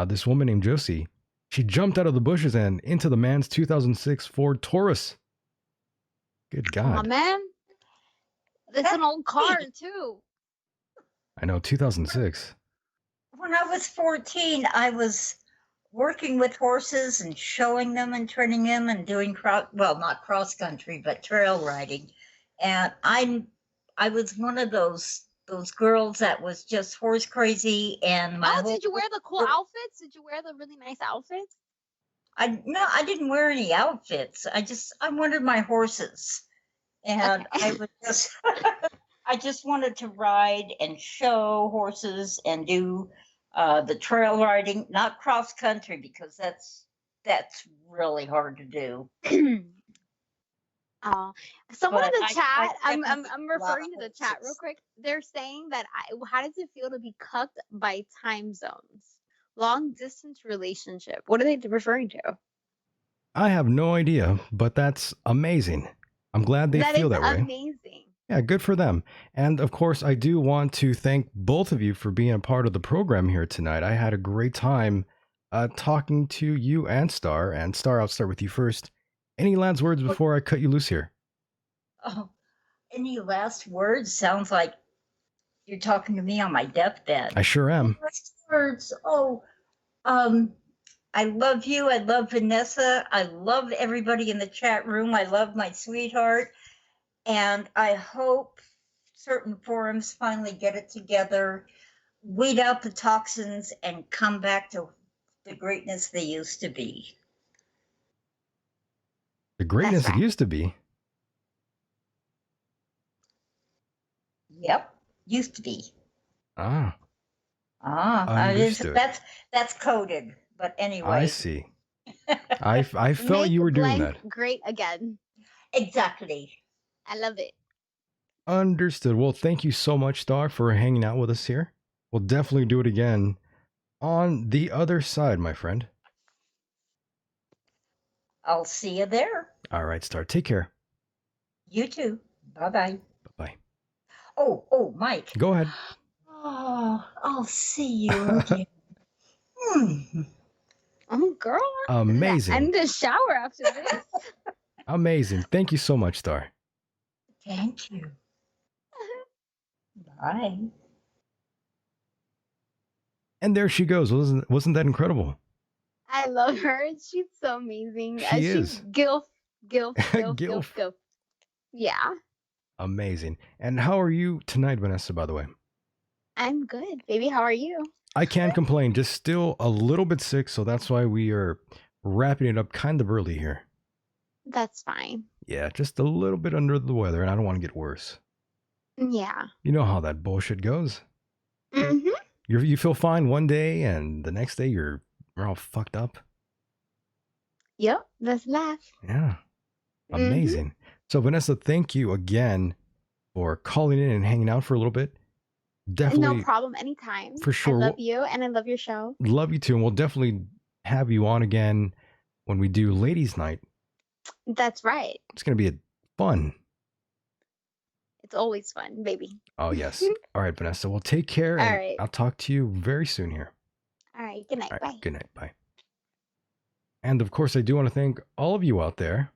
this woman named Josie, she jumped out of the bushes and into the man's 2006 Ford Taurus. Good God. Aw, man. It's an old car, too. I know, 2006. When I was 14, I was working with horses and showing them and training them and doing not cross country, but trail riding. And I was one of those girls that was just horse crazy. And did you wear the cool outfits? Did you wear the really nice outfits? I didn't wear any outfits. I wanted my horses, and I just wanted to ride and show horses and do the trail riding, not cross country, because that's really hard to do. Someone in the I chat, I'm definitely referring to love the chat horses. real quick. They're saying that how does it feel to be cucked by time zones? Long distance relationship. What are they referring to? I have no idea, but that's amazing. I'm glad they feel that way. That is amazing. Yeah, good for them. And of course, I do want to thank both of you for being a part of the program here tonight. I had a great time talking to you and Star. And Star, I'll start with you first. Any last words before I cut you loose here? Oh, any last words? Sounds like you're talking to me on my deathbed. I sure am. Last words. Oh, I love you. I love Vanessa. I love everybody in the chat room. I love my sweetheart. And I hope certain forums finally get it together, weed out the toxins, and come back to the greatness they used to be. The greatness it used to be. Yep, used to be. Understood. That's coded. But anyway. I see. I felt you were doing that. Great again. Exactly. I love it. Understood. Well, thank you so much, Star, for hanging out with us here. We'll definitely do it again on the other side, my friend. I'll see you there. All right, Star. Take care. You too. Bye-bye. Bye-bye. Oh, Mike. Go ahead. Oh, I'll see you again. Oh, girl. Amazing. I need a shower after this. Amazing. Thank you so much, Star. Thank you. Bye. And there she goes. Wasn't that incredible? I love her. She's so amazing. She is. Gilf. Gilf. Gilf. Yeah. Amazing. And how are you tonight, Vanessa, by the way? I'm good. Baby, how are you? I can't complain, just still a little bit sick, so that's why we are wrapping it up kind of early here. That's fine. Yeah, just a little bit under the weather, and I don't want to get worse. Yeah. You know how that bullshit goes. Mm-hmm. You feel fine one day, and the next day you're all fucked up. Yep, that's life. Yeah. Amazing. So, Vanessa, thank you again for calling in and hanging out for a little bit. Definitely. No problem. Anytime. For sure. I love you, and I love your show. Love you too. And we'll definitely have you on again when we do Ladies' Night. That's right. It's going to be fun. It's always fun, baby. Oh, yes. All right, Vanessa. Well, take care. All And right. I'll talk to you very soon here. All right. Good night. All right, Bye. good night. Bye. And of course, I do want to thank all of you out there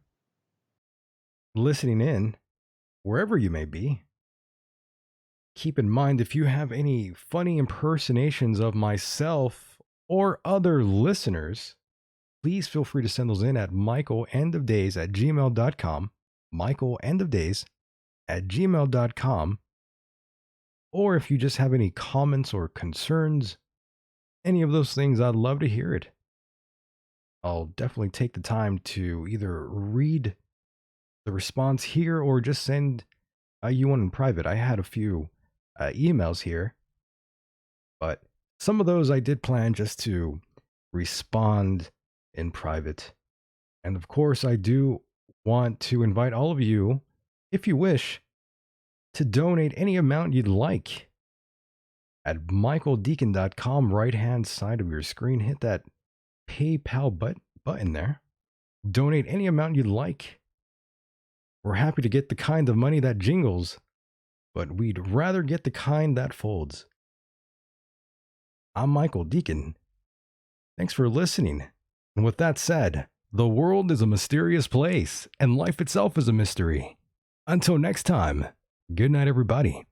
listening in, wherever you may be. Keep in mind, if you have any funny impersonations of myself or other listeners, please feel free to send those in at michaelandofdays@gmail.com, michaelandofdays@gmail.com, or if you just have any comments or concerns, any of those things, I'd love to hear it. I'll definitely take the time to either read the response here or just send you one in private. I had a few emails here, but some of those I did plan just to respond in private. And of course, I do want to invite all of you, if you wish, to donate any amount you'd like. At michaeldeacon.com, right hand side of your screen, hit that PayPal button there. Donate any amount you'd like. We're happy to get the kind of money that jingles, but we'd rather get the kind that folds. I'm Michael Deacon. Thanks for listening. And with that said, the world is a mysterious place, and life itself is a mystery. Until next time, good night, everybody.